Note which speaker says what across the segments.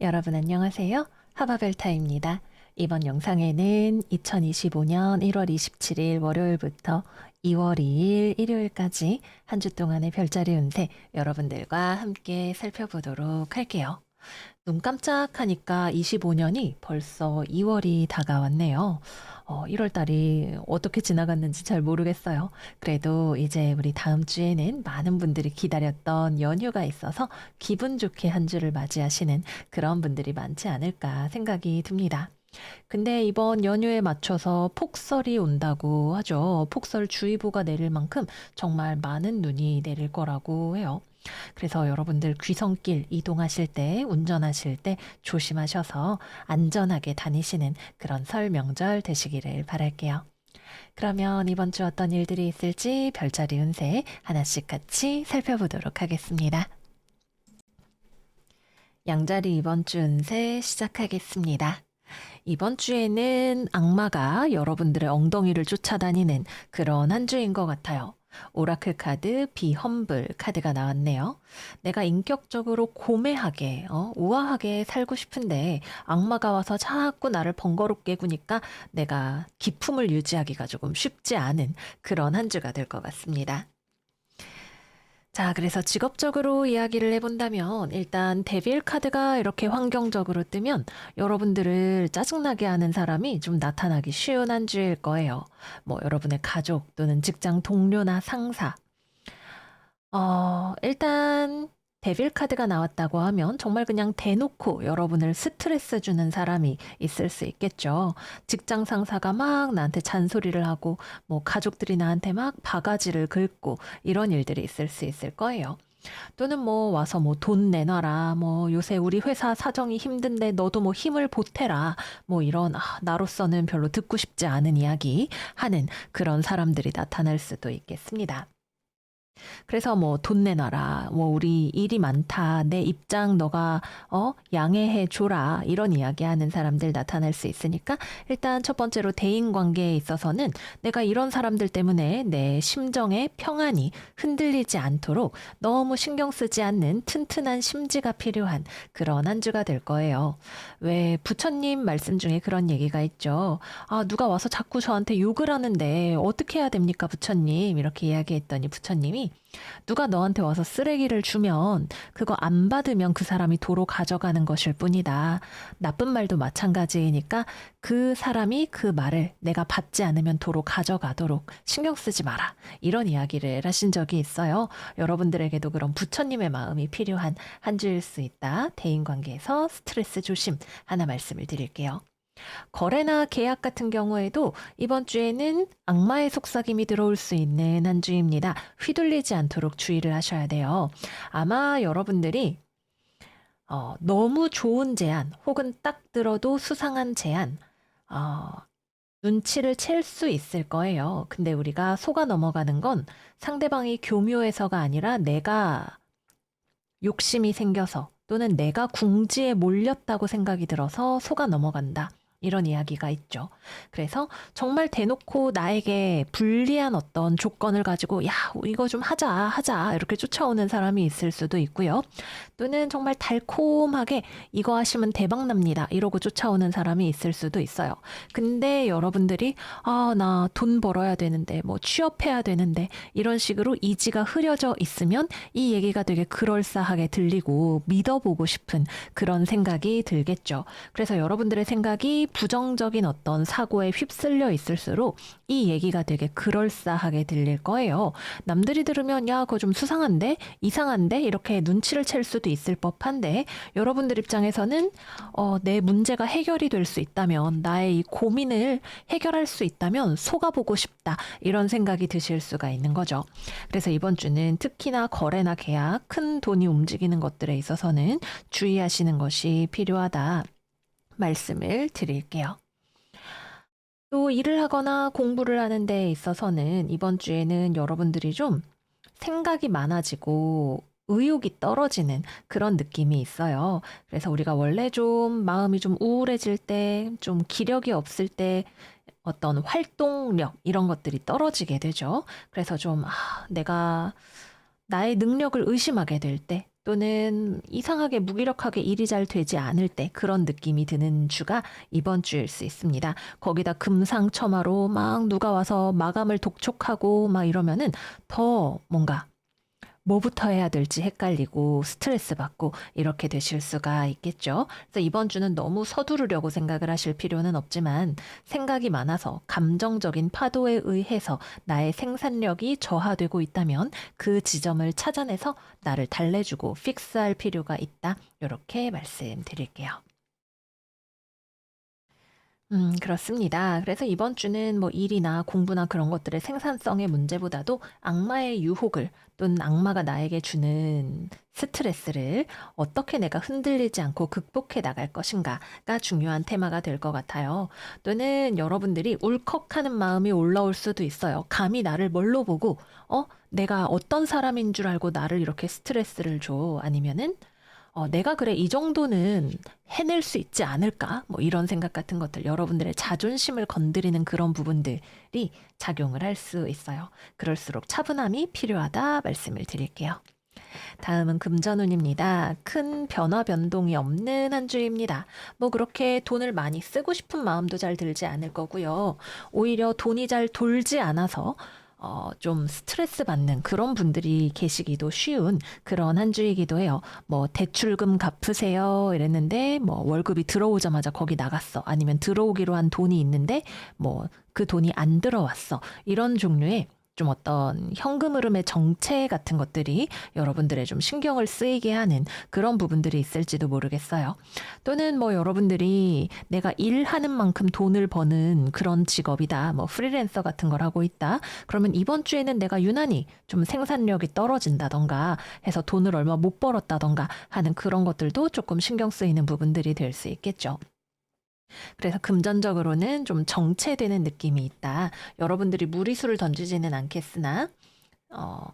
Speaker 1: 여러분 안녕하세요. 하바벨타입니다. 이번 영상에는 2025년 1월 27일 월요일부터 2월 2일 일요일까지 한 주 동안의 별자리 운세 여러분들과 함께 살펴보도록 할게요. 눈 깜짝하니까 25년이 벌써 2월이 다가왔네요. 1월 달이 어떻게 지나갔는지 잘 모르겠어요. 그래도 이제 우리 다음 주에는 많은 분들이 기다렸던 연휴가 있어서 기분 좋게 한 주를 맞이하시는 그런 분들이 많지 않을까 생각이 듭니다. 근데 이번 연휴에 맞춰서 폭설이 온다고 하죠. 폭설주의보가 내릴 만큼 정말 많은 눈이 내릴 거라고 해요. 그래서 여러분들 귀성길 이동하실 때, 운전하실 때 조심하셔서 안전하게 다니시는 그런 설 명절 되시기를 바랄게요. 그러면 이번 주 어떤 일들이 있을지 별자리 운세 하나씩 같이 살펴보도록 하겠습니다. 양자리 이번 주 운세 시작하겠습니다. 이번 주에는 악마가 여러분들의 엉덩이를 쫓아다니는 그런 한 주인 것 같아요. 오라클 카드 비험블 카드가 나왔네요. 내가 인격적으로 고매하게, 우아하게 살고 싶은데 악마가 와서 자꾸 나를 번거롭게 구니까 내가 기품을 유지하기가 조금 쉽지 않은 그런 한 주가 될 것 같습니다. 자, 그래서 직업적으로 이야기를 해본다면 일단 데빌 카드가 이렇게 환경적으로 뜨면 여러분들을 짜증나게 하는 사람이 좀 나타나기 쉬운 한 주일 거예요. 뭐 여러분의 가족 또는 직장 동료나 상사. 일단 데빌 카드가 나왔다고 하면 정말 그냥 대놓고 여러분을 스트레스 주는 사람이 있을 수 있겠죠. 직장 상사가 막 나한테 잔소리를 하고, 뭐 가족들이 나한테 막 바가지를 긁고 이런 일들이 있을 수 있을 거예요. 또는 뭐 와서 뭐 돈 내놔라, 뭐 요새 우리 회사 사정이 힘든데 너도 뭐 힘을 보태라, 뭐 이런 나로서는 별로 듣고 싶지 않은 이야기 하는 그런 사람들이 나타날 수도 있겠습니다. 그래서 뭐 돈 내놔라, 뭐 우리 일이 많다, 내 입장 너가 양해해 줘라 이런 이야기하는 사람들 나타날 수 있으니까 일단 첫 번째로 대인 관계에 있어서는 내가 이런 사람들 때문에 내 심정의 평안이 흔들리지 않도록 너무 신경 쓰지 않는 튼튼한 심지가 필요한 그런 한 주가 될 거예요. 왜 부처님 말씀 중에 그런 얘기가 있죠. 누가 와서 자꾸 저한테 욕을 하는데 어떻게 해야 됩니까, 부처님? 이렇게 이야기했더니 부처님이 누가 너한테 와서 쓰레기를 주면 그거 안 받으면 그 사람이 도로 가져가는 것일 뿐이다. 나쁜 말도 마찬가지이니까 그 사람이 그 말을 내가 받지 않으면 도로 가져가도록 신경 쓰지 마라. 이런 이야기를 하신 적이 있어요. 여러분들에게도 그런 부처님의 마음이 필요한 한 주일 수 있다. 대인관계에서 스트레스 조심 하나 말씀을 드릴게요. 거래나 계약 같은 경우에도 이번 주에는 악마의 속삭임이 들어올 수 있는 한 주입니다. 휘둘리지 않도록 주의를 하셔야 돼요. 아마 여러분들이 너무 좋은 제안 혹은 딱 들어도 수상한 제안, 어, 눈치를 챌 수 있을 거예요. 근데 우리가 속아 넘어가는 건 상대방이 교묘해서가 아니라 내가 욕심이 생겨서 또는 내가 궁지에 몰렸다고 생각이 들어서 속아 넘어간다. 이런 이야기가 있죠. 그래서 정말 대놓고 나에게 불리한 어떤 조건을 가지고 야, 이거 좀 하자 이렇게 쫓아오는 사람이 있을 수도 있고요. 또는 정말 달콤하게 이거 하시면 대박 납니다. 이러고 쫓아오는 사람이 있을 수도 있어요. 근데 여러분들이 나 돈 벌어야 되는데 뭐 취업해야 되는데 이런 식으로 이지가 흐려져 있으면 이 얘기가 되게 그럴싸하게 들리고 믿어보고 싶은 그런 생각이 들겠죠. 그래서 여러분들의 생각이 부정적인 어떤 사고에 휩쓸려 있을수록 이 얘기가 되게 그럴싸하게 들릴 거예요. 남들이 들으면 야, 그거 좀 수상한데? 이상한데? 이렇게 눈치를 챌 수도 있을 법한데 여러분들 입장에서는 내 문제가 해결이 될 수 있다면 나의 이 고민을 해결할 수 있다면 속아보고 싶다. 이런 생각이 드실 수가 있는 거죠. 그래서 이번 주는 특히나 거래나 계약, 큰 돈이 움직이는 것들에 있어서는 주의하시는 것이 필요하다. 말씀을 드릴게요. 또 일을 하거나 공부를 하는 데 있어서는 이번 주에는 여러분들이 좀 생각이 많아지고 의욕이 떨어지는 그런 느낌이 있어요. 그래서 우리가 원래 좀 마음이 좀 우울해질 때, 좀 기력이 없을 때 어떤 활동력 이런 것들이 떨어지게 되죠. 그래서 좀 내가 나의 능력을 의심하게 될 때, 또는 이상하게 무기력하게 일이 잘 되지 않을 때 그런 느낌이 드는 주가 이번 주일 수 있습니다. 거기다 금상첨화로 막 누가 와서 마감을 독촉하고 막 이러면은 더 뭔가 뭐부터 해야 될지 헷갈리고 스트레스 받고 이렇게 되실 수가 있겠죠. 그래서 이번 주는 너무 서두르려고 생각을 하실 필요는 없지만 생각이 많아서 감정적인 파도에 의해서 나의 생산력이 저하되고 있다면 그 지점을 찾아내서 나를 달래주고 픽스할 필요가 있다. 이렇게 말씀드릴게요. 그렇습니다. 그래서 이번 주는 뭐 일이나 공부나 그런 것들의 생산성의 문제보다도 악마의 유혹을 또는 악마가 나에게 주는 스트레스를 어떻게 내가 흔들리지 않고 극복해 나갈 것인가가 중요한 테마가 될 것 같아요. 또는 여러분들이 울컥하는 마음이 올라올 수도 있어요. 감히 나를 뭘로 보고, 내가 어떤 사람인 줄 알고 나를 이렇게 스트레스를 줘. 아니면은 내가 그래, 이 정도는 해낼 수 있지 않을까? 뭐 이런 생각 같은 것들, 여러분들의 자존심을 건드리는 그런 부분들이 작용을 할 수 있어요. 그럴수록 차분함이 필요하다 말씀을 드릴게요. 다음은 금전운입니다. 큰 변화 변동이 없는 한 주입니다. 뭐 그렇게 돈을 많이 쓰고 싶은 마음도 잘 들지 않을 거고요. 오히려 돈이 잘 돌지 않아서 좀 스트레스 받는 그런 분들이 계시기도 쉬운 그런 한 주이기도 해요. 뭐 대출금 갚으세요 이랬는데 뭐 월급이 들어오자마자 거기 나갔어. 아니면 들어오기로 한 돈이 있는데 뭐 그 돈이 안 들어왔어. 이런 종류의 좀 어떤 현금 흐름의 정체 같은 것들이 여러분들의 좀 신경을 쓰이게 하는 그런 부분들이 있을지도 모르겠어요. 또는 뭐 여러분들이 내가 일하는 만큼 돈을 버는 그런 직업이다. 뭐 프리랜서 같은 걸 하고 있다. 그러면 이번 주에는 내가 유난히 좀 생산력이 떨어진다던가 해서 돈을 얼마 못 벌었다던가 하는 그런 것들도 조금 신경 쓰이는 부분들이 될 수 있겠죠. 그래서 금전적으로는 좀 정체되는 느낌이 있다. 여러분들이 무리수를 던지지는 않겠으나 어,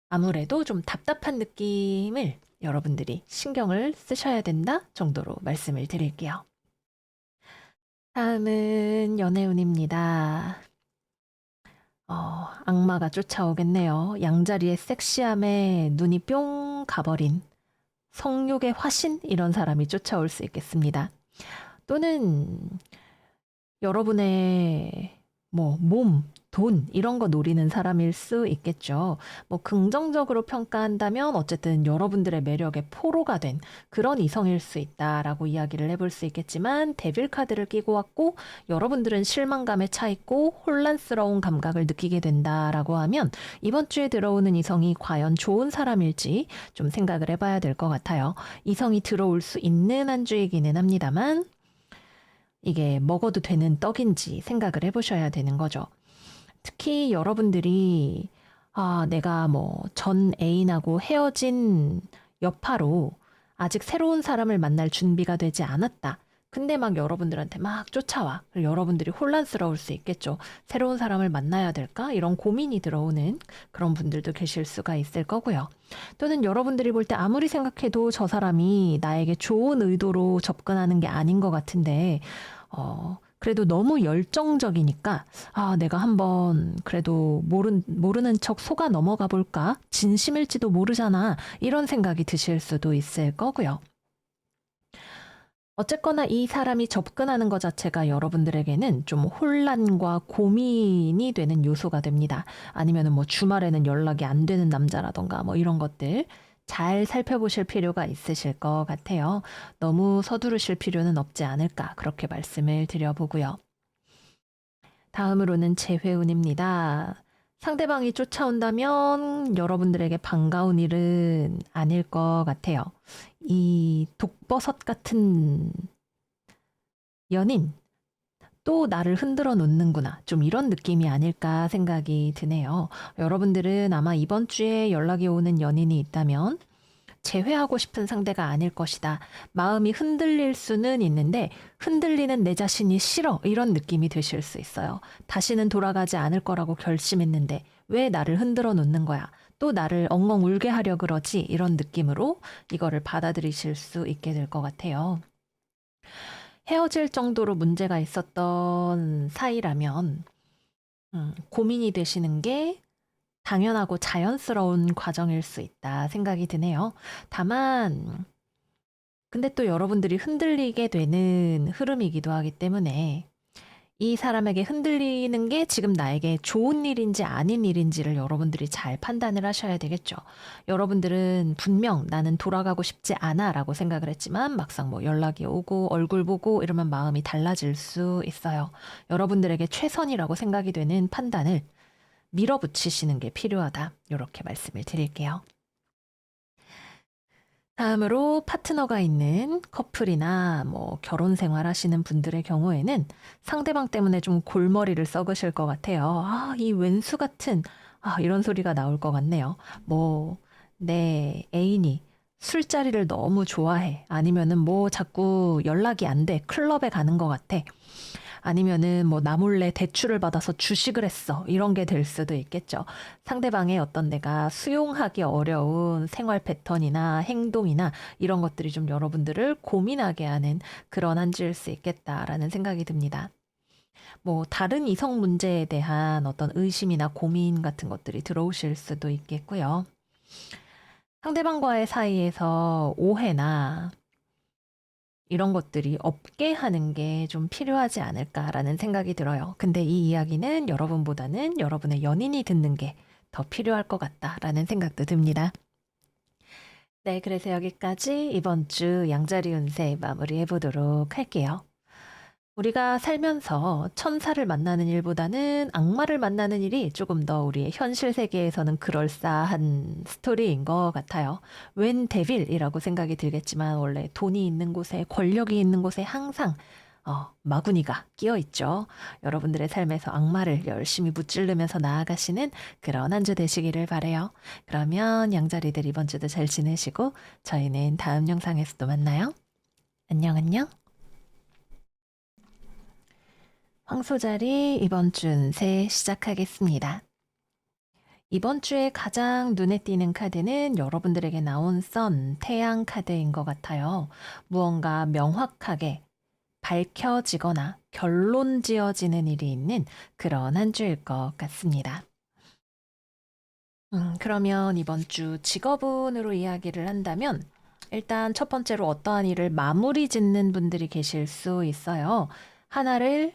Speaker 1: 아무래도 좀 답답한 느낌을 여러분들이 신경을 쓰셔야 된다 정도로 말씀을 드릴게요. 다음은 연애운입니다. 악마가 쫓아오겠네요. 양자리의 섹시함에 눈이 뿅 가버린 성욕의 화신 이런 사람이 쫓아올 수 있겠습니다. 또는 여러분의 뭐 몸, 돈 이런 거 노리는 사람일 수 있겠죠. 뭐 긍정적으로 평가한다면 어쨌든 여러분들의 매력의 포로가 된 그런 이성일 수 있다라고 이야기를 해볼 수 있겠지만 데빌 카드를 끼고 왔고 여러분들은 실망감에 차 있고 혼란스러운 감각을 느끼게 된다라고 하면 이번 주에 들어오는 이성이 과연 좋은 사람일지 좀 생각을 해봐야 될 것 같아요. 이성이 들어올 수 있는 한 주이기는 합니다만 이게 먹어도 되는 떡인지 생각을 해보셔야 되는 거죠. 특히 여러분들이 내가 뭐 전 애인하고 헤어진 여파로 아직 새로운 사람을 만날 준비가 되지 않았다. 근데 막 여러분들한테 막 쫓아와. 여러분들이 혼란스러울 수 있겠죠. 새로운 사람을 만나야 될까? 이런 고민이 들어오는 그런 분들도 계실 수가 있을 거고요. 또는 여러분들이 볼 때 아무리 생각해도 저 사람이 나에게 좋은 의도로 접근하는 게 아닌 것 같은데, 그래도 너무 열정적이니까, 내가 한번 그래도 모르는 척 속아 넘어가 볼까? 진심일지도 모르잖아. 이런 생각이 드실 수도 있을 거고요. 어쨌거나 이 사람이 접근하는 것 자체가 여러분들에게는 좀 혼란과 고민이 되는 요소가 됩니다. 아니면은 뭐 주말에는 연락이 안 되는 남자라던가 뭐 이런 것들 잘 살펴보실 필요가 있으실 것 같아요. 너무 서두르실 필요는 없지 않을까 그렇게 말씀을 드려보고요. 다음으로는 재회운입니다. 상대방이 쫓아온다면 여러분들에게 반가운 일은 아닐 것 같아요. 이 독버섯 같은 연인, 또 나를 흔들어 놓는구나. 좀 이런 느낌이 아닐까 생각이 드네요. 여러분들은 아마 이번 주에 연락이 오는 연인이 있다면 재회하고 싶은 상대가 아닐 것이다. 마음이 흔들릴 수는 있는데 흔들리는 내 자신이 싫어. 이런 느낌이 드실 수 있어요. 다시는 돌아가지 않을 거라고 결심했는데 왜 나를 흔들어 놓는 거야? 또 나를 엉엉 울게 하려 그러지? 이런 느낌으로 이거를 받아들이실 수 있게 될 것 같아요. 헤어질 정도로 문제가 있었던 사이라면 고민이 되시는 게 당연하고 자연스러운 과정일 수 있다 생각이 드네요. 다만 근데 또 여러분들이 흔들리게 되는 흐름이기도 하기 때문에 이 사람에게 흔들리는 게 지금 나에게 좋은 일인지 아닌 일인지를 여러분들이 잘 판단을 하셔야 되겠죠. 여러분들은 분명 나는 돌아가고 싶지 않아 라고 생각을 했지만 막상 뭐 연락이 오고 얼굴 보고 이러면 마음이 달라질 수 있어요. 여러분들에게 최선이라고 생각이 되는 판단을 밀어붙이시는 게 필요하다. 이렇게 말씀을 드릴게요. 다음으로 파트너가 있는 커플이나 뭐 결혼 생활 하시는 분들의 경우에는 상대방 때문에 좀 골머리를 썩으실 것 같아요. 아, 이 왼수 같은, 이런 소리가 나올 것 같네요. 뭐, 내 애인이 술자리를 너무 좋아해. 아니면은 뭐 자꾸 연락이 안 돼. 클럽에 가는 것 같아. 아니면은 뭐 나 몰래 대출을 받아서 주식을 했어. 이런 게 될 수도 있겠죠. 상대방의 어떤 내가 수용하기 어려운 생활 패턴이나 행동이나 이런 것들이 좀 여러분들을 고민하게 하는 그런 한 주일 수 있겠다라는 생각이 듭니다. 뭐 다른 이성 문제에 대한 어떤 의심이나 고민 같은 것들이 들어오실 수도 있겠고요. 상대방과의 사이에서 오해나 이런 것들이 없게 하는 게 좀 필요하지 않을까라는 생각이 들어요. 근데 이 이야기는 여러분보다는 여러분의 연인이 듣는 게 더 필요할 것 같다라는 생각도 듭니다. 네, 그래서 여기까지 이번 주 양자리 운세 마무리해 보도록 할게요. 우리가 살면서 천사를 만나는 일보다는 악마를 만나는 일이 조금 더 우리의 현실 세계에서는 그럴싸한 스토리인 것 같아요. 웬 데빌이라고 생각이 들겠지만 원래 돈이 있는 곳에 권력이 있는 곳에 항상 마구니가 끼어 있죠. 여러분들의 삶에서 악마를 열심히 무찌르면서 나아가시는 그런 한 주 되시기를 바래요. 그러면 양자리들 이번 주도 잘 지내시고 저희는 다음 영상에서 또 만나요. 안녕 안녕. 황소자리 이번 주 운세 시작하겠습니다. 이번 주에 가장 눈에 띄는 카드는 여러분들에게 나온 선, 태양 카드인 것 같아요. 무언가 명확하게 밝혀지거나 결론 지어지는 일이 있는 그런 한 주일 것 같습니다. 그러면 이번 주 직업운으로 이야기를 한다면 일단 첫 번째로 어떠한 일을 마무리 짓는 분들이 계실 수 있어요. 하나를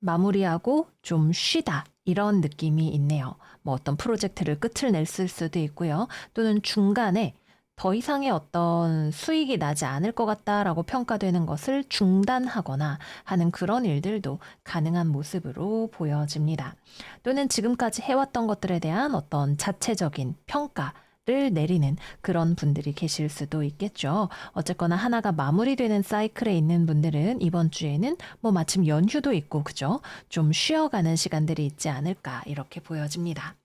Speaker 1: 마무리하고 좀 쉬다 이런 느낌이 있네요. 뭐 어떤 프로젝트를 끝을 냈을 수도 있고요. 또는 중간에 더 이상의 어떤 수익이 나지 않을 것 같다라고 평가되는 것을 중단하거나 하는 그런 일들도 가능한 모습으로 보여집니다. 또는 지금까지 해왔던 것들에 대한 어떤 자체적인 평가를 내리는 그런 분들이 계실 수도 있겠죠. 어쨌거나 하나가 마무리되는 사이클에 있는 분들은 이번 주에는 뭐 마침 연휴도 있고 그죠? 좀 쉬어가는 시간들이 있지 않을까 이렇게 보여집니다.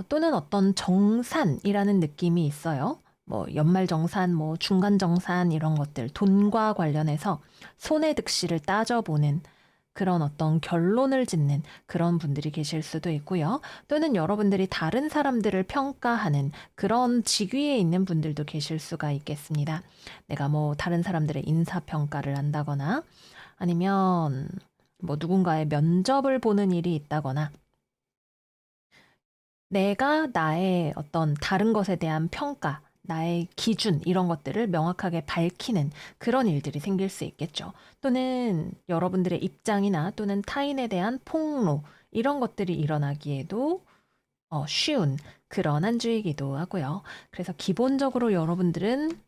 Speaker 1: 또는 어떤 정산이라는 느낌이 있어요. 뭐 연말정산, 뭐 중간정산 이런 것들 돈과 관련해서 손해득실을 따져보는 그런 어떤 결론을 짓는 그런 분들이 계실 수도 있고요. 또는 여러분들이 다른 사람들을 평가하는 그런 직위에 있는 분들도 계실 수가 있겠습니다. 내가 뭐 다른 사람들의 인사평가를 한다거나 아니면 뭐 누군가의 면접을 보는 일이 있다거나 내가 나의 어떤 다른 것에 대한 평가, 나의 기준 이런 것들을 명확하게 밝히는 그런 일들이 생길 수 있겠죠. 또는 여러분들의 입장이나 또는 타인에 대한 폭로 이런 것들이 일어나기에도 쉬운 그런 한 주이기도 하고요. 그래서 기본적으로 여러분들은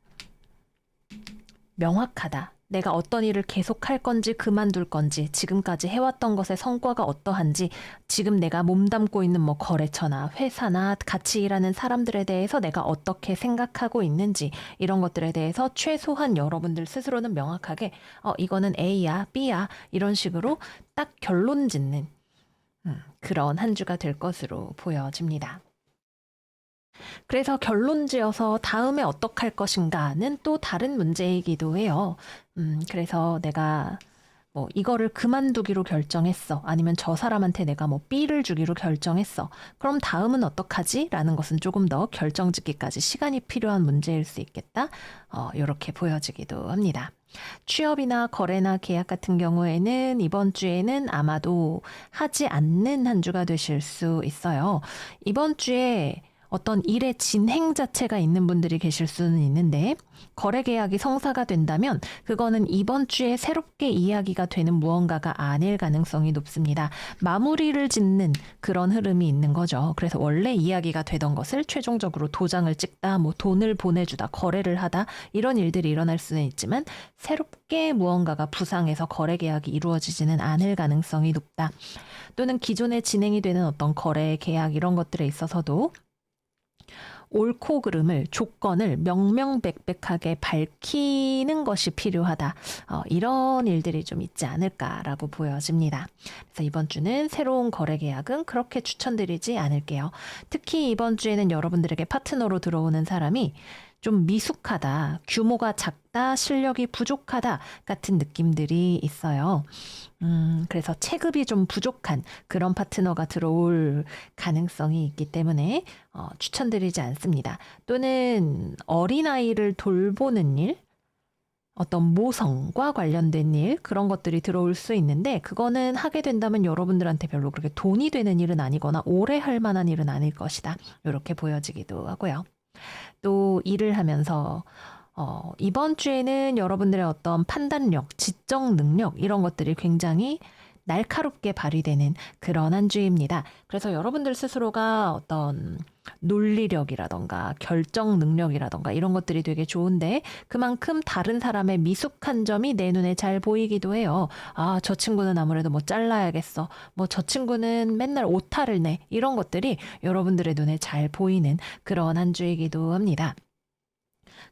Speaker 1: 명확하다. 내가 어떤 일을 계속할 건지 그만둘 건지 지금까지 해왔던 것의 성과가 어떠한지 지금 내가 몸담고 있는 뭐 거래처나 회사나 같이 일하는 사람들에 대해서 내가 어떻게 생각하고 있는지 이런 것들에 대해서 최소한 여러분들 스스로는 명확하게 이거는 A야 B야 이런 식으로 딱 결론 짓는 그런 한 주가 될 것으로 보여집니다. 그래서 결론 지어서 다음에 어떡할 것인가는 또 다른 문제이기도 해요. 그래서 내가 뭐 이거를 그만두기로 결정했어. 아니면 저 사람한테 내가 뭐 B를 주기로 결정했어. 그럼 다음은 어떡하지? 라는 것은 조금 더 결정짓기까지 시간이 필요한 문제일 수 있겠다. 이렇게 보여지기도 합니다. 취업이나 거래나 계약 같은 경우에는 이번 주에는 아마도 하지 않는 한 주가 되실 수 있어요. 이번 주에 어떤 일의 진행 자체가 있는 분들이 계실 수는 있는데 거래 계약이 성사가 된다면 그거는 이번 주에 새롭게 이야기가 되는 무언가가 아닐 가능성이 높습니다. 마무리를 짓는 그런 흐름이 있는 거죠. 그래서 원래 이야기가 되던 것을 최종적으로 도장을 찍다, 뭐 돈을 보내주다, 거래를 하다 이런 일들이 일어날 수는 있지만 새롭게 무언가가 부상해서 거래 계약이 이루어지지는 않을 가능성이 높다. 또는 기존에 진행이 되는 어떤 거래 계약 이런 것들에 있어서도 옳고 그름을 조건을 명명백백하게 밝히는 것이 필요하다. 이런 일들이 좀 있지 않을까라고 보여집니다. 그래서 이번 주는 새로운 거래 계약은 그렇게 추천드리지 않을게요. 특히 이번 주에는 여러분들에게 파트너로 들어오는 사람이 좀 미숙하다, 규모가 작다, 실력이 부족하다 같은 느낌들이 있어요. 그래서 체급이 좀 부족한 그런 파트너가 들어올 가능성이 있기 때문에 추천드리지 않습니다. 또는 어린아이를 돌보는 일, 어떤 모성과 관련된 일, 그런 것들이 들어올 수 있는데 그거는 하게 된다면 여러분들한테 별로 그렇게 돈이 되는 일은 아니거나 오래 할 만한 일은 아닐 것이다. 이렇게 보여지기도 하고요. 또 일을 하면서 이번 주에는 여러분들의 어떤 판단력, 지적 능력 이런 것들이 굉장히 날카롭게 발휘되는 그런 한 주입니다. 그래서 여러분들 스스로가 어떤 논리력이라던가 결정 능력이라던가 이런 것들이 되게 좋은데 그만큼 다른 사람의 미숙한 점이 내 눈에 잘 보이기도 해요. 아, 저 친구는 아무래도 뭐 잘라야겠어. 뭐 저 친구는 맨날 오타를 내. 이런 것들이 여러분들의 눈에 잘 보이는 그런 한 주이기도 합니다.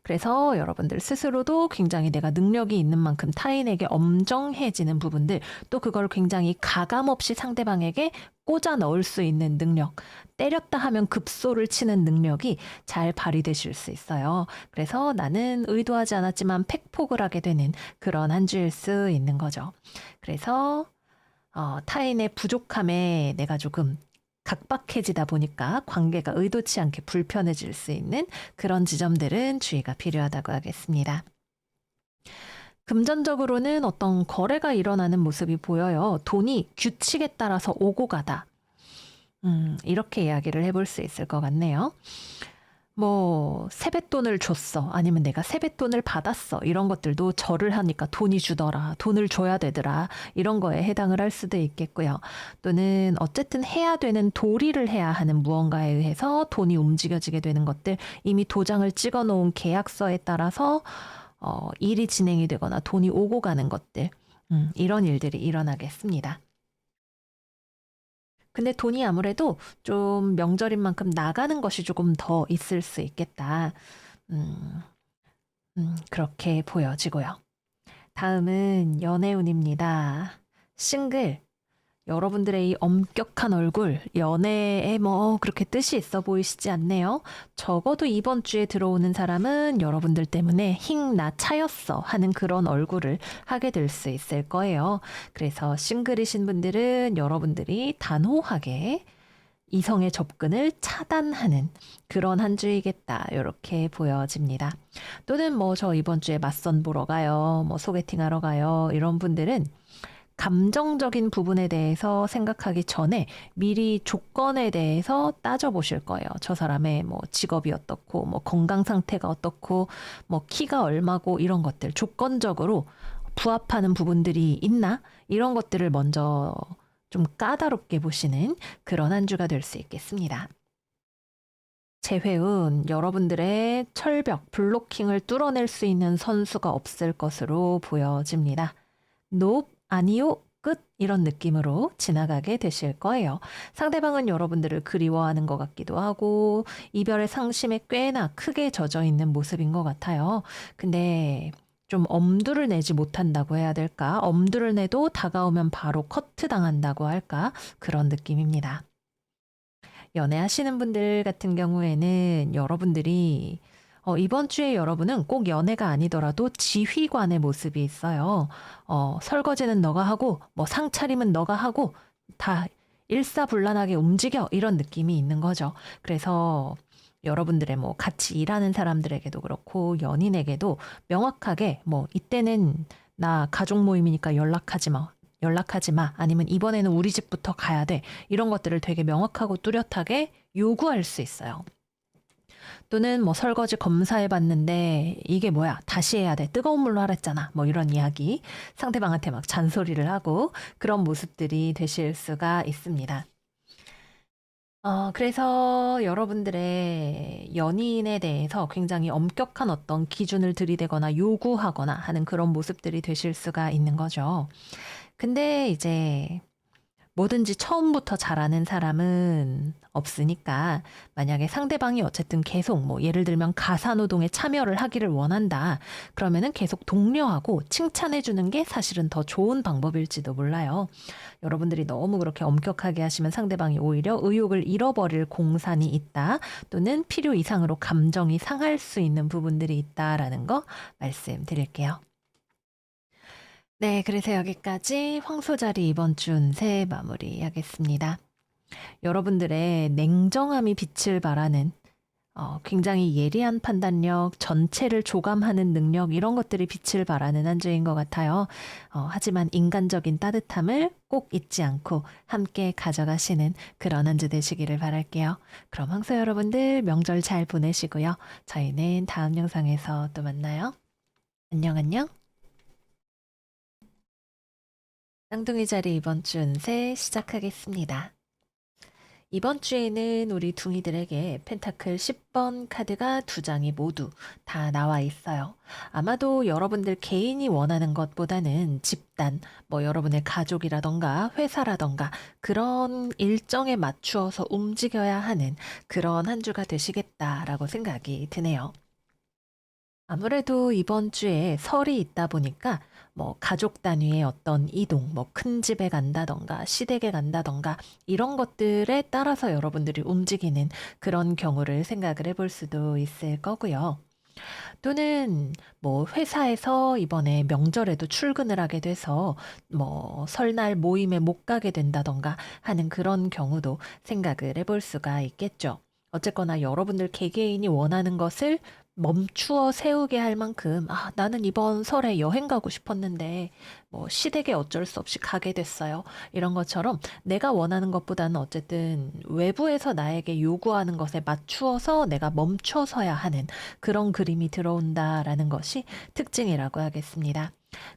Speaker 1: 그래서 여러분들 스스로도 굉장히 내가 능력이 있는 만큼 타인에게 엄정해지는 부분들, 또 그걸 굉장히 가감 없이 상대방에게 꽂아 넣을 수 있는 능력, 때렸다 하면 급소를 치는 능력이 잘 발휘되실 수 있어요. 그래서 나는 의도하지 않았지만 팩폭을 하게 되는 그런 한 주일 수 있는 거죠. 그래서 타인의 부족함에 내가 조금 각박해지다 보니까 관계가 의도치 않게 불편해질 수 있는 그런 지점들은 주의가 필요하다고 하겠습니다. 금전적으로는 어떤 거래가 일어나는 모습이 보여요. 돈이 규칙에 따라서 오고 가다. 이렇게 이야기를 해볼 수 있을 것 같네요. 뭐 세뱃돈을 줬어. 아니면 내가 세뱃돈을 받았어. 이런 것들도 절을 하니까 돈이 주더라. 돈을 줘야 되더라. 이런 거에 해당을 할 수도 있겠고요. 또는 어쨌든 해야 되는 도리를 해야 하는 무언가에 의해서 돈이 움직여지게 되는 것들, 이미 도장을 찍어 놓은 계약서에 따라서 일이 진행이 되거나 돈이 오고 가는 것들, 이런 일들이 일어나겠습니다. 근데 돈이 아무래도 좀 명절인 만큼 나가는 것이 조금 더 있을 수 있겠다. 음, 그렇게 보여지고요. 다음은 연애운입니다. 싱글. 여러분들의 이 엄격한 얼굴, 연애에 뭐 그렇게 뜻이 있어 보이시지 않네요. 적어도 이번 주에 들어오는 사람은 여러분들 때문에 힝 나 차였어 하는 그런 얼굴을 하게 될 수 있을 거예요. 그래서 싱글이신 분들은 여러분들이 단호하게 이성의 접근을 차단하는 그런 한 주이겠다. 이렇게 보여집니다. 또는 뭐 저 이번 주에 맞선 보러 가요. 뭐 소개팅 하러 가요. 이런 분들은 감정적인 부분에 대해서 생각하기 전에 미리 조건에 대해서 따져보실 거예요. 저 사람의 뭐 직업이 어떻고, 뭐 건강 상태가 어떻고, 뭐 키가 얼마고 이런 것들 조건적으로 부합하는 부분들이 있나? 이런 것들을 먼저 좀 까다롭게 보시는 그런 한 주가 될 수 있겠습니다. 재회운 여러분들의 철벽, 블로킹을 뚫어낼 수 있는 선수가 없을 것으로 보여집니다. 노 아니요, 끝 이런 느낌으로 지나가게 되실 거예요. 상대방은 여러분들을 그리워하는 것 같기도 하고 이별의 상심에 꽤나 크게 젖어 있는 모습인 것 같아요. 근데 좀 엄두를 내지 못한다고 해야 될까? 엄두를 내도 다가오면 바로 커트 당한다고 할까? 그런 느낌입니다. 연애하시는 분들 같은 경우에는 여러분들이 이번 주에 여러분은 꼭 연애가 아니더라도 지휘관의 모습이 있어요. 설거지는 너가 하고, 뭐 상차림은 너가 하고, 다 일사불란하게 움직여. 이런 느낌이 있는 거죠. 그래서 여러분들의 뭐 같이 일하는 사람들에게도 그렇고, 연인에게도 명확하게 뭐 이때는 나 가족 모임이니까 연락하지 마. 연락하지 마. 아니면 이번에는 우리 집부터 가야 돼. 이런 것들을 되게 명확하고 뚜렷하게 요구할 수 있어요. 또는 뭐 설거지 검사해 봤는데 이게 뭐야? 다시 해야 돼. 뜨거운 물로 하랬잖아. 뭐 이런 이야기. 상대방한테 막 잔소리를 하고 그런 모습들이 되실 수가 있습니다. 그래서 여러분들의 연인에 대해서 굉장히 엄격한 어떤 기준을 들이대거나 요구하거나 하는 그런 모습들이 되실 수가 있는 거죠. 근데 이제 뭐든지 처음부터 잘하는 사람은 없으니까 만약에 상대방이 어쨌든 계속 뭐 예를 들면 가사노동에 참여를 하기를 원한다. 그러면은 계속 독려하고 칭찬해 주는 게 사실은 더 좋은 방법일지도 몰라요. 여러분들이 너무 그렇게 엄격하게 하시면 상대방이 오히려 의욕을 잃어버릴 공산이 있다. 또는 필요 이상으로 감정이 상할 수 있는 부분들이 있다라는 거 말씀드릴게요. 네, 그래서 여기까지 황소자리 이번 주 운세 마무리하겠습니다. 여러분들의 냉정함이 빛을 발하는 굉장히 예리한 판단력, 전체를 조감하는 능력 이런 것들이 빛을 발하는 한 주인 것 같아요. 하지만 인간적인 따뜻함을 꼭 잊지 않고 함께 가져가시는 그런 한 주 되시기를 바랄게요. 그럼 황소 여러분들 명절 잘 보내시고요. 저희는 다음 영상에서 또 만나요. 안녕 안녕. 쌍둥이 자리 이번 주 운세 시작하겠습니다. 이번 주에는 우리 둥이들에게 펜타클 10번 카드가 두 장이 모두 다 나와 있어요. 아마도 여러분들 개인이 원하는 것보다는 집단, 뭐 여러분의 가족이라던가 회사라던가 그런 일정에 맞추어서 움직여야 하는 그런 한 주가 되시겠다라고 생각이 드네요. 아무래도 이번 주에 설이 있다 보니까 뭐 가족 단위의 어떤 이동, 뭐 큰 집에 간다던가 시댁에 간다던가 이런 것들에 따라서 여러분들이 움직이는 그런 경우를 생각을 해볼 수도 있을 거고요. 또는 뭐 회사에서 이번에 명절에도 출근을 하게 돼서 뭐 설날 모임에 못 가게 된다던가 하는 그런 경우도 생각을 해볼 수가 있겠죠. 어쨌거나 여러분들 개개인이 원하는 것을 멈추어 세우게 할 만큼, 나는 이번 설에 여행 가고 싶었는데, 뭐, 시댁에 어쩔 수 없이 가게 됐어요. 이런 것처럼 내가 원하는 것보다는 어쨌든 외부에서 나에게 요구하는 것에 맞추어서 내가 멈춰서야 하는 그런 그림이 들어온다라는 것이 특징이라고 하겠습니다.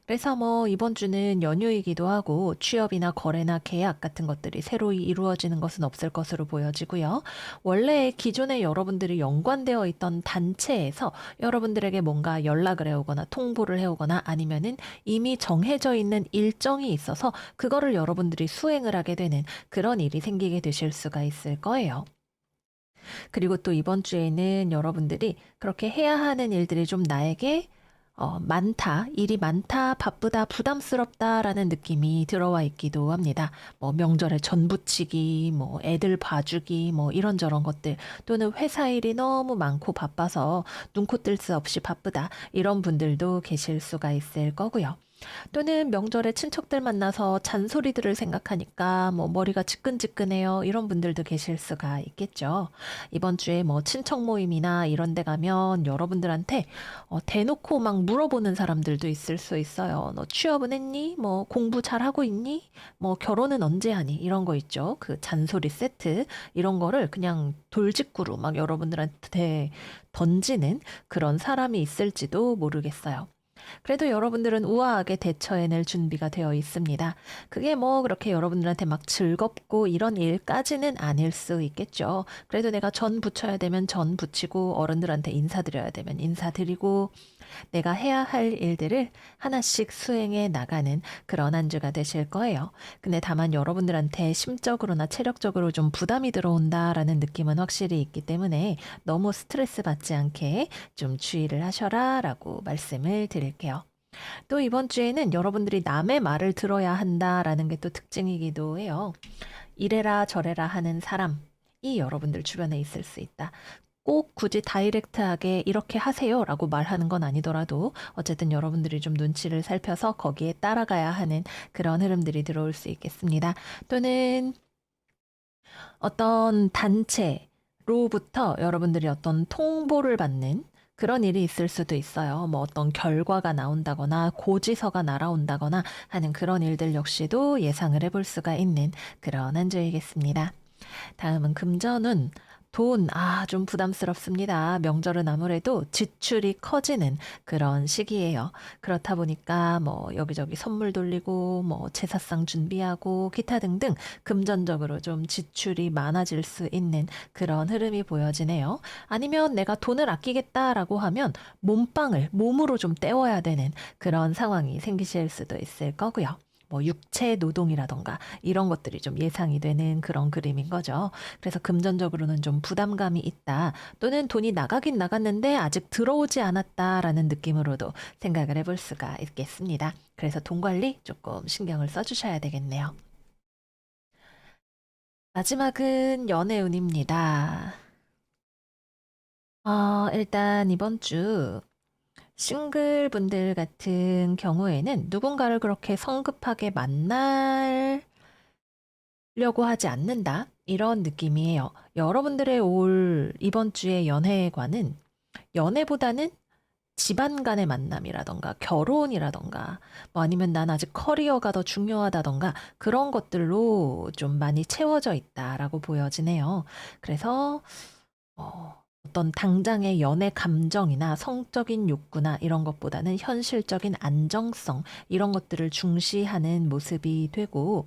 Speaker 1: 그래서 뭐 이번 주는 연휴이기도 하고 취업이나 거래나 계약 같은 것들이 새로 이루어지는 것은 없을 것으로 보여지고요. 원래 기존에 여러분들이 연관되어 있던 단체에서 여러분들에게 뭔가 연락을 해오거나 통보를 해오거나 아니면은 이미 정해져 있는 일정이 있어서 그거를 여러분들이 수행을 하게 되는 그런 일이 생기게 되실 수가 있을 거예요. 그리고 또 이번 주에는 여러분들이 그렇게 해야 하는 일들이 좀 나에게 많다, 일이 많다, 바쁘다, 부담스럽다라는 느낌이 들어와 있기도 합니다. 뭐 명절에 전 부치기, 뭐 애들 봐주기, 뭐 이런저런 것들, 또는 회사 일이 너무 많고 바빠서 눈코 뜰 새 없이 바쁘다, 이런 분들도 계실 수가 있을 거고요. 또는 명절에 친척들 만나서 잔소리들을 생각하니까 뭐 머리가 지끈지끈해요. 이런 분들도 계실 수가 있겠죠. 이번 주에 뭐 친척 모임이나 이런 데 가면 여러분들한테 대놓고 막 물어보는 사람들도 있을 수 있어요. 너 취업은 했니? 뭐 공부 잘하고 있니? 뭐 결혼은 언제 하니? 이런 거 있죠. 그 잔소리 세트. 이런 거를 그냥 돌직구로 막 여러분들한테 던지는 그런 사람이 있을지도 모르겠어요. 그래도 여러분들은 우아하게 대처해낼 준비가 되어 있습니다. 그게 뭐 그렇게 여러분들한테 막 즐겁고 이런 일까지는 아닐 수 있겠죠. 그래도 내가 전 붙여야 되면 전 붙이고 어른들한테 인사드려야 되면 인사드리고 내가 해야 할 일들을 하나씩 수행해 나가는 그런 한 주가 되실 거예요. 근데 다만 여러분들한테 심적으로나 체력적으로 좀 부담이 들어온다라는 느낌은 확실히 있기 때문에 너무 스트레스 받지 않게 좀 주의를 하셔라 라고 말씀을 드릴게요. 또 이번 주에는 여러분들이 남의 말을 들어야 한다라는 게 또 특징이기도 해요. 이래라 저래라 하는 사람이 여러분들 주변에 있을 수 있다. 꼭 굳이 다이렉트하게 이렇게 하세요라고 말하는 건 아니더라도 어쨌든 여러분들이 좀 눈치를 살펴서 거기에 따라가야 하는 그런 흐름들이 들어올 수 있겠습니다. 또는 어떤 단체로부터 여러분들이 어떤 통보를 받는 그런 일이 있을 수도 있어요. 뭐 어떤 결과가 나온다거나 고지서가 날아온다거나 하는 그런 일들 역시도 예상을 해볼 수가 있는 그런 한 주이겠습니다. 다음은 금전운. 돈, 좀 부담스럽습니다. 명절은 아무래도 지출이 커지는 그런 시기예요. 그렇다 보니까 뭐 여기저기 선물 돌리고 뭐 제사상 준비하고 기타 등등 금전적으로 좀 지출이 많아질 수 있는 그런 흐름이 보여지네요. 아니면 내가 돈을 아끼겠다라고 하면 몸빵을 몸으로 좀 때워야 되는 그런 상황이 생기실 수도 있을 거고요. 뭐 육체 노동이라던가 이런 것들이 좀 예상이 되는 그런 그림인 거죠. 그래서 금전적으로는 좀 부담감이 있다. 또는 돈이 나가긴 나갔는데 아직 들어오지 않았다라는 느낌으로도 생각을 해볼 수가 있겠습니다. 그래서 돈 관리 조금 신경을 써주셔야 되겠네요. 마지막은 연애운입니다. 일단 이번 주 싱글 분들 같은 경우에는 누군가를 그렇게 성급하게 만나려고 하지 않는다. 이런 느낌이에요. 여러분들의 올 이번 주의 연애관은 연애보다는 집안 간의 만남이라던가 결혼이라던가 뭐 아니면 난 아직 커리어가 더 중요하다던가 그런 것들로 좀 많이 채워져 있다라고 보여지네요. 그래서 어떤 당장의 연애 감정이나 성적인 욕구나 이런 것보다는 현실적인 안정성 이런 것들을 중시하는 모습이 되고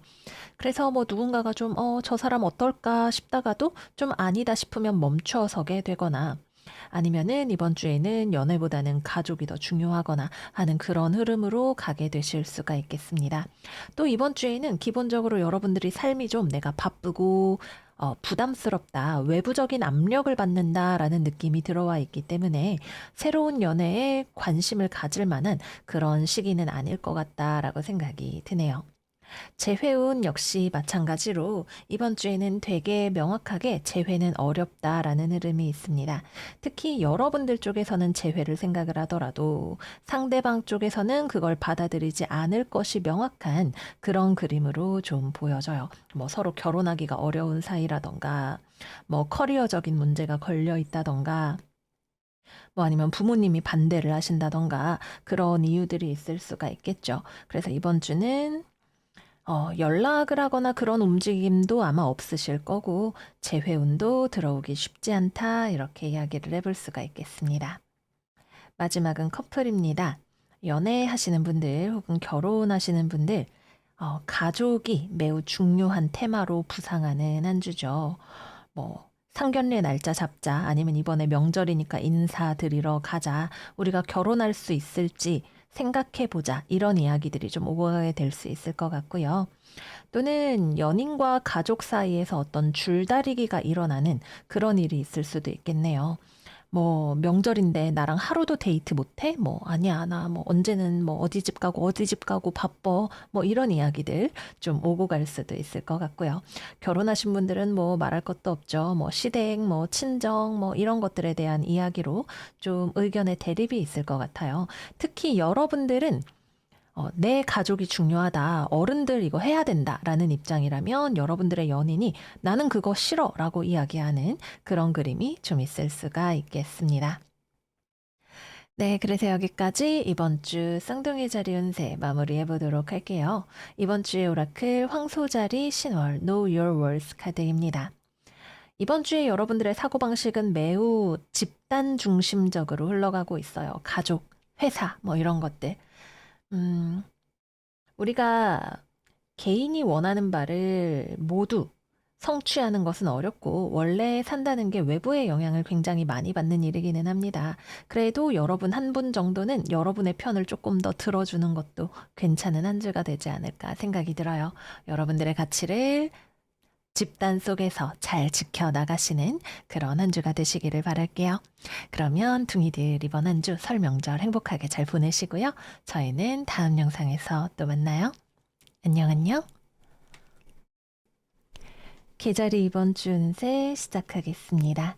Speaker 1: 그래서 뭐 누군가가 좀 저 사람 어떨까 싶다가도 좀 아니다 싶으면 멈춰서게 되거나 아니면은 이번 주에는 연애보다는 가족이 더 중요하거나 하는 그런 흐름으로 가게 되실 수가 있겠습니다. 또 이번 주에는 기본적으로 여러분들이 삶이 좀 내가 바쁘고 부담스럽다, 외부적인 압력을 받는다라는 느낌이 들어와 있기 때문에 새로운 연애에 관심을 가질 만한 그런 시기는 아닐 것 같다라고 생각이 드네요. 재회운 역시 마찬가지로 이번 주에는 되게 명확하게 재회는 어렵다라는 흐름이 있습니다. 특히 여러분들 쪽에서는 재회를 생각을 하더라도 상대방 쪽에서는 그걸 받아들이지 않을 것이 명확한 그런 그림으로 좀 보여져요. 뭐 서로 결혼하기가 어려운 사이라던가 뭐 커리어적인 문제가 걸려 있다던가 뭐 아니면 부모님이 반대를 하신다던가 그런 이유들이 있을 수가 있겠죠. 그래서 이번 주는 연락을 하거나 그런 움직임도 아마 없으실 거고, 재회운도 들어오기 쉽지 않다, 이렇게 이야기를 해볼 수가 있겠습니다. 마지막은 커플입니다. 연애하시는 분들 혹은 결혼하시는 분들, 가족이 매우 중요한 테마로 부상하는 한 주죠. 뭐, 상견례 날짜 잡자, 아니면 이번에 명절이니까 인사드리러 가자, 우리가 결혼할 수 있을지 생각해보자, 이런 이야기들이 좀 오고 가게 될 수 있을 것 같고요. 또는 연인과 가족 사이에서 어떤 줄다리기가 일어나는 그런 일이 있을 수도 있겠네요. 뭐 명절인데 나랑 하루도 데이트 못해? 뭐 아니야 나 뭐 언제는 뭐 어디 집 가고 어디 집 가고 바빠 뭐 이런 이야기들 좀 오고 갈 수도 있을 것 같고요. 결혼하신 분들은 뭐 말할 것도 없죠. 뭐 시댁 뭐 친정 뭐 이런 것들에 대한 이야기로 좀 의견의 대립이 있을 것 같아요. 특히 여러분들은 내 가족이 중요하다. 어른들 이거 해야 된다라는 입장이라면 여러분들의 연인이 나는 그거 싫어라고 이야기하는 그런 그림이 좀 있을 수가 있겠습니다. 네, 그래서 여기까지 이번 주 쌍둥이 자리 운세 마무리해 보도록 할게요. 이번 주의 오라클 황소자리 신월 Know Your Worth 카드입니다. 이번 주에 여러분들의 사고방식은 매우 집단 중심적으로 흘러가고 있어요. 가족, 회사, 뭐 이런 것들. 음, 우리가 개인이 원하는 바를 모두 성취하는 것은 어렵고 원래 산다는 게 외부의 영향을 굉장히 많이 받는 일이기는 합니다. 그래도 여러분 한 분 정도는 여러분의 편을 조금 더 들어주는 것도 괜찮은 한 주가 되지 않을까 생각이 들어요. 여러분들의 가치를 집단 속에서 잘 지켜나가시는 그런 한 주가 되시기를 바랄게요. 그러면 둥이들 이번 한 주 설 명절 행복하게 잘 보내시고요. 저희는 다음 영상에서 또 만나요. 안녕, 안녕. 계절이 이번 주 운세 시작하겠습니다.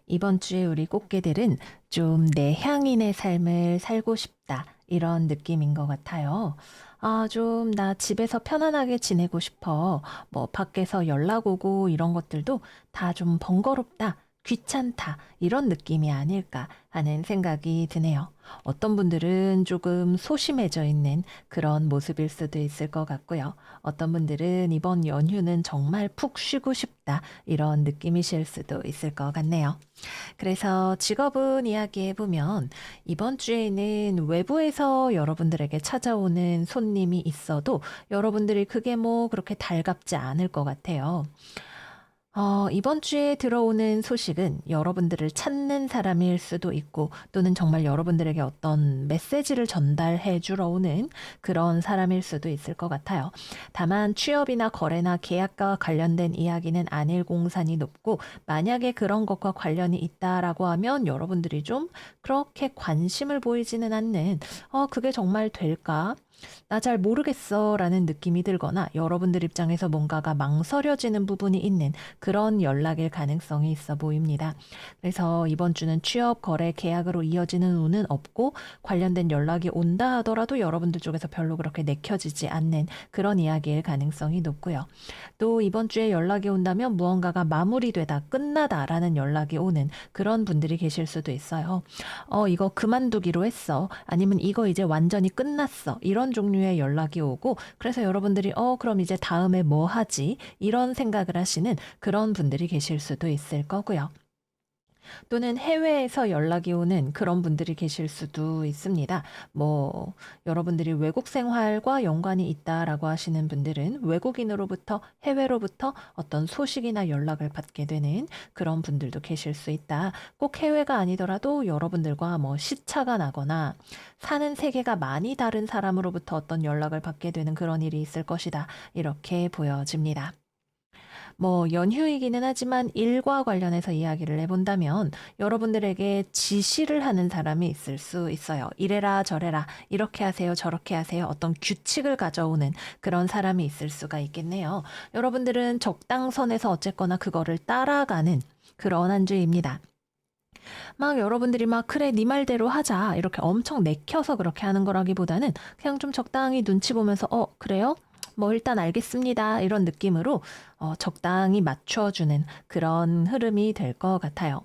Speaker 1: 이번 주에 우리 꽃게들은 좀 내향인의 삶을 살고 싶다. 이런 느낌인 것 같아요. 아, 좀 나 집에서 편안하게 지내고 싶어. 뭐 밖에서 연락 오고 이런 것들도 다 좀 번거롭다. 귀찮다. 이런 느낌이 아닐까 하는 생각이 드네요. 어떤 분들은 조금 소심해져 있는 그런 모습일 수도 있을 것 같고요. 어떤 분들은 이번 연휴는 정말 푹 쉬고 싶다. 이런 느낌이실 수도 있을 것 같네요. 그래서 직업은 이야기해 보면 이번 주에는 외부에서 여러분들에게 찾아오는 손님이 있어도 여러분들이 그게 뭐 그렇게 달갑지 않을 것 같아요. 이번 주에 들어오는 소식은 여러분들을 찾는 사람일 수도 있고 또는 정말 여러분들에게 어떤 메시지를 전달해 주러 오는 그런 사람일 수도 있을 것 같아요. 다만 취업이나 거래나 계약과 관련된 이야기는 아닐 공산이 높고 만약에 그런 것과 관련이 있다라고 하면 여러분들이 좀 그렇게 관심을 보이지는 않는 그게 정말 될까? 나 잘 모르겠어라는 느낌이 들거나 여러분들 입장에서 뭔가가 망설여지는 부분이 있는 그런 연락일 가능성이 있어 보입니다. 그래서 이번 주는 취업, 거래, 계약으로 이어지는 운은 없고 관련된 연락이 온다 하더라도 여러분들 쪽에서 별로 그렇게 내켜지지 않는 그런 이야기일 가능성이 높고요. 또 이번 주에 연락이 온다면 무언가가 마무리되다, 끝나다라는 연락이 오는 그런 분들이 계실 수도 있어요. 이거 그만두기로 했어. 아니면 이거 이제 완전히 끝났어. 이런 종류의 연락이 오고, 그래서 여러분들이, 그럼 이제 다음에 뭐 하지? 이런 생각을 하시는 그런 분들이 계실 수도 있을 거고요. 또는 해외에서 연락이 오는 그런 분들이 계실 수도 있습니다. 뭐 여러분들이 외국 생활과 연관이 있다라고 하시는 분들은 외국인으로부터 해외로부터 어떤 소식이나 연락을 받게 되는 그런 분들도 계실 수 있다. 꼭 해외가 아니더라도 여러분들과 뭐 시차가 나거나 사는 세계가 많이 다른 사람으로부터 어떤 연락을 받게 되는 그런 일이 있을 것이다. 이렇게 보여집니다. 뭐 연휴이기는 하지만 일과 관련해서 이야기를 해본다면 여러분들에게 지시를 하는 사람이 있을 수 있어요. 이래라 저래라 이렇게 하세요 저렇게 하세요 어떤 규칙을 가져오는 그런 사람이 있을 수가 있겠네요. 여러분들은 적당선에서 어쨌거나 그거를 따라가는 그런 한 주입니다. 막 여러분들이 막 그래 네 말대로 하자 이렇게 엄청 내켜서 그렇게 하는 거라기보다는 그냥 좀 적당히 눈치 보면서 그래요? 뭐 일단 알겠습니다. 이런 느낌으로 적당히 맞춰주는 그런 흐름이 될 것 같아요.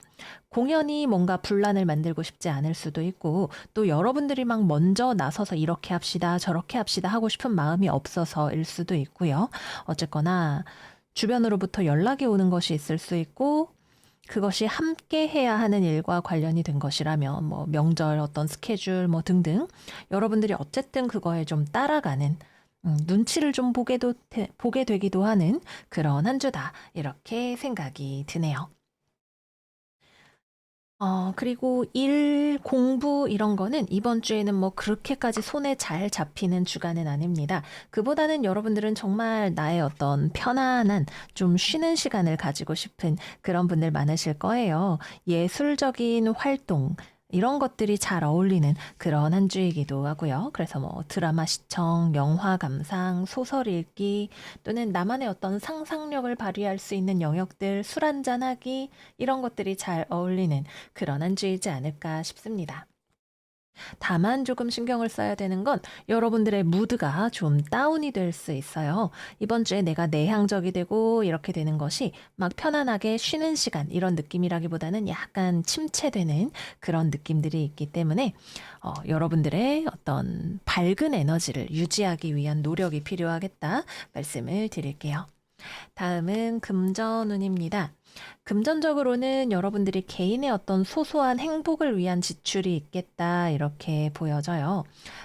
Speaker 1: 공연이 뭔가 분란을 만들고 싶지 않을 수도 있고 또 여러분들이 막 먼저 나서서 이렇게 합시다 저렇게 합시다 하고 싶은 마음이 없어서일 수도 있고요. 어쨌거나 주변으로부터 연락이 오는 것이 있을 수 있고 그것이 함께 해야 하는 일과 관련이 된 것이라면 뭐 명절 어떤 스케줄 뭐 등등 여러분들이 어쨌든 그거에 좀 따라가는 눈치를 좀 보게 되기도 하는 그런 한 주다. 이렇게 생각이 드네요. 그리고 일, 공부 이런 거는 이번 주에는 뭐 그렇게까지 손에 잘 잡히는 주간은 아닙니다. 그보다는 여러분들은 정말 나의 어떤 편안한 좀 쉬는 시간을 가지고 싶은 그런 분들 많으실 거예요. 예술적인 활동, 이런 것들이 잘 어울리는 그런 한 주이기도 하고요. 그래서 뭐 드라마 시청, 영화 감상, 소설 읽기 또는 나만의 어떤 상상력을 발휘할 수 있는 영역들, 술 한잔하기 이런 것들이 잘 어울리는 그런 한 주이지 않을까 싶습니다. 다만 조금 신경을 써야 되는 건 여러분들의 무드가 좀 다운이 될 수 있어요. 이번 주에 내가 내향적이 되고 이렇게 되는 것이 막 편안하게 쉬는 시간 이런 느낌이라기보다는 약간 침체되는 그런 느낌들이 있기 때문에 여러분들의 어떤 밝은 에너지를 유지하기 위한 노력이 필요하겠다 말씀을 드릴게요. 다음은 금전운입니다. 금전적으로는 여러분들이 개인의 어떤 소소한 행복을 위한 지출이 있겠다 이렇게 보여져요.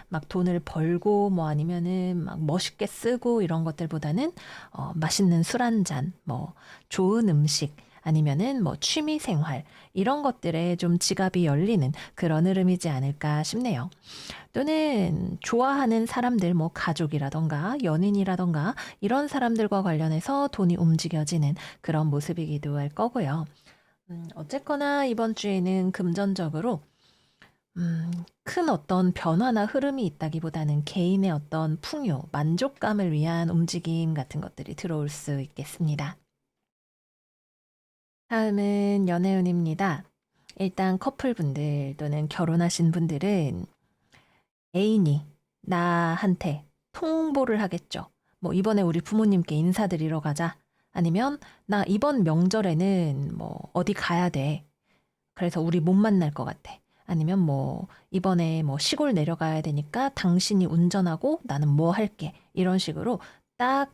Speaker 1: 막 돈을 벌고 뭐 아니면은 막 멋있게 쓰고 이런 것들보다는 맛있는 술 한 잔, 뭐 좋은 음식 아니면은 뭐 취미 생활 이런 것들에 좀 지갑이 열리는 그런 흐름이지 않을까 싶네요. 또는 좋아하는 사람들, 뭐 가족이라던가 연인이라던가 이런 사람들과 관련해서 돈이 움직여지는 그런 모습이기도 할 거고요. 어쨌거나 이번 주에는 금전적으로 큰 어떤 변화나 흐름이 있다기보다는 개인의 어떤 풍요, 만족감을 위한 움직임 같은 것들이 들어올 수 있겠습니다. 다음은 연애운입니다. 일단 커플분들 또는 결혼하신 분들은 애인이 나한테 통보를 하겠죠. 뭐 이번에 우리 부모님께 인사드리러 가자. 아니면 나 이번 명절에는 뭐 어디 가야 돼. 그래서 우리 못 만날 것 같아. 아니면 뭐 이번에 뭐 시골 내려가야 되니까 당신이 운전하고 나는 뭐 할게. 이런 식으로 딱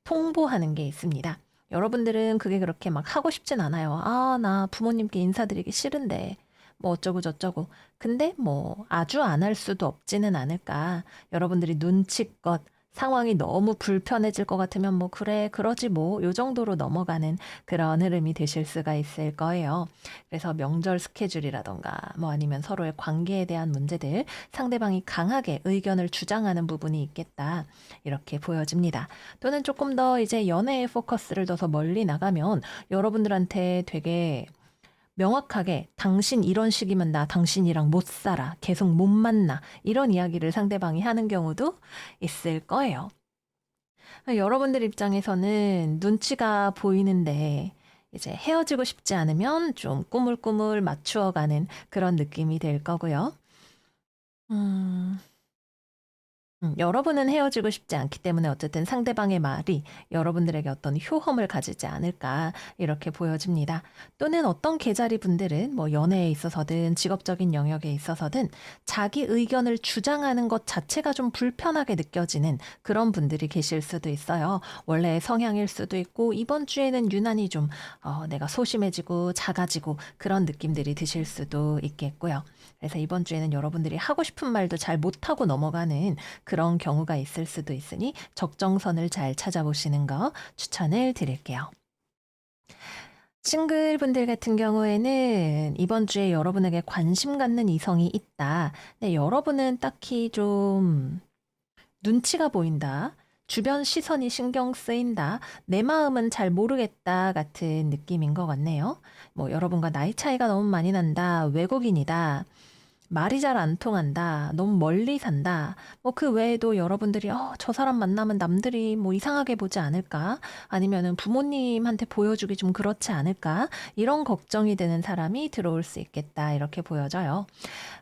Speaker 1: 통보하는 게 있습니다. 여러분들은 그게 그렇게 막 하고 싶진 않아요. 아, 나 부모님께 인사드리기 싫은데. 뭐 어쩌고 저쩌고. 근데 뭐 아주 안 할 수도 없지는 않을까. 여러분들이 눈치껏 상황이 너무 불편해질 것 같으면 뭐 그래, 그러지 뭐. 요 정도로 넘어가는 그런 흐름이 되실 수가 있을 거예요. 그래서 명절 스케줄이라던가 뭐 아니면 서로의 관계에 대한 문제들 상대방이 강하게 의견을 주장하는 부분이 있겠다. 이렇게 보여집니다. 또는 조금 더 이제 연애에 포커스를 둬서 멀리 나가면 여러분들한테 되게 명확하게 당신 이런 식이면 나 당신이랑 못 살아. 계속 못 만나. 이런 이야기를 상대방이 하는 경우도 있을 거예요. 여러분들 입장에서는 눈치가 보이는데 이제 헤어지고 싶지 않으면 좀 꾸물꾸물 맞추어가는 그런 느낌이 될 거고요. 음, 여러분은 헤어지고 싶지 않기 때문에 어쨌든 상대방의 말이 여러분들에게 어떤 효험을 가지지 않을까 이렇게 보여집니다. 또는 어떤 계자리 분들은 뭐 연애에 있어서든 직업적인 영역에 있어서든 자기 의견을 주장하는 것 자체가 좀 불편하게 느껴지는 그런 분들이 계실 수도 있어요. 원래 성향일 수도 있고 이번 주에는 유난히 좀 내가 소심해지고 작아지고 그런 느낌들이 드실 수도 있겠고요. 그래서 이번 주에는 여러분들이 하고 싶은 말도 잘 못하고 넘어가는 그런 경우가 있을 수도 있으니 적정선을 잘 찾아보시는 거 추천을 드릴게요. 싱글분들 같은 경우에는 이번 주에 여러분에게 관심 갖는 이성이 있다. 근데 여러분은 딱히 좀 눈치가 보인다. 주변 시선이 신경 쓰인다. 내 마음은 잘 모르겠다 같은 느낌인 것 같네요. 뭐 여러분과 나이 차이가 너무 많이 난다. 외국인이다. 말이 잘 안 통한다. 너무 멀리 산다. 뭐 그 외에도 여러분들이 저 사람 만나면 남들이 뭐 이상하게 보지 않을까? 아니면은 부모님한테 보여주기 좀 그렇지 않을까? 이런 걱정이 되는 사람이 들어올 수 있겠다. 이렇게 보여져요.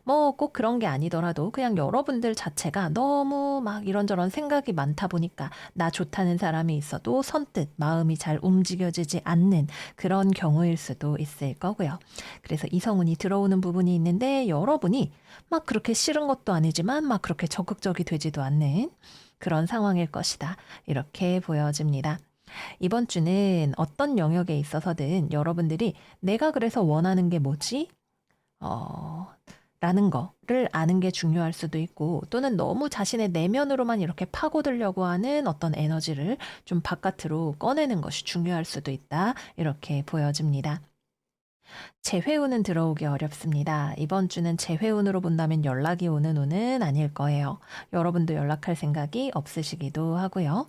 Speaker 1: 뭐 꼭 그런 게 아니더라도 그냥 여러분들 자체가 너무 막 이런저런 생각이 많다 보니까 나 좋다는 사람이 있어도 선뜻 마음이 잘 움직여지지 않는 그런 경우일 수도 있을 거고요. 그래서 이성운이 들어오는 부분이 있는데 여러분이 막 그렇게 싫은 것도 아니지만 막 그렇게 적극적이 되지도 않는 그런 상황일 것이다. 이렇게 보여집니다. 이번 주는 어떤 영역에 있어서든 여러분들이 내가 그래서 원하는 게 뭐지? 어, 라는 거를 아는 게 중요할 수도 있고 또는 너무 자신의 내면으로만 이렇게 파고들려고 하는 어떤 에너지를 좀 바깥으로 꺼내는 것이 중요할 수도 있다. 이렇게 보여집니다. 재회운은 들어오기 어렵습니다. 이번 주는 재회운으로 본다면 연락이 오는 운은 아닐 거예요. 여러분도 연락할 생각이 없으시기도 하고요.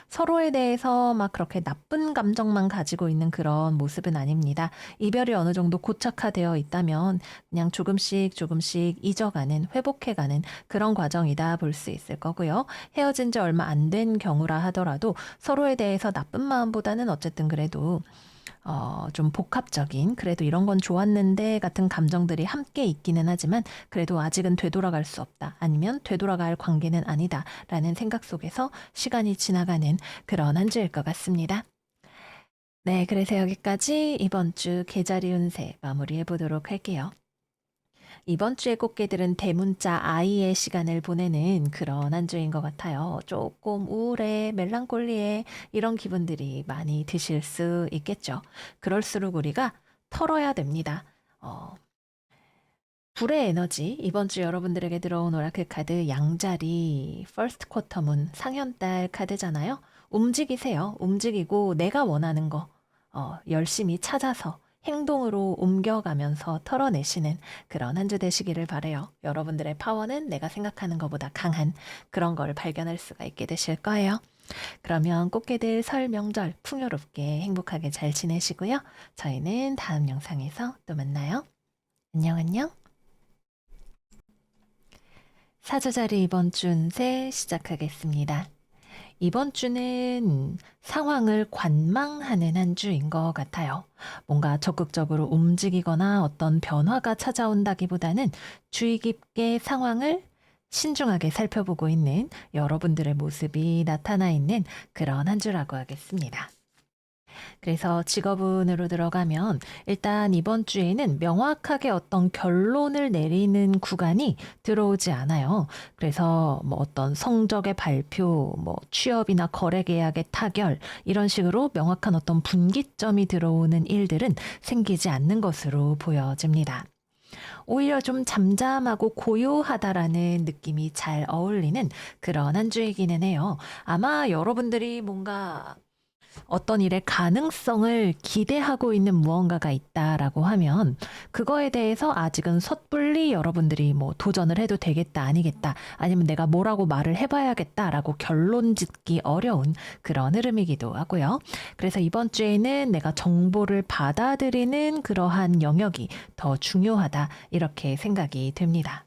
Speaker 1: 서로에 대해서 막 그렇게 나쁜 감정만 가지고 있는 그런 모습은 아닙니다. 이별이 어느 정도 고착화되어 있다면 그냥 조금씩 조금씩 잊어가는, 회복해가는 그런 과정이다 볼 수 있을 거고요. 헤어진 지 얼마 안 된 경우라 하더라도 서로에 대해서 나쁜 마음보다는 어쨌든 그래도 좀 복합적인, 그래도 이런 건 좋았는데 같은 감정들이 함께 있기는 하지만 그래도 아직은 되돌아갈 수 없다. 아니면 되돌아갈 관계는 아니다. 라는 생각 속에서 시간이 지나가는 그런 한 주일 것 같습니다. 네, 그래서 여기까지 이번 주 계자리 운세 마무리해 보도록 할게요. 이번 주의 꽃게들은 대문자 아이의 시간을 보내는 그런 한 주인 것 같아요. 조금 우울해, 멜랑콜리해 이런 기분들이 많이 드실 수 있겠죠. 그럴수록 우리가 털어야 됩니다. 어, 불의 에너지, 이번 주 여러분들에게 들어온 오라클 카드 양자리 퍼스트 쿼터 문 상현달 카드잖아요. 움직이세요. 움직이고 내가 원하는 거 열심히 찾아서 행동으로 옮겨가면서 털어내시는 그런 한 주 되시기를 바래요. 여러분들의 파워는 내가 생각하는 것보다 강한 그런 걸 발견할 수가 있게 되실 거예요. 그러면 꽃게들 설 명절 풍요롭게 행복하게 잘 지내시고요. 저희는 다음 영상에서 또 만나요. 안녕 안녕. 사주자리 이번 주 운세 시작하겠습니다. 이번 주는 상황을 관망하는 한 주인 것 같아요. 뭔가 적극적으로 움직이거나 어떤 변화가 찾아온다기보다는 주의 깊게 상황을 신중하게 살펴보고 있는 여러분들의 모습이 나타나 있는 그런 한 주라고 하겠습니다. 그래서 직업운으로 들어가면 일단 이번 주에는 명확하게 어떤 결론을 내리는 구간이 들어오지 않아요. 그래서 뭐 어떤 성적의 발표, 뭐 취업이나 거래 계약의 타결 이런 식으로 명확한 어떤 분기점이 들어오는 일들은 생기지 않는 것으로 보여집니다. 오히려 좀 잠잠하고 고요하다라는 느낌이 잘 어울리는 그런 한 주이기는 해요. 아마 여러분들이 뭔가 어떤 일의 가능성을 기대하고 있는 무언가가 있다라고 하면 그거에 대해서 아직은 섣불리 여러분들이 뭐 도전을 해도 되겠다, 아니겠다, 아니면 내가 뭐라고 말을 해봐야겠다라고 결론 짓기 어려운 그런 흐름이기도 하고요. 그래서 이번 주에는 내가 정보를 받아들이는 그러한 영역이 더 중요하다, 이렇게 생각이 됩니다.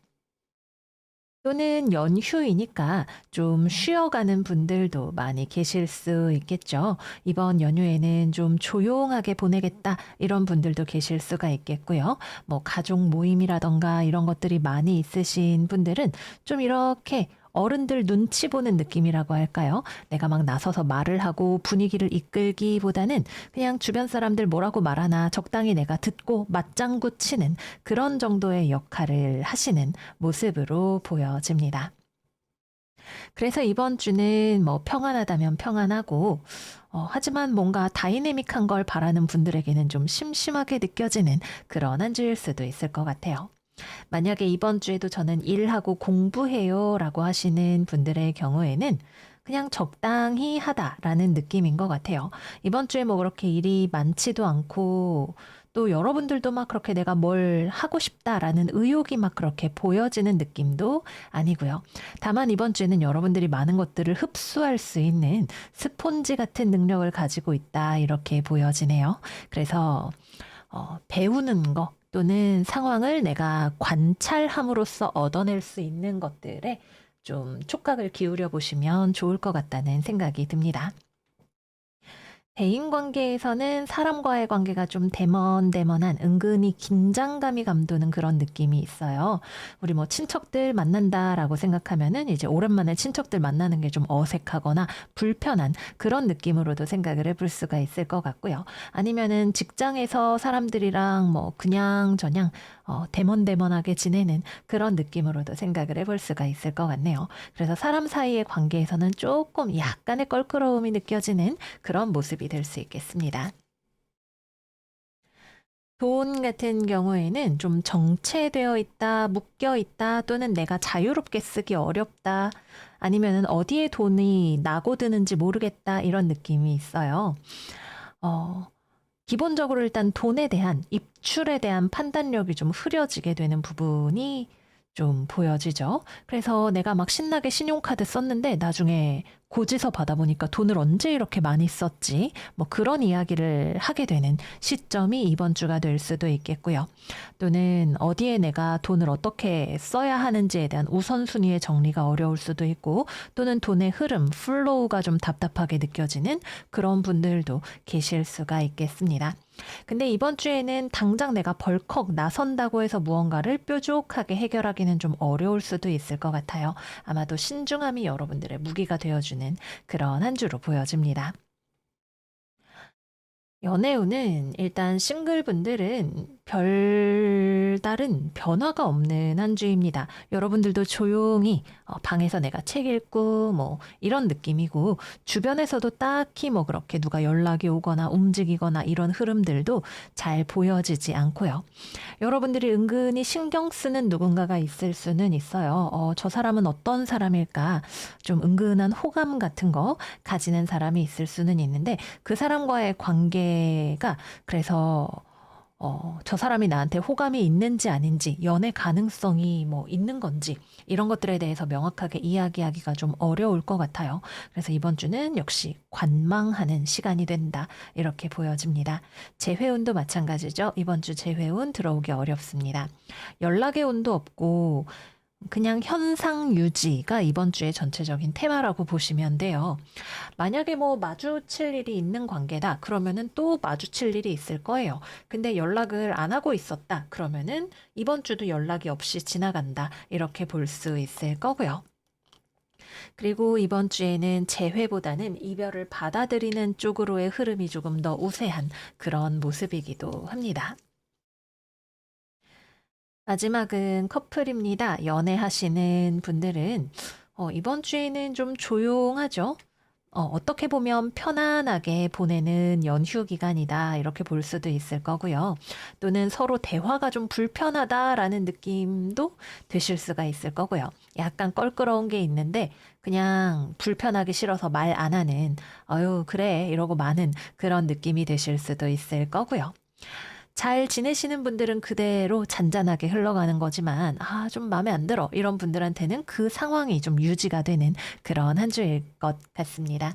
Speaker 1: 또는 연휴이니까 좀 쉬어가는 분들도 많이 계실 수 있겠죠. 이번 연휴에는 좀 조용하게 보내겠다, 이런 분들도 계실 수가 있겠고요. 뭐 가족 모임이라던가 이런 것들이 많이 있으신 분들은 좀 이렇게 어른들 눈치 보는 느낌이라고 할까요? 내가 막 나서서 말을 하고 분위기를 이끌기보다는 그냥 주변 사람들 뭐라고 말하나 적당히 내가 듣고 맞장구 치는 그런 정도의 역할을 하시는 모습으로 보여집니다. 그래서 이번 주는 뭐 평안하다면 평안하고, 하지만 뭔가 다이내믹한 걸 바라는 분들에게는 좀 심심하게 느껴지는 그런 한 주일 수도 있을 것 같아요. 만약에 이번 주에도 저는 일하고 공부해요 라고 하시는 분들의 경우에는 그냥 적당히 하다라는 느낌인 것 같아요. 이번 주에 뭐 그렇게 일이 많지도 않고 또 여러분들도 막 그렇게 내가 뭘 하고 싶다라는 의욕이 막 그렇게 보여지는 느낌도 아니고요. 다만 이번 주에는 여러분들이 많은 것들을 흡수할 수 있는 스폰지 같은 능력을 가지고 있다, 이렇게 보여지네요. 그래서 배우는 거 또는 상황을 내가 관찰함으로써 얻어낼 수 있는 것들에 좀 촉각을 기울여 보시면 좋을 것 같다는 생각이 듭니다. 대인 관계에서는 사람과의 관계가 좀 데먼데먼한, 은근히 긴장감이 감도는 그런 느낌이 있어요. 우리 뭐 친척들 만난다라고 생각하면은 이제 오랜만에 친척들 만나는 게 좀 어색하거나 불편한 그런 느낌으로도 생각을 해볼 수가 있을 것 같고요. 아니면은 직장에서 사람들이랑 뭐 그냥 저냥 데먼데먼하게 지내는 그런 느낌으로도 생각을 해볼 수가 있을 것 같네요. 그래서 사람 사이의 관계에서는 조금 약간의 껄끄러움이 느껴지는 그런 모습이 될 수 있겠습니다. 돈 같은 경우에는 좀 정체되어 있다, 묶여 있다, 또는 내가 자유롭게 쓰기 어렵다, 아니면은 어디에 돈이 나고 드는지 모르겠다, 이런 느낌이 있어요. 어, 기본적으로 일단 돈에 대한, 입출에 대한 판단력이 좀 흐려지게 되는 부분이 좀 보여지죠. 그래서 내가 막 신나게 신용카드 썼는데 나중에 고지서 받아보니까 돈을 언제 이렇게 많이 썼지? 뭐 그런 이야기를 하게 되는 시점이 이번 주가 될 수도 있겠고요. 또는 어디에 내가 돈을 어떻게 써야 하는지에 대한 우선순위의 정리가 어려울 수도 있고, 또는 돈의 흐름, 플로우가 좀 답답하게 느껴지는 그런 분들도 계실 수가 있겠습니다. 근데 이번 주에는 당장 내가 벌컥 나선다고 해서 무언가를 뾰족하게 해결하기는 좀 어려울 수도 있을 것 같아요. 아마도 신중함이 여러분들의 무기가 되어주는 그런 한 주로 보여집니다. 연애운은 일단 싱글분들은 별다른 변화가 없는 한 주입니다. 여러분들도 조용히 방에서 내가 책 읽고 뭐 이런 느낌이고, 주변에서도 딱히 뭐 그렇게 누가 연락이 오거나 움직이거나 이런 흐름들도 잘 보여지지 않고요. 여러분들이 은근히 신경 쓰는 누군가가 있을 수는 있어요. 저 사람은 어떤 사람일까? 좀 은근한 호감 같은 거 가지는 사람이 있을 수는 있는데, 그 사람과의 관계가 그래서 저 사람이 나한테 호감이 있는지 아닌지, 연애 가능성이 뭐 있는 건지, 이런 것들에 대해서 명확하게 이야기하기가 좀 어려울 것 같아요. 그래서 이번 주는 역시 관망하는 시간이 된다, 이렇게 보여집니다. 재회운도 마찬가지죠. 이번 주 재회운 들어오기 어렵습니다. 연락의 운도 없고, 그냥 현상 유지가 이번 주의 전체적인 테마라고 보시면 돼요. 만약에 뭐 마주칠 일이 있는 관계다. 그러면은 또 마주칠 일이 있을 거예요. 근데 연락을 안 하고 있었다. 그러면은 이번 주도 연락이 없이 지나간다. 이렇게 볼 수 있을 거고요. 그리고 이번 주에는 재회보다는 이별을 받아들이는 쪽으로의 흐름이 조금 더 우세한 그런 모습이기도 합니다. 마지막은 커플입니다. 연애하시는 분들은 이번 주에는 좀 조용하죠. 어떻게 보면 편안하게 보내는 연휴 기간이다. 이렇게 볼 수도 있을 거고요. 또는 서로 대화가 좀 불편하다라는 느낌도 드실 수가 있을 거고요. 약간 껄끄러운 게 있는데 그냥 불편하기 싫어서 말 안 하는, 어유, 그래, 이러고 마는 그런 느낌이 드실 수도 있을 거고요. 잘 지내시는 분들은 그대로 잔잔하게 흘러가는 거지만, 아, 좀 마음에 안 들어. 이런 분들한테는 그 상황이 좀 유지가 되는 그런 한 주일 것 같습니다.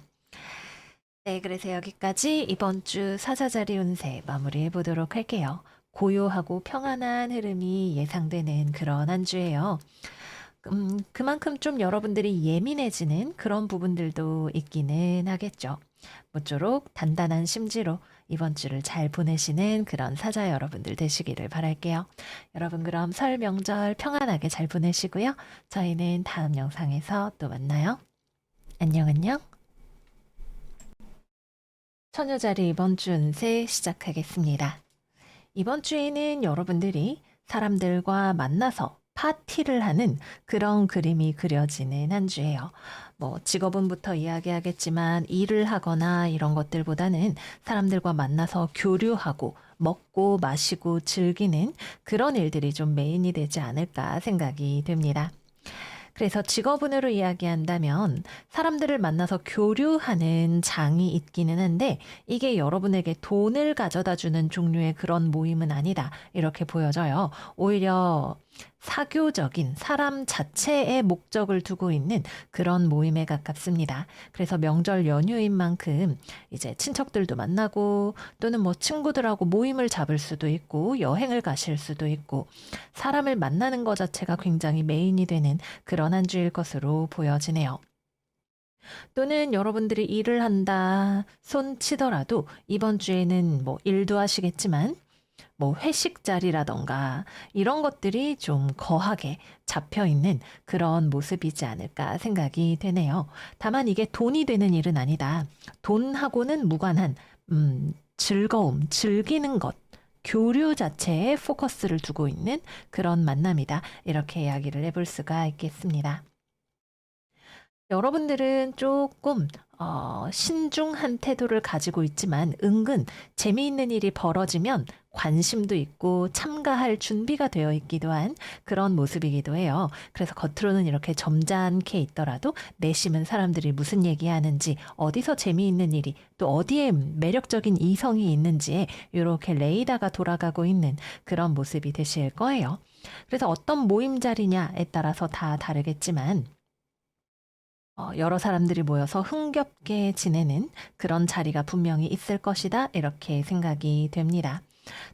Speaker 1: 네, 그래서 여기까지 이번 주 사자자리 운세 마무리해 보도록 할게요. 고요하고 평안한 흐름이 예상되는 그런 한 주예요. 그만큼 좀 여러분들이 예민해지는 그런 부분들도 있기는 하겠죠. 모쪼록 단단한 심지로 이번 주를 잘 보내시는 그런 사자 여러분들 되시기를 바랄게요. 여러분 그럼 설 명절 평안하게 잘 보내시고요. 저희는 다음 영상에서 또 만나요. 안녕 안녕. 처녀자리 이번 주 운세 시작하겠습니다. 이번 주에는 여러분들이 사람들과 만나서 파티를 하는 그런 그림이 그려지는 한 주예요. 뭐 직업운부터 이야기하겠지만 일을 하거나 이런 것들보다는 사람들과 만나서 교류하고 먹고 마시고 즐기는 그런 일들이 좀 메인이 되지 않을까 생각이 됩니다. 그래서 직업운으로 이야기한다면 사람들을 만나서 교류하는 장이 있기는 한데 이게 여러분에게 돈을 가져다 주는 종류의 그런 모임은 아니다. 이렇게 보여져요. 오히려 사교적인 사람 자체의 목적을 두고 있는 그런 모임에 가깝습니다. 그래서 명절 연휴인 만큼 이제 친척들도 만나고 또는 뭐 친구들하고 모임을 잡을 수도 있고 여행을 가실 수도 있고 사람을 만나는 것 자체가 굉장히 메인이 되는 그런 한 주일 것으로 보여지네요. 또는 여러분들이 일을 한다 손 치더라도 이번 주에는 뭐 일도 하시겠지만 뭐 회식 자리라던가 이런 것들이 좀 거하게 잡혀 있는 그런 모습이지 않을까 생각이 되네요. 다만 이게 돈이 되는 일은 아니다. 돈하고는 무관한 즐거움, 즐기는 것, 교류 자체에 포커스를 두고 있는 그런 만남이다. 이렇게 이야기를 해볼 수가 있겠습니다. 여러분들은 조금 신중한 태도를 가지고 있지만 은근 재미있는 일이 벌어지면 관심도 있고 참가할 준비가 되어 있기도 한 그런 모습이기도 해요. 그래서 겉으로는 이렇게 점잖게 있더라도 내심은 사람들이 무슨 얘기하는지 어디서 재미있는 일이 또 어디에 매력적인 이성이 있는지에 이렇게 레이더가 돌아가고 있는 그런 모습이 되실 거예요. 그래서 어떤 모임 자리냐에 따라서 다 다르겠지만 여러 사람들이 모여서 흥겹게 지내는 그런 자리가 분명히 있을 것이다. 이렇게 생각이 됩니다.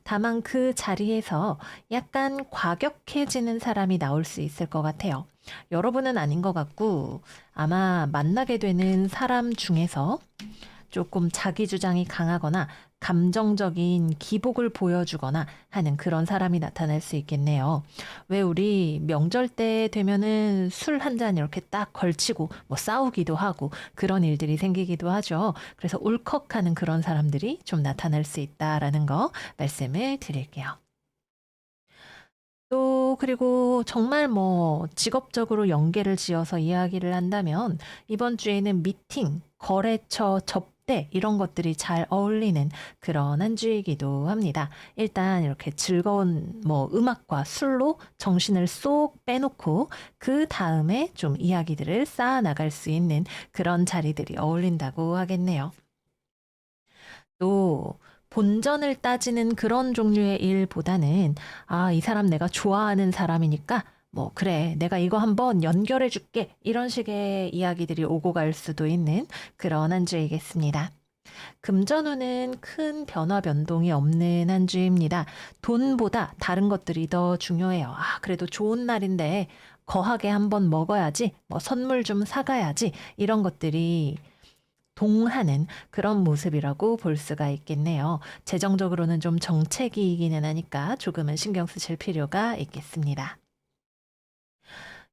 Speaker 1: 다만 그 자리에서 약간 과격해지는 사람이 나올 수 있을 것 같아요. 여러분은 아닌 것 같고 아마 만나게 되는 사람 중에서 조금 자기 주장이 강하거나 감정적인 기복을 보여주거나 하는 그런 사람이 나타날 수 있겠네요. 왜 우리 명절 때 되면은 술 한 잔 이렇게 딱 걸치고 뭐 싸우기도 하고 그런 일들이 생기기도 하죠. 그래서 울컥하는 그런 사람들이 좀 나타날 수 있다라는 거 말씀을 드릴게요. 또 그리고 정말 뭐 직업적으로 연계를 지어서 이야기를 한다면 이번 주에는 미팅, 거래처 접대 이런 것들이 잘 어울리는 그런 한 주이기도 합니다. 일단 이렇게 즐거운 뭐 음악과 술로 정신을 쏙 빼놓고 그 다음에 좀 이야기들을 쌓아 나갈 수 있는 그런 자리들이 어울린다고 하겠네요. 또 본전을 따지는 그런 종류의 일보다는 아, 이 사람 내가 좋아하는 사람이니까 뭐 그래, 내가 이거 한번 연결해 줄게. 이런 식의 이야기들이 오고 갈 수도 있는 그런 한 주이겠습니다. 금전운은 큰 변화 변동이 없는 한 주입니다. 돈보다 다른 것들이 더 중요해요. 아, 그래도 좋은 날인데 거하게 한번 먹어야지, 뭐 선물 좀 사가야지, 이런 것들이 동하는 그런 모습이라고 볼 수가 있겠네요. 재정적으로는 좀 정체기이기는 하니까 조금은 신경 쓰실 필요가 있겠습니다.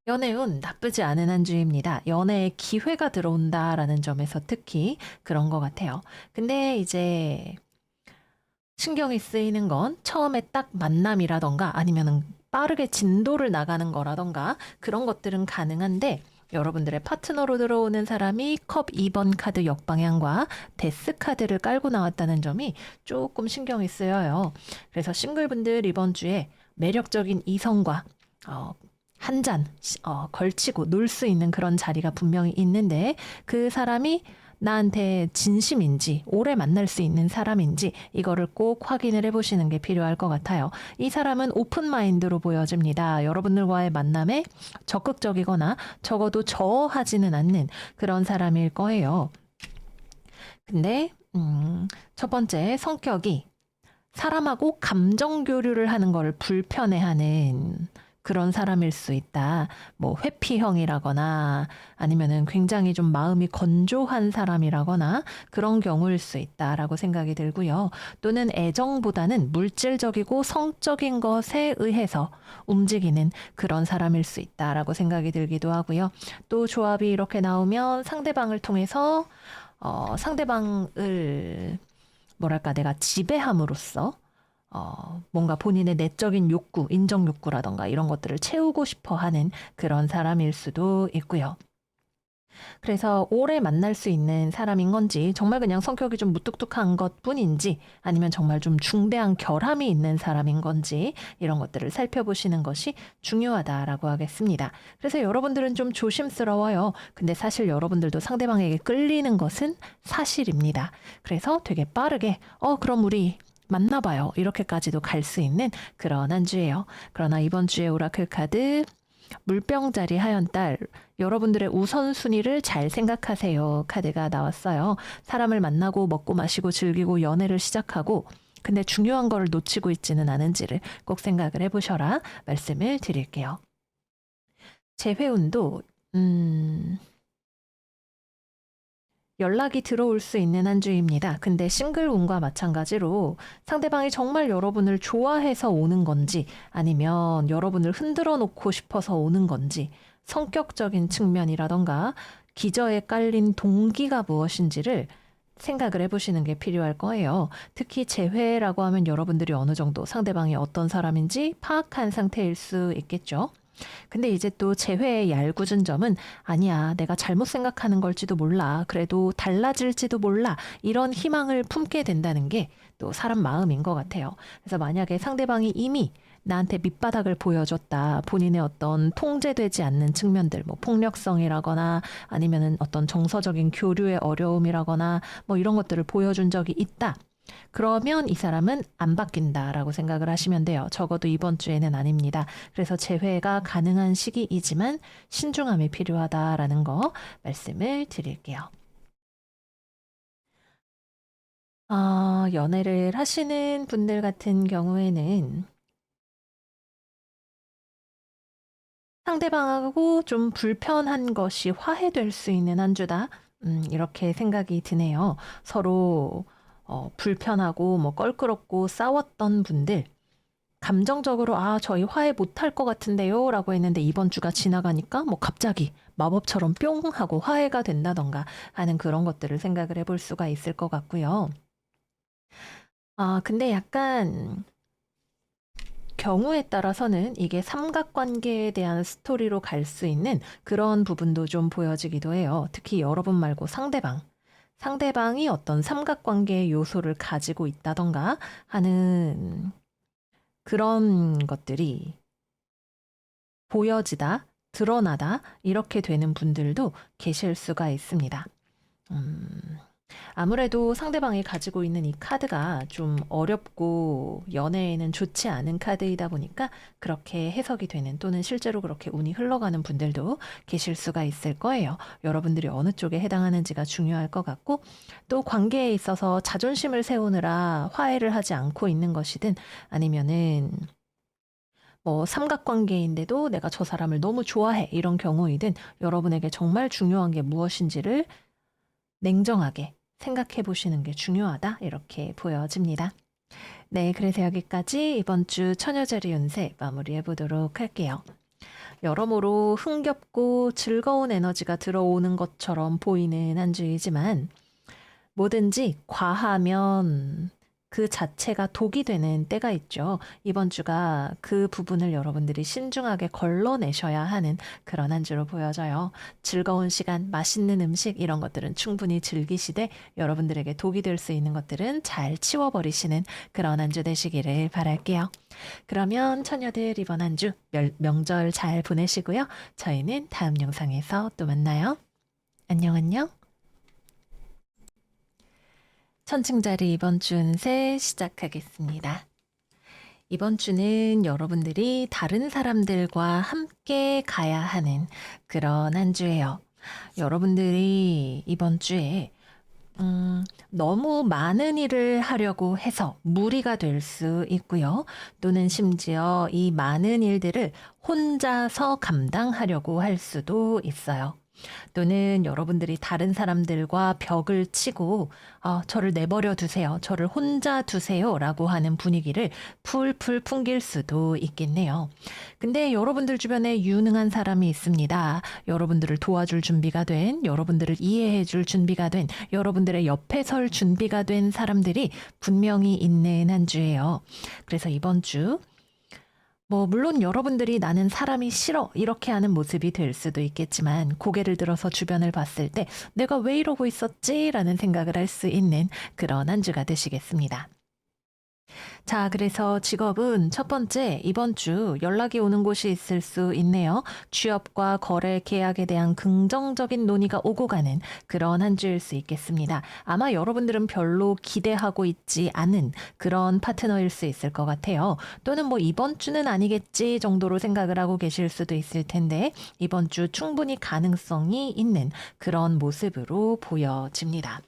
Speaker 1: 연애운 나쁘지 않은 한 주입니다. 연애에 기회가 들어온다라는 점에서 특히 그런 것 같아요. 근데 이제 신경이 쓰이는 건 처음에 딱 만남이라던가 아니면은 빠르게 진도를 나가는 거라던가 그런 것들은 가능한데 여러분들의 파트너로 들어오는 사람이 컵 2번 카드 역방향과 데스 카드를 깔고 나왔다는 점이 조금 신경이 쓰여요. 그래서 싱글분들 이번 주에 매력적인 이성과 한 잔 걸치고 놀 수 있는 그런 자리가 분명히 있는데 그 사람이 나한테 진심인지 오래 만날 수 있는 사람인지 이거를 꼭 확인을 해보시는 게 필요할 것 같아요. 이 사람은 오픈 마인드로 보여집니다. 여러분들과의 만남에 적극적이거나 적어도 저하지는 않는 그런 사람일 거예요. 근데 첫 번째 성격이 사람하고 감정 교류를 하는 걸 불편해하는 그런 사람일 수 있다. 뭐 회피형이라거나 아니면은 굉장히 좀 마음이 건조한 사람이라거나 그런 경우일 수 있다라고 생각이 들고요. 또는 애정보다는 물질적이고 성적인 것에 의해서 움직이는 그런 사람일 수 있다라고 생각이 들기도 하고요. 또 조합이 이렇게 나오면 상대방을 통해서 상대방을 뭐랄까 내가 지배함으로써 뭔가 본인의 내적인 욕구, 인정 욕구라던가 이런 것들을 채우고 싶어 하는 그런 사람일 수도 있고요. 그래서 오래 만날 수 있는 사람인 건지 정말 그냥 성격이 좀 무뚝뚝한 것 뿐인지 아니면 정말 좀 중대한 결함이 있는 사람인 건지 이런 것들을 살펴보시는 것이 중요하다라고 하겠습니다. 그래서 여러분들은 좀 조심스러워요. 근데 사실 여러분들도 상대방에게 끌리는 것은 사실입니다. 그래서 되게 빠르게 그럼 우리 만나봐요. 이렇게까지도 갈 수 있는 그런 한 주예요. 그러나 이번 주에 오라클 카드 물병자리 하연달 여러분들의 우선순위를 잘 생각하세요. 카드가 나왔어요. 사람을 만나고 먹고 마시고 즐기고 연애를 시작하고 근데 중요한 거를 놓치고 있지는 않은지를 꼭 생각을 해보셔라 말씀을 드릴게요. 재회운도 연락이 들어올 수 있는 한 주입니다. 근데 싱글운과 마찬가지로 상대방이 정말 여러분을 좋아해서 오는 건지 아니면 여러분을 흔들어 놓고 싶어서 오는 건지 성격적인 측면이라던가 기저에 깔린 동기가 무엇인지를 생각을 해보시는 게 필요할 거예요. 특히 재회라고 하면 여러분들이 어느 정도 상대방이 어떤 사람인지 파악한 상태일 수 있겠죠. 근데 이제 또 재회의 얄궂은 점은 아니야, 내가 잘못 생각하는 걸지도 몰라. 그래도 달라질지도 몰라. 이런 희망을 품게 된다는 게 또 사람 마음인 것 같아요. 그래서 만약에 상대방이 이미 나한테 밑바닥을 보여줬다. 본인의 어떤 통제되지 않는 측면들, 뭐 폭력성이라거나 아니면은 어떤 정서적인 교류의 어려움이라거나 뭐 이런 것들을 보여준 적이 있다. 그러면 이 사람은 안 바뀐다라고 생각을 하시면 돼요. 적어도 이번 주에는 아닙니다. 그래서 재회가 가능한 시기이지만 신중함이 필요하다라는 거 말씀을 드릴게요. 연애를 하시는 분들 같은 경우에는 상대방하고 좀 불편한 것이 화해될 수 있는 한 주다. 이렇게 생각이 드네요. 서로 불편하고 뭐 껄끄럽고 싸웠던 분들 감정적으로 저희 화해 못할 것 같은데요 라고 했는데 이번 주가 지나가니까 뭐 갑자기 마법처럼 뿅 하고 화해가 된다던가 하는 그런 것들을 생각을 해볼 수가 있을 것 같고요. 근데 약간 경우에 따라서는 이게 삼각관계에 대한 스토리로 갈 수 있는 그런 부분도 좀 보여지기도 해요. 특히 여러분 말고 상대방이 어떤 삼각관계의 요소를 가지고 있다던가 하는 그런 것들이 보여지다, 드러나다 이렇게 되는 분들도 계실 수가 있습니다. 아무래도 상대방이 가지고 있는 이 카드가 좀 어렵고 연애에는 좋지 않은 카드이다 보니까 그렇게 해석이 되는 또는 실제로 그렇게 운이 흘러가는 분들도 계실 수가 있을 거예요. 여러분들이 어느 쪽에 해당하는지가 중요할 것 같고 또 관계에 있어서 자존심을 세우느라 화해를 하지 않고 있는 것이든 아니면은 뭐 삼각관계인데도 내가 저 사람을 너무 좋아해. 이런 경우이든 여러분에게 정말 중요한 게 무엇인지를 냉정하게 생각해 보시는 게 중요하다. 이렇게 보여집니다. 네, 그래서 여기까지 이번 주 처녀자리 운세 마무리해 보도록 할게요. 여러모로 흥겹고 즐거운 에너지가 들어오는 것처럼 보이는 한 주이지만 뭐든지 과하면 그 자체가 독이 되는 때가 있죠. 이번 주가 그 부분을 여러분들이 신중하게 걸러내셔야 하는 그런 한 주로 보여져요. 즐거운 시간, 맛있는 음식 이런 것들은 충분히 즐기시되 여러분들에게 독이 될 수 있는 것들은 잘 치워버리시는 그런 한 주 되시기를 바랄게요. 그러면 처녀들 이번 한 주 명절 잘 보내시고요. 저희는 다음 영상에서 또 만나요. 안녕 안녕. 천칭자리 이번 주 운세 시작하겠습니다. 이번 주는 여러분들이 다른 사람들과 함께 가야 하는 그런 한 주예요. 여러분들이 이번 주에 너무 많은 일을 하려고 해서 무리가 될 수 있고요. 또는 심지어 이 많은 일들을 혼자서 감당하려고 할 수도 있어요. 또는 여러분들이 다른 사람들과 벽을 치고 저를 내버려 두세요. 저를 혼자 두세요. 라고 하는 분위기를 풀풀 풍길 수도 있겠네요. 근데 여러분들 주변에 유능한 사람이 있습니다. 여러분들을 도와줄 준비가 된, 여러분들을 이해해 줄 준비가 된, 여러분들의 옆에 설 준비가 된 사람들이 분명히 있는 한 주예요. 그래서 이번 주 물론 여러분들이 나는 사람이 싫어 이렇게 하는 모습이 될 수도 있겠지만 고개를 들어서 주변을 봤을 때 내가 왜 이러고 있었지? 라는 생각을 할 수 있는 그런 한 주가 되시겠습니다. 자, 그래서 직업은 첫 번째, 이번 주 연락이 오는 곳이 있을 수 있네요. 취업과 거래, 계약에 대한 긍정적인 논의가 오고 가는 그런 한 주일 수 있겠습니다. 아마 여러분들은 별로 기대하고 있지 않은 그런 파트너일 수 있을 것 같아요. 또는 이번 주는 아니겠지 정도로 생각을 하고 계실 수도 있을 텐데 이번 주 충분히 가능성이 있는 그런 모습으로 보여집니다.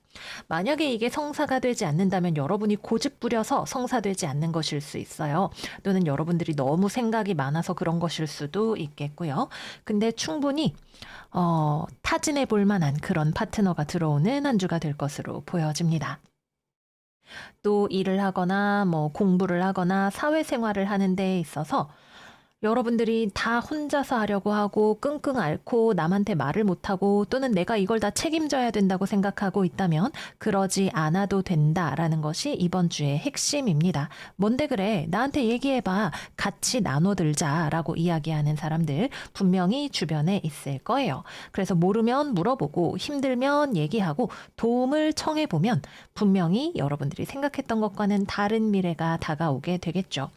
Speaker 1: 만약에 이게 성사가 되지 않는다면 여러분이 고집 부려서 성사되지 않는 것일 수 있어요. 또는 여러분들이 너무 생각이 많아서 그런 것일 수도 있겠고요. 근데 충분히 타진해 볼 만한 그런 파트너가 들어오는 한 주가 될 것으로 보여집니다. 또 일을 하거나 공부를 하거나 사회생활을 하는 데 있어서 여러분들이 다 혼자서 하려고 하고 끙끙 앓고 남한테 말을 못하고 또는 내가 이걸 다 책임져야 된다고 생각하고 있다면 그러지 않아도 된다라는 것이 이번 주의 핵심입니다. 뭔데 그래? 나한테 얘기해봐. 같이 나눠들자라고 이야기하는 사람들 분명히 주변에 있을 거예요. 그래서 모르면 물어보고 힘들면 얘기하고 도움을 청해보면 분명히 여러분들이 생각했던 것과는 다른 미래가 다가오게 되겠죠.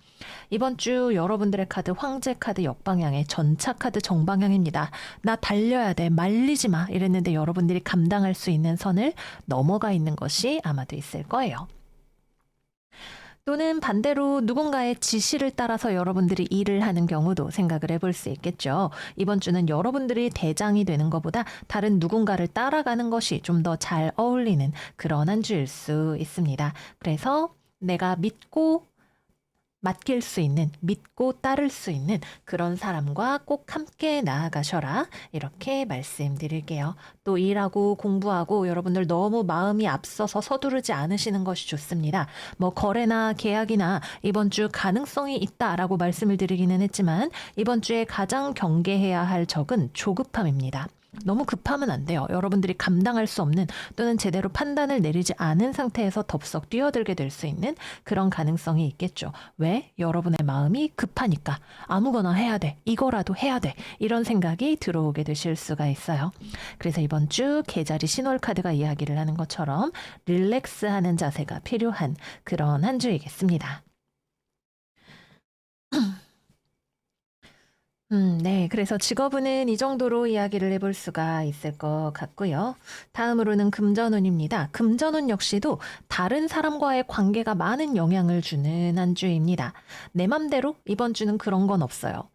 Speaker 1: 이번 주 여러분들의 카드 황제 카드 역방향에 전차 카드 정방향입니다. 나 달려야 돼. 말리지 마. 이랬는데 여러분들이 감당할 수 있는 선을 넘어가 있는 것이 아마도 있을 거예요. 또는 반대로 누군가의 지시를 따라서 여러분들이 일을 하는 경우도 생각을 해볼 수 있겠죠. 이번 주는 여러분들이 대장이 되는 것보다 다른 누군가를 따라가는 것이 좀 더 잘 어울리는 그런 한 주일 수 있습니다. 그래서 내가 맡길 수 있는, 믿고 따를 수 있는 그런 사람과 꼭 함께 나아가셔라. 이렇게 말씀드릴게요. 또 일하고 공부하고 여러분들 너무 마음이 앞서서 서두르지 않으시는 것이 좋습니다. 거래나 계약이나 이번 주 가능성이 있다라고 말씀을 드리기는 했지만 이번 주에 가장 경계해야 할 적은 조급함입니다. 너무 급하면 안 돼요. 여러분들이 감당할 수 없는 또는 제대로 판단을 내리지 않은 상태에서 덥석 뛰어들게 될 수 있는 그런 가능성이 있겠죠. 왜? 여러분의 마음이 급하니까 아무거나 해야 돼. 이거라도 해야 돼. 이런 생각이 들어오게 되실 수가 있어요. 그래서 이번 주 계자리 신월 카드가 이야기를 하는 것처럼 릴렉스하는 자세가 필요한 그런 한 주이겠습니다. 네. 그래서 직업운은 이 정도로 이야기를 해볼 수가 있을 것 같고요. 다음으로는 금전운입니다. 금전운 역시도 다른 사람과의 관계가 많은 영향을 주는 한 주입니다. 내 맘대로 이번 주는 그런 건 없어요.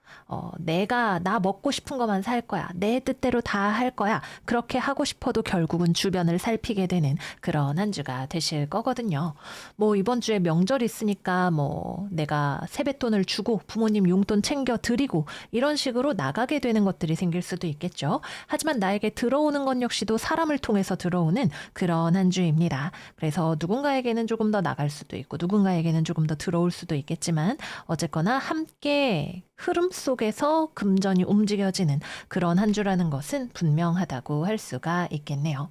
Speaker 1: 내가 나 먹고 싶은 것만 살 거야. 내 뜻대로 다 할 거야. 그렇게 하고 싶어도 결국은 주변을 살피게 되는 그런 한 주가 되실 거거든요. 뭐 이번 주에 명절 있으니까 뭐 내가 세뱃돈을 주고 부모님 용돈 챙겨 드리고 이런 식으로 나가게 되는 것들이 생길 수도 있겠죠. 하지만 나에게 들어오는 것 역시도 사람을 통해서 들어오는 그런 한 주입니다. 그래서 누군가에게는 조금 더 나갈 수도 있고 누군가에게는 조금 더 들어올 수도 있겠지만 어쨌거나 함께 흐름 속에서 금전이 움직여지는 그런 한 주라는 것은 분명하다고 할 수가 있겠네요.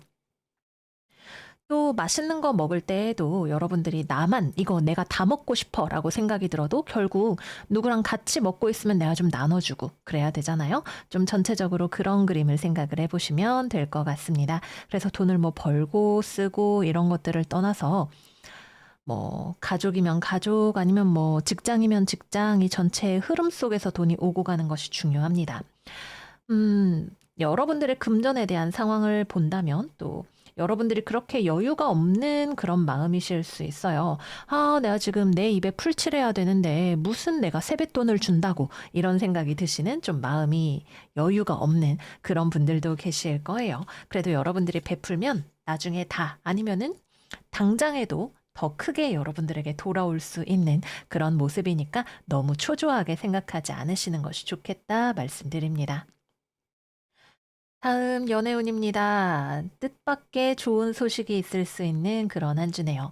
Speaker 1: 또 맛있는 거 먹을 때에도 여러분들이 나만 이거 내가 다 먹고 싶어 라고 생각이 들어도 결국 누구랑 같이 먹고 있으면 내가 좀 나눠주고 그래야 되잖아요. 좀 전체적으로 그런 그림을 생각을 해보시면 될 것 같습니다. 그래서 돈을 뭐 벌고 쓰고 이런 것들을 떠나서 뭐 가족이면 가족 아니면 뭐 직장이면 직장 이 전체의 흐름 속에서 돈이 오고 가는 것이 중요합니다. 음, 여러분들의 금전에 대한 상황을 본다면 또 여러분들이 그렇게 여유가 없는 그런 마음이실 수 있어요. 아, 내가 지금 내 입에 풀칠해야 되는데 무슨 내가 세뱃돈을 준다고 이런 생각이 드시는 좀 마음이 여유가 없는 그런 분들도 계실 거예요. 그래도 여러분들이 베풀면 나중에 다 아니면은 당장에도 더 크게 여러분들에게 돌아올 수 있는 그런 모습이니까 너무 초조하게 생각하지 않으시는 것이 좋겠다 말씀드립니다. 다음 연애운입니다. 뜻밖의 좋은 소식이 있을 수 있는 그런 한 주네요.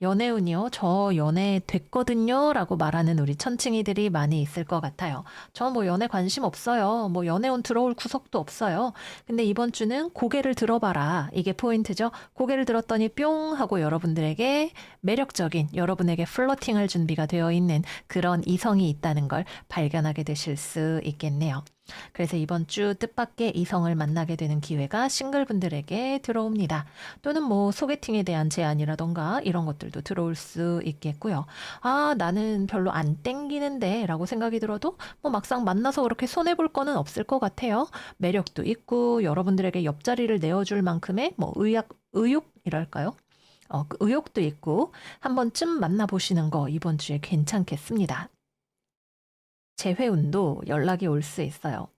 Speaker 1: 연애운이요. 저 연애 됐거든요. 라고 말하는 우리 천칭이들이 많이 있을 것 같아요. 저 뭐 연애 관심 없어요. 뭐 연애운 들어올 구석도 없어요. 근데 이번 주는 고개를 들어봐라. 이게 포인트죠. 고개를 들었더니 뿅 하고 여러분들에게 매력적인 여러분에게 플러팅할 준비가 되어 있는 그런 이성이 있다는 걸 발견하게 되실 수 있겠네요. 그래서 이번 주 뜻밖의 이성을 만나게 되는 기회가 싱글분들에게 들어옵니다. 또는 뭐 소개팅에 대한 제안이라던가 이런 것들도 들어올 수 있겠고요. 아, 나는 별로 안 땡기는데 라고 생각이 들어도 뭐 막상 만나서 그렇게 손해볼 거는 없을 것 같아요. 매력도 있고 여러분들에게 옆자리를 내어줄 만큼의 뭐 의욕이랄까요? 그 의욕도 있고 한 번쯤 만나보시는 거 이번 주에 괜찮겠습니다. 재회운도 연락이 올 수 있어요.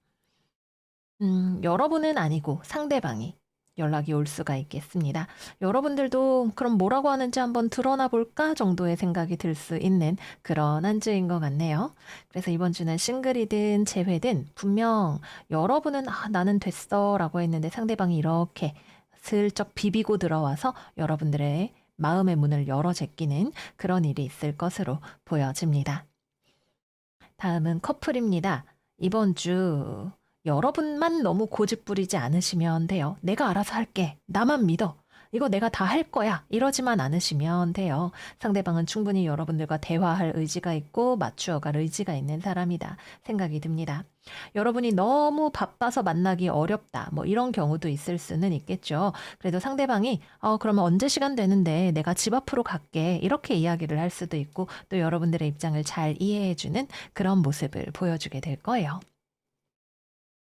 Speaker 1: 여러분은 아니고 상대방이 연락이 올 수가 있겠습니다. 여러분들도 그럼 뭐라고 하는지 한번 드러나 볼까 정도의 생각이 들 수 있는 그런 한 주인 것 같네요. 그래서 이번 주는 싱글이든 재회든 분명 여러분은 아, 나는 됐어 라고 했는데 상대방이 이렇게 슬쩍 비비고 들어와서 여러분들의 마음의 문을 열어 제끼는 그런 일이 있을 것으로 보여집니다. 다음은 커플입니다. 이번 주 여러분만 너무 고집 부리지 않으시면 돼요. 내가 알아서 할게. 나만 믿어. 이거 내가 다 할 거야. 이러지만 않으시면 돼요. 상대방은 충분히 여러분들과 대화할 의지가 있고 맞추어갈 의지가 있는 사람이다. 생각이 듭니다. 여러분이 너무 바빠서 만나기 어렵다. 뭐 이런 경우도 있을 수는 있겠죠. 그래도 상대방이 그러면 언제 시간 되는데 내가 집 앞으로 갈게. 이렇게 이야기를 할 수도 있고 또 여러분들의 입장을 잘 이해해주는 그런 모습을 보여주게 될 거예요.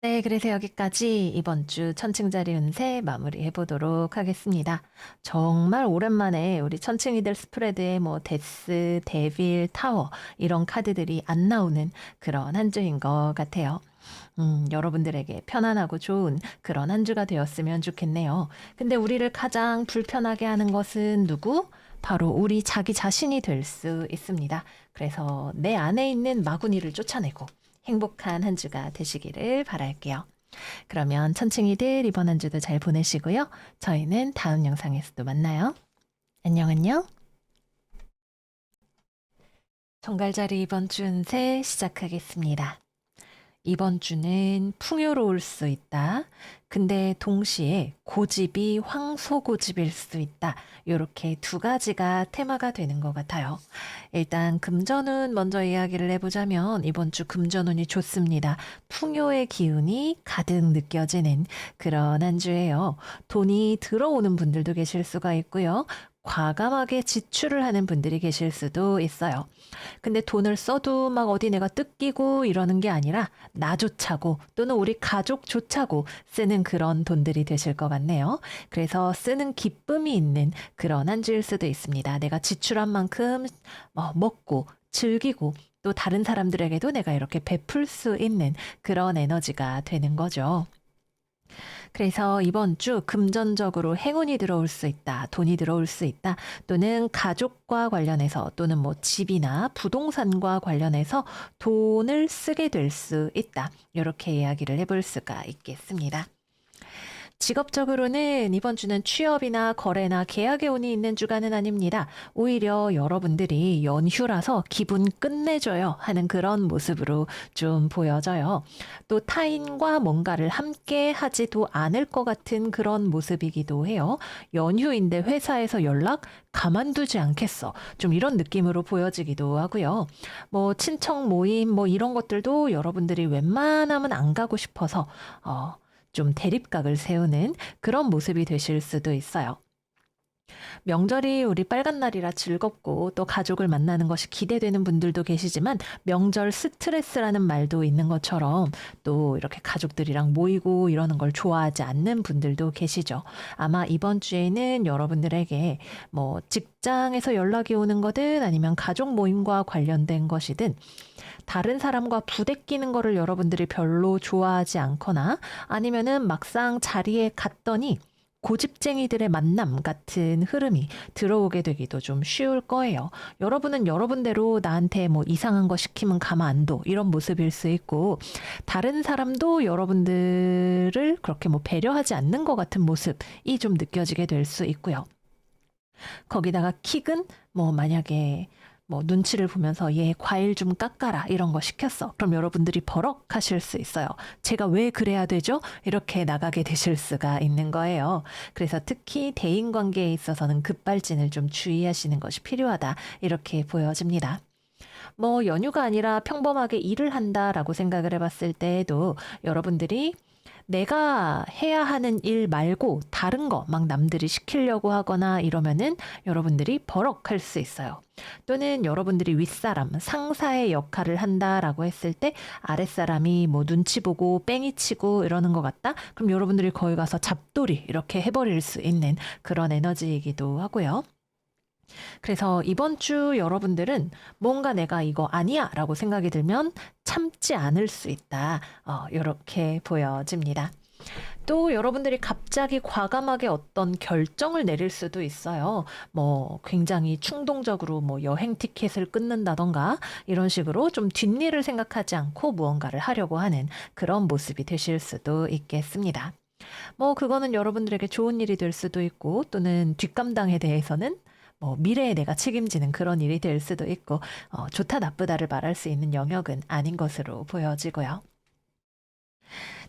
Speaker 1: 네, 그래서 여기까지 이번 주 천칭자리 운세 마무리해 보도록 하겠습니다. 정말 오랜만에 우리 천칭이들 스프레드에 뭐 데스, 데빌, 타워 이런 카드들이 안 나오는 그런 한 주인 것 같아요. 여러분들에게 편안하고 좋은 그런 한 주가 되었으면 좋겠네요. 근데 우리를 가장 불편하게 하는 것은 누구? 바로 우리 자기 자신이 될 수 있습니다. 그래서 내 안에 있는 마구니를 쫓아내고 행복한 한 주가 되시기를 바랄게요. 그러면 천칭이들 이번 한 주도 잘 보내시고요. 저희는 다음 영상에서도 만나요. 안녕, 안녕. 정갈자리 이번 주 운세 시작하겠습니다. 이번 주는 풍요로울 수 있다. 근데 동시에 고집이 황소고집일 수 있다. 이렇게 두 가지가 테마가 되는 것 같아요. 일단 금전운 먼저 이야기를 해보자면 이번 주 금전운이 좋습니다. 풍요의 기운이 가득 느껴지는 그런 한 주예요. 돈이 들어오는 분들도 계실 수가 있고요. 과감하게 지출을 하는 분들이 계실 수도 있어요. 근데 돈을 써도 막 어디 내가 뜯기고 이러는 게 아니라 나조차고 또는 우리 가족조차고 쓰는 그런 돈들이 되실 것 같네요. 그래서 쓰는 기쁨이 있는 그런 한 주일 수도 있습니다. 내가 지출한 만큼 먹고 즐기고 또 다른 사람들에게도 내가 이렇게 베풀 수 있는 그런 에너지가 되는 거죠. 그래서 이번 주 금전적으로 행운이 들어올 수 있다, 돈이 들어올 수 있다, 또는 가족과 관련해서 또는 뭐 집이나 부동산과 관련해서 돈을 쓰게 될 수 있다. 이렇게 이야기를 해볼 수가 있겠습니다. 직업적으로는 이번 주는 취업이나 거래나 계약의 운이 있는 주간은 아닙니다. 오히려 여러분들이 연휴라서 기분 끝내줘요 하는 그런 모습으로 좀 보여져요. 또 타인과 뭔가를 함께 하지도 않을 것 같은 그런 모습이기도 해요. 연휴인데 회사에서 연락 가만두지 않겠어. 좀 이런 느낌으로 보여지기도 하고요. 뭐 친척 모임 뭐 이런 것들도 여러분들이 웬만하면 안 가고 싶어서 좀 대립각을 세우는 그런 모습이 되실 수도 있어요. 명절이 우리 빨간 날이라 즐겁고 또 가족을 만나는 것이 기대되는 분들도 계시지만 명절 스트레스라는 말도 있는 것처럼 또 이렇게 가족들이랑 모이고 이러는 걸 좋아하지 않는 분들도 계시죠. 아마 이번 주에는 여러분들에게 뭐 직장에서 연락이 오는 거든 아니면 가족 모임과 관련된 것이든 다른 사람과 부대끼는 거를 여러분들이 별로 좋아하지 않거나 아니면은 막상 자리에 갔더니 고집쟁이들의 만남 같은 흐름이 들어오게 되기도 좀 쉬울 거예요. 여러분은 여러분대로 나한테 뭐 이상한 거 시키면 가만 안 둬. 이런 모습일 수 있고, 다른 사람도 여러분들을 그렇게 뭐 배려하지 않는 것 같은 모습이 좀 느껴지게 될 수 있고요. 거기다가 킥은 뭐 만약에 뭐 눈치를 보면서 얘 과일 좀 깎아라 이런 거 시켰어. 그럼 여러분들이 버럭하실 수 있어요. 제가 왜 그래야 되죠? 이렇게 나가게 되실 수가 있는 거예요. 그래서 특히 대인관계에 있어서는 급발진을 좀 주의하시는 것이 필요하다. 이렇게 보여집니다. 뭐 연휴가 아니라 평범하게 일을 한다라고 생각을 해봤을 때에도 여러분들이 내가 해야 하는 일 말고 다른 거 막 남들이 시키려고 하거나 이러면은 여러분들이 버럭할 수 있어요. 또는 여러분들이 윗사람, 상사의 역할을 한다라고 했을 때 아랫사람이 뭐 눈치 보고 뺑이 치고 이러는 것 같다? 그럼 여러분들이 거기 가서 잡돌이 이렇게 해버릴 수 있는 그런 에너지이기도 하고요. 그래서 이번 주 여러분들은 뭔가 내가 이거 아니야 라고 생각이 들면 참지 않을 수 있다. 이렇게 보여집니다. 또 여러분들이 갑자기 과감하게 어떤 결정을 내릴 수도 있어요. 뭐 굉장히 충동적으로 뭐 여행 티켓을 끊는다던가 이런 식으로 좀 뒷일을 생각하지 않고 무언가를 하려고 하는 그런 모습이 되실 수도 있겠습니다. 뭐 그거는 여러분들에게 좋은 일이 될 수도 있고 또는 뒷감당에 대해서는 뭐 미래에 내가 책임지는 그런 일이 될 수도 있고 좋다 나쁘다를 말할 수 있는 영역은 아닌 것으로 보여지고요.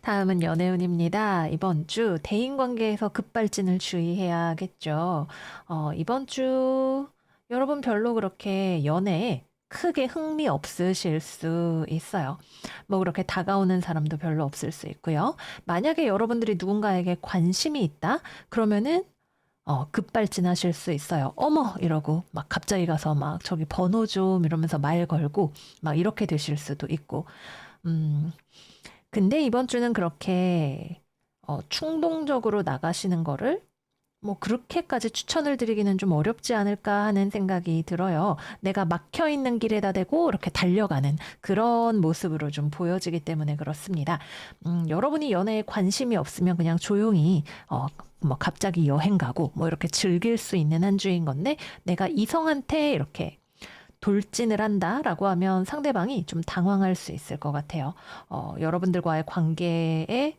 Speaker 1: 다음은 연애운입니다. 이번 주 대인관계에서 급발진을 주의해야겠죠. 이번 주 여러분 별로 그렇게 연애에 크게 흥미 없으실 수 있어요. 뭐 그렇게 다가오는 사람도 별로 없을 수 있고요. 만약에 여러분들이 누군가에게 관심이 있다? 그러면은 급발진하실 수 있어요. 어머! 이러고 막 갑자기 가서 막 저기 번호 좀 이러면서 말 걸고 막 이렇게 되실 수도 있고. 음, 근데 이번 주는 그렇게 충동적으로 나가시는 거를 뭐 그렇게까지 추천을 드리기는 좀 어렵지 않을까 하는 생각이 들어요. 내가 막혀 있는 길에다 대고 이렇게 달려가는 그런 모습으로 좀 보여지기 때문에 그렇습니다. 여러분이 연애에 관심이 없으면 그냥 조용히 뭐 갑자기 여행 가고 뭐 이렇게 즐길 수 있는 한 주인 건데 내가 이성한테 이렇게 돌진을 한다라고 하면 상대방이 좀 당황할 수 있을 것 같아요. 여러분들과의 관계에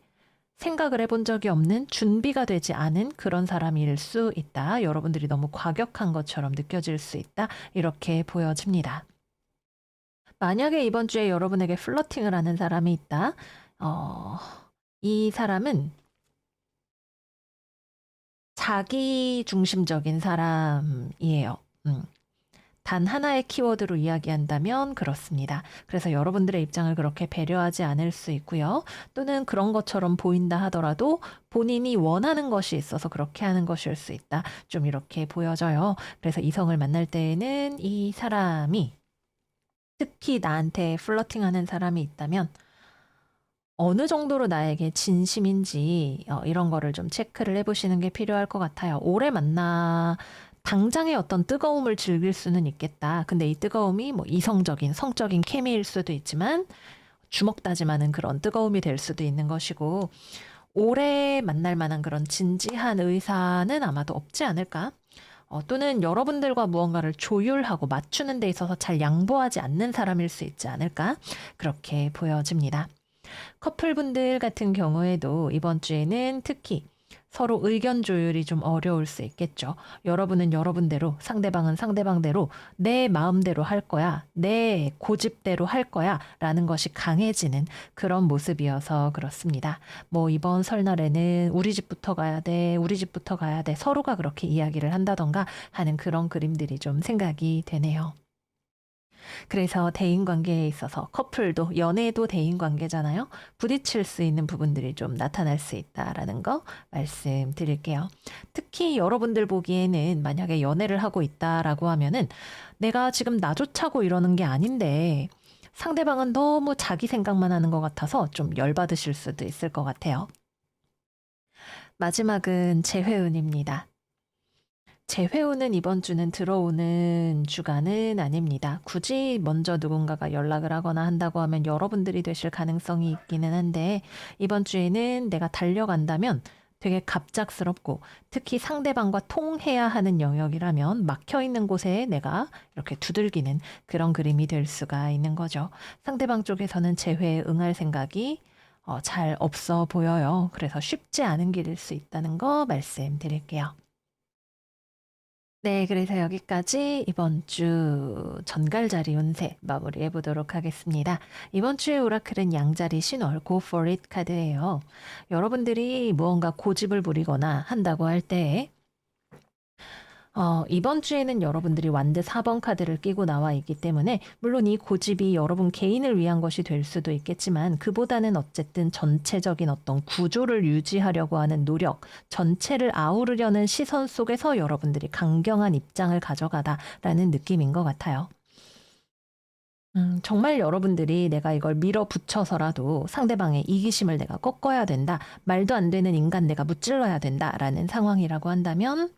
Speaker 1: 생각을 해본 적이 없는 준비가 되지 않은 그런 사람일 수 있다. 여러분들이 너무 과격한 것처럼 느껴질 수 있다. 이렇게 보여집니다. 만약에 이번 주에 여러분에게 플러팅을 하는 사람이 있다. 이 사람은 자기 중심적인 사람이에요. 단 하나의 키워드로 이야기한다면 그렇습니다. 그래서 여러분들의 입장을 그렇게 배려하지 않을 수 있고요. 또는 그런 것처럼 보인다 하더라도 본인이 원하는 것이 있어서 그렇게 하는 것일 수 있다. 좀 이렇게 보여져요. 그래서 이성을 만날 때에는 이 사람이 특히 나한테 플러팅하는 사람이 있다면 어느 정도로 나에게 진심인지 이런 거를 좀 체크를 해보시는 게 필요할 것 같아요. 오래 만나 당장의 어떤 뜨거움을 즐길 수는 있겠다. 근데 이 뜨거움이 뭐 이성적인, 성적인 케미일 수도 있지만 주먹 다짐하는 그런 뜨거움이 될 수도 있는 것이고 오래 만날 만한 그런 진지한 의사는 아마도 없지 않을까? 또는 여러분들과 무언가를 조율하고 맞추는 데 있어서 잘 양보하지 않는 사람일 수 있지 않을까? 그렇게 보여집니다. 커플분들 같은 경우에도 이번 주에는 특히 서로 의견 조율이 좀 어려울 수 있겠죠. 여러분은 여러분대로, 상대방은 상대방대로 내 마음대로 할 거야, 내 고집대로 할 거야 라는 것이 강해지는 그런 모습이어서 그렇습니다. 뭐 이번 설날에는 우리 집부터 가야 돼, 우리 집부터 가야 돼 서로가 그렇게 이야기를 한다던가 하는 그런 그림들이 좀 생각이 되네요. 그래서 대인관계에 있어서 커플도 연애도 대인관계잖아요. 부딪힐 수 있는 부분들이 좀 나타날 수 있다라는 거 말씀드릴게요. 특히 여러분들 보기에는 만약에 연애를 하고 있다라고 하면은 내가 지금 나 좋자고 이러는 게 아닌데 상대방은 너무 자기 생각만 하는 것 같아서 좀 열받으실 수도 있을 것 같아요. 마지막은 재회운입니다. 재회운은 이번 주는 들어오는 주간은 아닙니다. 굳이 먼저 누군가가 연락을 하거나 한다고 하면 여러분들이 되실 가능성이 있기는 한데 이번 주에는 내가 달려간다면 되게 갑작스럽고 특히 상대방과 통해야 하는 영역이라면 막혀 있는 곳에 내가 이렇게 두들기는 그런 그림이 될 수가 있는 거죠. 상대방 쪽에서는 재회에 응할 생각이 잘 없어 보여요. 그래서 쉽지 않은 길일 수 있다는 거 말씀드릴게요. 네, 그래서 여기까지 이번 주 전갈자리 운세 마무리해 보도록 하겠습니다. 이번 주의 오라클은 양자리 신월 Go for it 카드예요. 여러분들이 무언가 고집을 부리거나 한다고 할 때 이번 주에는 여러분들이 완드 4번 카드를 끼고 나와 있기 때문에 물론 이 고집이 여러분 개인을 위한 것이 될 수도 있겠지만 그보다는 어쨌든 전체적인 어떤 구조를 유지하려고 하는 노력, 전체를 아우르려는 시선 속에서 여러분들이 강경한 입장을 가져가다라는 느낌인 것 같아요. 정말 여러분들이 내가 이걸 밀어붙여서라도 상대방의 이기심을 내가 꺾어야 된다. 말도 안 되는 인간 내가 무찔러야 된다라는 상황이라고 한다면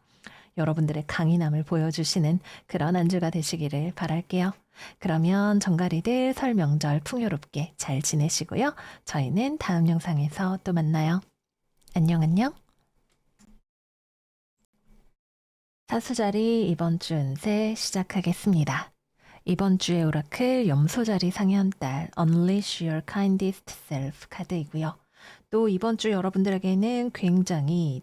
Speaker 1: 여러분들의 강인함을 보여주시는 그런 한 주가 되시기를 바랄게요. 그러면 정가리들 설 명절 풍요롭게 잘 지내시고요. 저희는 다음 영상에서 또 만나요. 안녕 안녕. 사수자리 이번 주 운세 시작하겠습니다. 이번 주의 오라클 염소자리 상현달 Unleash Your Kindest Self 카드이고요. 또 이번 주 여러분들에게는 굉장히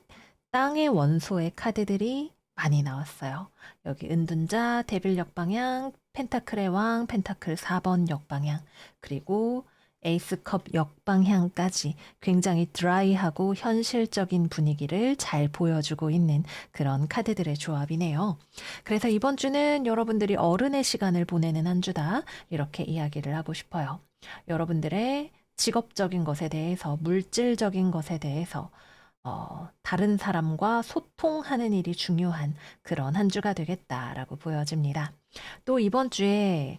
Speaker 1: 땅의 원소의 카드들이 많이 나왔어요. 여기 은둔자, 데빌 역방향, 펜타클의 왕, 펜타클 4번 역방향, 그리고 에이스컵 역방향까지 굉장히 드라이하고 현실적인 분위기를 잘 보여주고 있는 그런 카드들의 조합이네요. 그래서 이번 주는 여러분들이 어른의 시간을 보내는 한 주다 이렇게 이야기를 하고 싶어요. 여러분들의 직업적인 것에 대해서 물질적인 것에 대해서 다른 사람과 소통하는 일이 중요한 그런 한 주가 되겠다라고 보여집니다. 또 이번 주에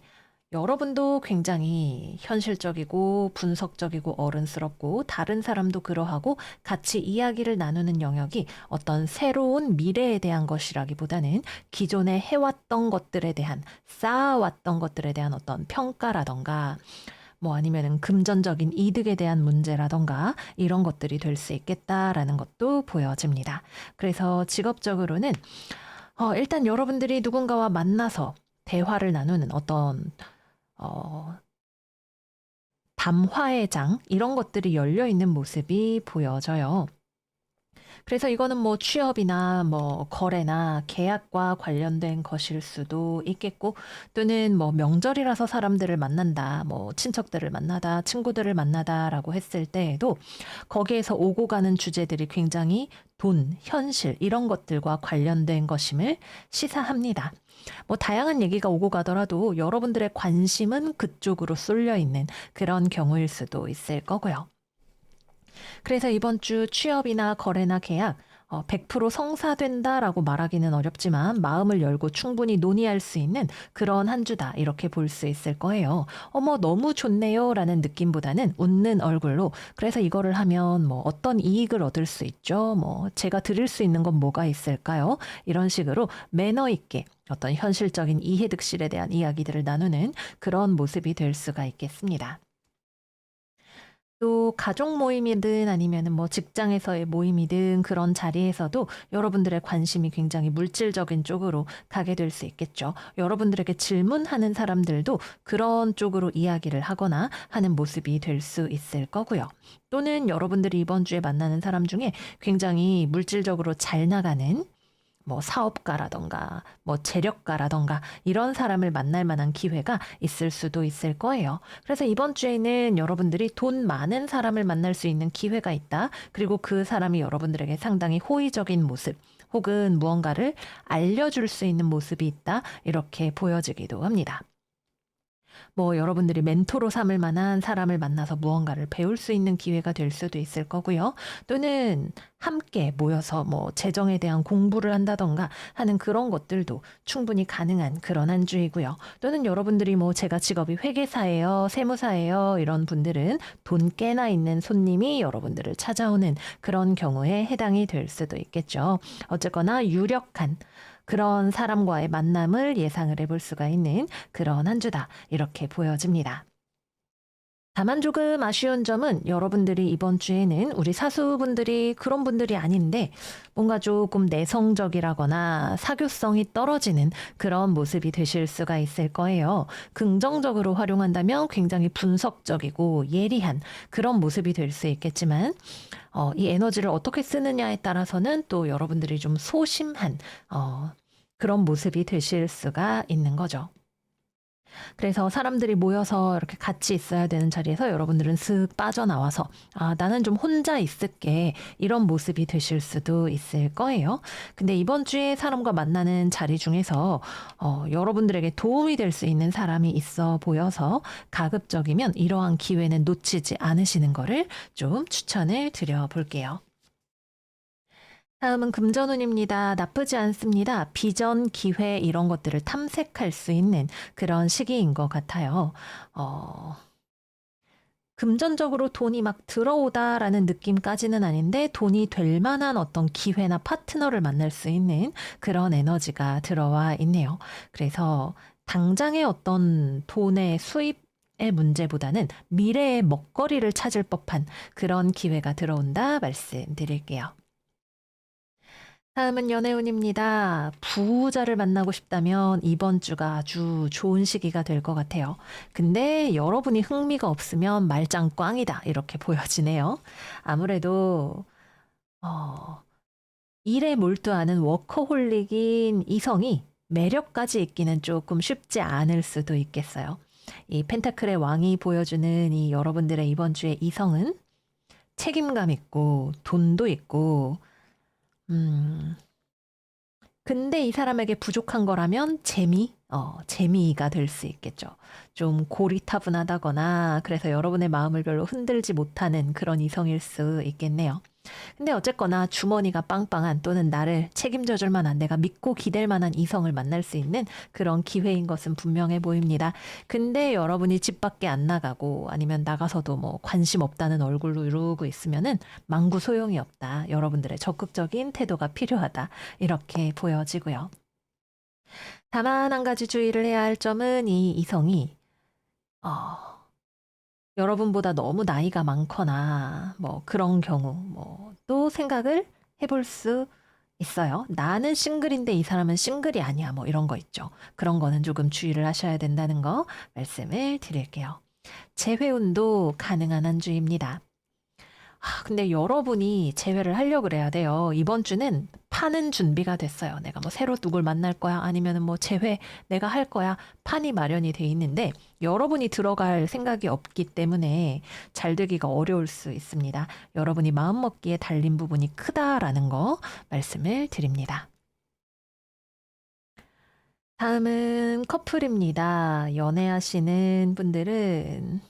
Speaker 1: 여러분도 굉장히 현실적이고 분석적이고 어른스럽고 다른 사람도 그러하고 같이 이야기를 나누는 영역이 어떤 새로운 미래에 대한 것이라기보다는 기존에 해왔던 것들에 대한 쌓아왔던 것들에 대한 어떤 평가라던가 뭐 아니면은 금전적인 이득에 대한 문제라던가 이런 것들이 될 수 있겠다라는 것도 보여집니다. 그래서 직업적으로는 일단 여러분들이 누군가와 만나서 대화를 나누는 어떤 담화의 장 이런 것들이 열려 있는 모습이 보여져요. 그래서 이거는 뭐 취업이나 뭐 거래나 계약과 관련된 것일 수도 있겠고 또는 뭐 명절이라서 사람들을 만난다, 뭐 친척들을 만나다, 친구들을 만나다라고 했을 때에도 거기에서 오고 가는 주제들이 굉장히 돈, 현실 이런 것들과 관련된 것임을 시사합니다. 뭐 다양한 얘기가 오고 가더라도 여러분들의 관심은 그쪽으로 쏠려 있는 그런 경우일 수도 있을 거고요. 그래서 이번 주 취업이나 거래나 계약, 100% 성사된다라고 말하기는 어렵지만 마음을 열고 충분히 논의할 수 있는 그런 한 주다 이렇게 볼 수 있을 거예요. 어머 너무 좋네요라는 느낌보다는 웃는 얼굴로 그래서 이거를 하면 뭐 어떤 이익을 얻을 수 있죠? 뭐 제가 드릴 수 있는 건 뭐가 있을까요? 이런 식으로 매너 있게 어떤 현실적인 이해득실에 대한 이야기들을 나누는 그런 모습이 될 수가 있겠습니다. 또 가족 모임이든 아니면은 뭐 직장에서의 모임이든 그런 자리에서도 여러분들의 관심이 굉장히 물질적인 쪽으로 가게 될 수 있겠죠. 여러분들에게 질문하는 사람들도 그런 쪽으로 이야기를 하거나 하는 모습이 될 수 있을 거고요. 또는 여러분들이 이번 주에 만나는 사람 중에 굉장히 물질적으로 잘 나가는 뭐 사업가라던가 뭐 재력가라던가 이런 사람을 만날 만한 기회가 있을 수도 있을 거예요. 그래서 이번 주에는 여러분들이 돈 많은 사람을 만날 수 있는 기회가 있다. 그리고 그 사람이 여러분들에게 상당히 호의적인 모습 혹은 무언가를 알려줄 수 있는 모습이 있다. 이렇게 보여지기도 합니다. 뭐 여러분들이 멘토로 삼을 만한 사람을 만나서 무언가를 배울 수 있는 기회가 될 수도 있을 거고요. 또는 함께 모여서 뭐 재정에 대한 공부를 한다던가 하는 그런 것들도 충분히 가능한 그런 한 주이고요. 또는 여러분들이 뭐 제가 직업이 회계사예요, 세무사예요 이런 분들은 돈 꽤나 있는 손님이 여러분들을 찾아오는 그런 경우에 해당이 될 수도 있겠죠. 어쨌거나 유력한 그런 사람과의 만남을 예상을 해볼 수가 있는 그런 한 주다. 이렇게 보여집니다. 다만 조금 아쉬운 점은 여러분들이 이번 주에는 우리 사수분들이 그런 분들이 아닌데 뭔가 조금 내성적이라거나 사교성이 떨어지는 그런 모습이 되실 수가 있을 거예요. 긍정적으로 활용한다면 굉장히 분석적이고 예리한 그런 모습이 될 수 있겠지만 이 에너지를 어떻게 쓰느냐에 따라서는 또 여러분들이 좀 소심한 그런 모습이 되실 수가 있는 거죠. 그래서 사람들이 모여서 이렇게 같이 있어야 되는 자리에서 여러분들은 슥 빠져나와서 아, 나는 좀 혼자 있을게 이런 모습이 되실 수도 있을 거예요. 근데 이번 주에 사람과 만나는 자리 중에서 여러분들에게 도움이 될 수 있는 사람이 있어 보여서 가급적이면 이러한 기회는 놓치지 않으시는 거를 좀 추천을 드려 볼게요. 다음은 금전운입니다. 나쁘지 않습니다. 비전, 기회 이런 것들을 탐색할 수 있는 그런 시기인 것 같아요. 어, 금전적으로 돈이 막 들어오다라는 느낌까지는 아닌데 돈이 될 만한 어떤 기회나 파트너를 만날 수 있는 그런 에너지가 들어와 있네요. 그래서 당장의 어떤 돈의 수입의 문제보다는 미래의 먹거리를 찾을 법한 그런 기회가 들어온다 말씀드릴게요. 다음은 연애운입니다. 부자를 만나고 싶다면 이번 주가 아주 좋은 시기가 될 것 같아요. 근데 여러분이 흥미가 없으면 말짱 꽝이다. 이렇게 보여지네요. 아무래도, 어, 일에 몰두하는 워커홀릭인 이성이 매력까지 있기는 조금 쉽지 않을 수도 있겠어요. 이 펜타클의 왕이 보여주는 이 여러분들의 이번 주의 이성은 책임감 있고, 돈도 있고, 음, 근데 이 사람에게 부족한 거라면 재미가 될 수 있겠죠. 좀 고리타분하다거나 그래서 여러분의 마음을 별로 흔들지 못하는 그런 이성일 수 있겠네요. 근데 어쨌거나 주머니가 빵빵한 또는 나를 책임져 줄 만한 내가 믿고 기댈 만한 이성을 만날 수 있는 그런 기회인 것은 분명해 보입니다. 근데 여러분이 집 밖에 안 나가고 아니면 나가서도 뭐 관심 없다는 얼굴로 이러고 있으면은 망구 소용이 없다. 여러분들의 적극적인 태도가 필요하다. 이렇게 보여지고요. 다만 한 가지 주의를 해야 할 점은 이 이성이 어, 여러분보다 너무 나이가 많거나 뭐 그런 경우 뭐 또 생각을 해볼 수 있어요. 나는 싱글인데 이 사람은 싱글이 아니야. 뭐 이런 거 있죠. 그런 거는 조금 주의를 하셔야 된다는 거 말씀을 드릴게요. 재회운도 가능한 한 주입니다. 근데 여러분이 재회를 하려고 그래야 돼요. 이번 주는 파는 준비가 됐어요. 내가 뭐 새로 누굴 만날 거야? 아니면은 뭐 재회 내가 할 거야? 판이 마련이 돼 있는데 여러분이 들어갈 생각이 없기 때문에 잘 되기가 어려울 수 있습니다. 여러분이 마음먹기에 달린 부분이 크다라는 거 말씀을 드립니다. 다음은 커플입니다. 연애하시는 분들은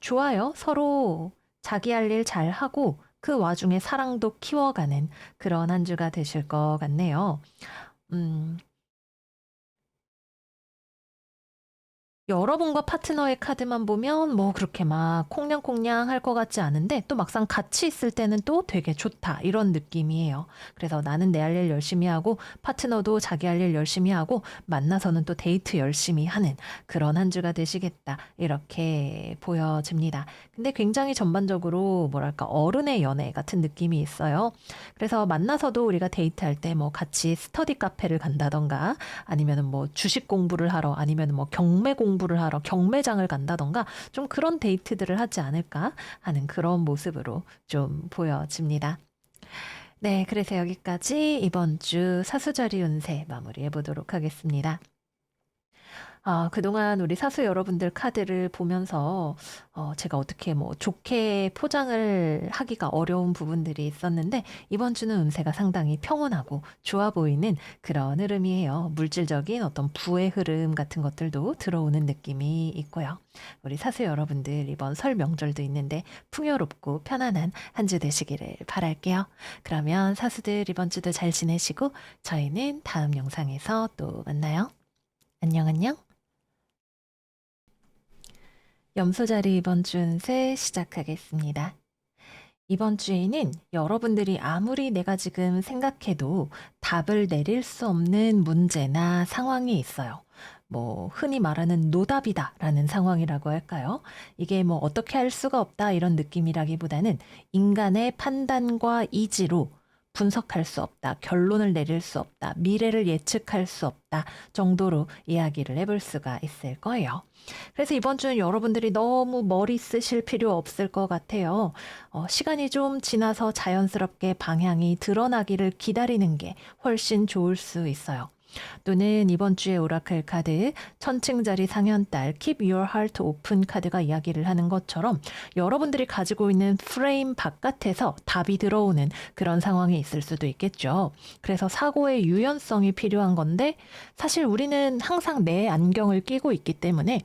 Speaker 1: 좋아요. 서로 자기 할 일 잘하고 그 와중에 사랑도 키워가는 그런 한 주가 되실 것 같네요. 음. 여러분과 파트너의 카드만 보면 뭐 그렇게 막 콩냥콩냥 할 것 같지 않은데 또 막상 같이 있을 때는 또 되게 좋다 이런 느낌이에요. 그래서 나는 내 할 일 열심히 하고 파트너도 자기 할 일 열심히 하고 만나서는 또 데이트 열심히 하는 그런 한 주가 되시겠다 이렇게 보여집니다. 근데 굉장히 전반적으로 뭐랄까 어른의 연애 같은 느낌이 있어요. 그래서 만나서도 우리가 데이트할 때 뭐 같이 스터디 카페를 간다던가 아니면은 뭐 주식 공부를 하러 아니면은 뭐 경매 공부를 하러 경매장을 간다던가 좀 그런 데이트들을 하지 않을까 하는 그런 모습으로 좀 보여집니다. 네, 그래서 여기까지 이번 주 사수자리 운세 마무리해 보도록 하겠습니다. 그동안 우리 사수 여러분들 카드를 보면서 제가 어떻게 뭐 좋게 포장을 하기가 어려운 부분들이 있었는데 이번 주는 운세가 상당히 평온하고 좋아 보이는 그런 흐름이에요. 물질적인 어떤 부의 흐름 같은 것들도 들어오는 느낌이 있고요. 우리 사수 여러분들 이번 설 명절도 있는데 풍요롭고 편안한 한 주 되시기를 바랄게요. 그러면 사수들 이번 주도 잘 지내시고 저희는 다음 영상에서 또 만나요. 안녕, 안녕. 염소자리 이번 주 운세 시작하겠습니다. 이번 주에는 여러분들이 아무리 내가 지금 생각해도 답을 내릴 수 없는 문제나 상황이 있어요. 뭐, 흔히 말하는 노답이다라는 상황이라고 할까요? 이게 뭐 어떻게 할 수가 없다 이런 느낌이라기보다는 인간의 판단과 이지로 분석할 수 없다, 결론을 내릴 수 없다, 미래를 예측할 수 없다 정도로 이야기를 해볼 수가 있을 거예요. 그래서 이번 주는 여러분들이 너무 머리 쓰실 필요 없을 것 같아요. 시간이 좀 지나서 자연스럽게 방향이 드러나기를 기다리는 게 훨씬 좋을 수 있어요. 또는 이번 주의 오라클 카드 천층짜리 상현달 Keep Your Heart Open 카드가 이야기를 하는 것처럼 여러분들이 가지고 있는 프레임 바깥에서 답이 들어오는 그런 상황이 있을 수도 있겠죠. 그래서 사고의 유연성이 필요한 건데 사실 우리는 항상 내 안경을 끼고 있기 때문에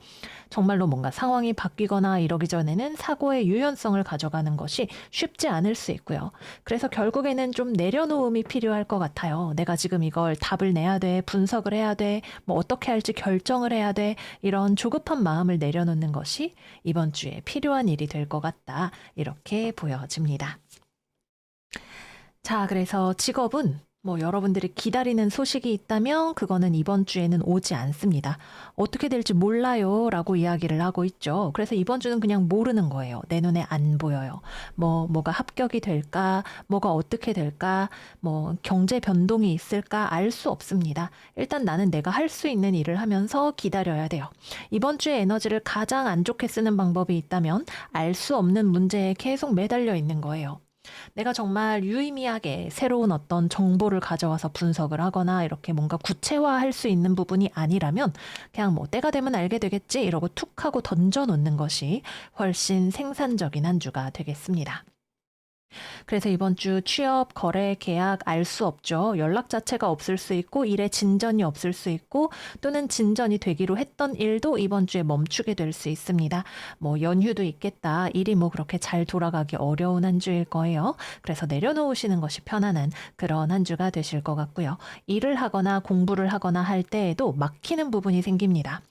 Speaker 1: 정말로 뭔가 상황이 바뀌거나 이러기 전에는 사고의 유연성을 가져가는 것이 쉽지 않을 수 있고요. 그래서 결국에는 좀 내려놓음이 필요할 것 같아요. 내가 지금 이걸 답을 내야 돼, 분석을 해야 돼, 뭐 어떻게 할지 결정을 해야 돼, 이런 조급한 마음을 내려놓는 것이 이번 주에 필요한 일이 될 것 같다. 이렇게 보여집니다. 자, 그래서 직업은 뭐 여러분들이 기다리는 소식이 있다면 그거는 이번 주에는 오지 않습니다. 어떻게 될지 몰라요 라고 이야기를 하고 있죠. 그래서 이번 주는 그냥 모르는 거예요. 내 눈에 안 보여요. 뭐가 합격이 될까? 뭐가 어떻게 될까? 뭐 경제 변동이 있을까? 알 수 없습니다. 일단 나는 내가 할 수 있는 일을 하면서 기다려야 돼요. 이번 주의 에너지를 가장 안 좋게 쓰는 방법이 있다면 알 수 없는 문제에 계속 매달려 있는 거예요. 내가 정말 유의미하게 새로운 어떤 정보를 가져와서 분석을 하거나 이렇게 뭔가 구체화할 수 있는 부분이 아니라면 그냥 뭐 때가 되면 알게 되겠지 이러고 툭 하고 던져 놓는 것이 훨씬 생산적인 한 주가 되겠습니다. 그래서 이번 주 취업, 거래, 계약 알 수 없죠. 연락 자체가 없을 수 있고 일에 진전이 없을 수 있고 또는 진전이 되기로 했던 일도 이번 주에 멈추게 될 수 있습니다. 뭐 연휴도 있겠다. 일이 뭐 그렇게 잘 돌아가기 어려운 한 주일 거예요. 그래서 내려놓으시는 것이 편안한 그런 한 주가 되실 것 같고요. 일을 하거나 공부를 하거나 할 때에도 막히는 부분이 생깁니다.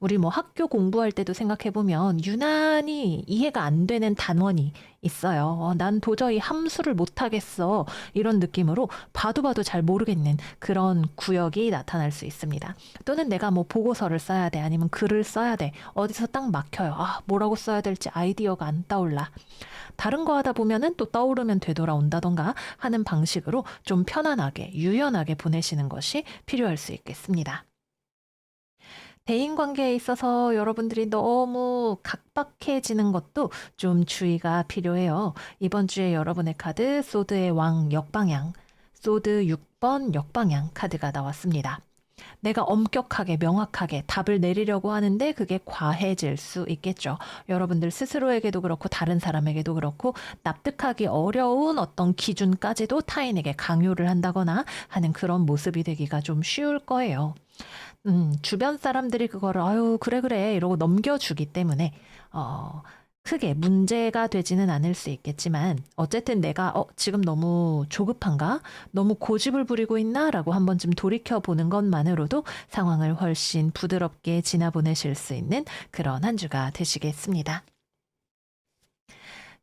Speaker 1: 우리 뭐 학교 공부할 때도 생각해보면 유난히 이해가 안 되는 단원이 있어요. 난 도저히 함수를 못하겠어. 이런 느낌으로 봐도 봐도 잘 모르겠는 그런 구역이 나타날 수 있습니다. 또는 내가 뭐 보고서를 써야 돼. 아니면 글을 써야 돼. 어디서 딱 막혀요. 뭐라고 써야 될지 아이디어가 안 떠올라. 다른 거 하다 보면은 또 떠오르면 되돌아온다던가 하는 방식으로 좀 편안하게, 유연하게 보내시는 것이 필요할 수 있겠습니다. 대인관계에 있어서 여러분들이 너무 각박해지는 것도 좀 주의가 필요해요. 이번 주에 여러분의 카드 소드의 왕 역방향, 소드 6번 역방향 카드가 나왔습니다. 내가 엄격하게 명확하게 답을 내리려고 하는데 그게 과해질 수 있겠죠. 여러분들 스스로에게도 그렇고 다른 사람에게도 그렇고 납득하기 어려운 어떤 기준까지도 타인에게 강요를 한다거나 하는 그런 모습이 되기가 좀 쉬울 거예요. 주변 사람들이 그거를 아유 그래 그래 이러고 넘겨주기 때문에 어 크게 문제가 되지는 않을 수 있겠지만 어쨌든 내가 지금 너무 조급한가? 너무 고집을 부리고 있나?라고 한 번쯤 돌이켜 보는 것만으로도 상황을 훨씬 부드럽게 지나보내실 수 있는 그런 한 주가 되시겠습니다.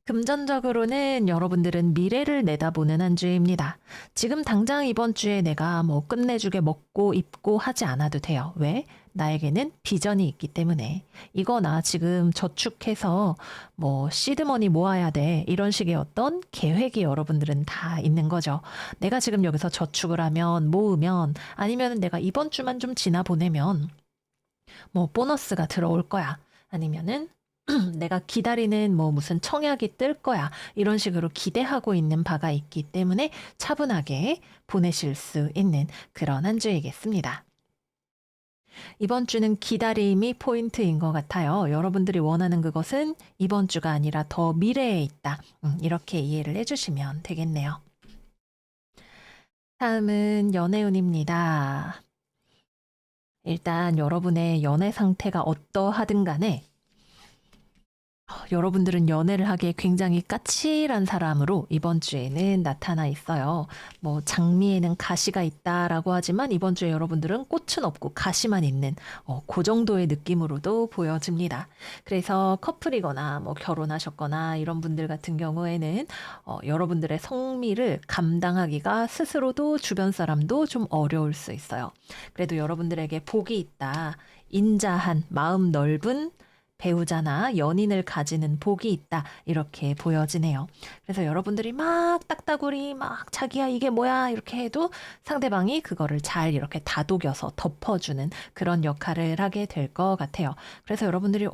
Speaker 1: 금전적으로는 여러분들은 미래를 내다보는 한 주입니다. 지금 당장 이번 주에 내가 뭐 끝내주게 먹고 입고 하지 않아도 돼요. 왜? 나에게는 비전이 있기 때문에. 이거 나 지금 저축해서 뭐 시드머니 모아야 돼. 이런 식의 어떤 계획이 여러분들은 다 있는 거죠. 내가 지금 여기서 저축을 하면 모으면 아니면 내가 이번 주만 좀 지나 보내면 뭐 보너스가 들어올 거야. 아니면은 내가 기다리는 뭐 무슨 청약이 뜰 거야. 이런 식으로 기대하고 있는 바가 있기 때문에 차분하게 보내실 수 있는 그런 한 주이겠습니다. 이번 주는 기다림이 포인트인 것 같아요. 여러분들이 원하는 그것은 이번 주가 아니라 더 미래에 있다. 이렇게 이해를 해주시면 되겠네요. 다음은 연애운입니다. 일단 여러분의 연애 상태가 어떠하든 간에 여러분들은 연애를 하기에 굉장히 까칠한 사람으로 이번 주에는 나타나 있어요. 뭐 장미에는 가시가 있다라고 하지만 이번 주에 여러분들은 꽃은 없고 가시만 있는 그 정도의 느낌으로도 보여집니다. 그래서 커플이거나 뭐 결혼하셨거나 이런 분들 같은 경우에는 여러분들의 성미를 감당하기가 스스로도 주변 사람도 좀 어려울 수 있어요. 그래도 여러분들에게 복이 있다. 인자한 마음 넓은 배우자나 연인을 가지는 복이 있다. 이렇게 보여지네요. 그래서 여러분들이 막 딱따구리 막 자기야 이게 뭐야 이렇게 해도 상대방이 그거를 잘 이렇게 다독여서 덮어주는 그런 역할을 하게 될 것 같아요. 그래서 여러분들이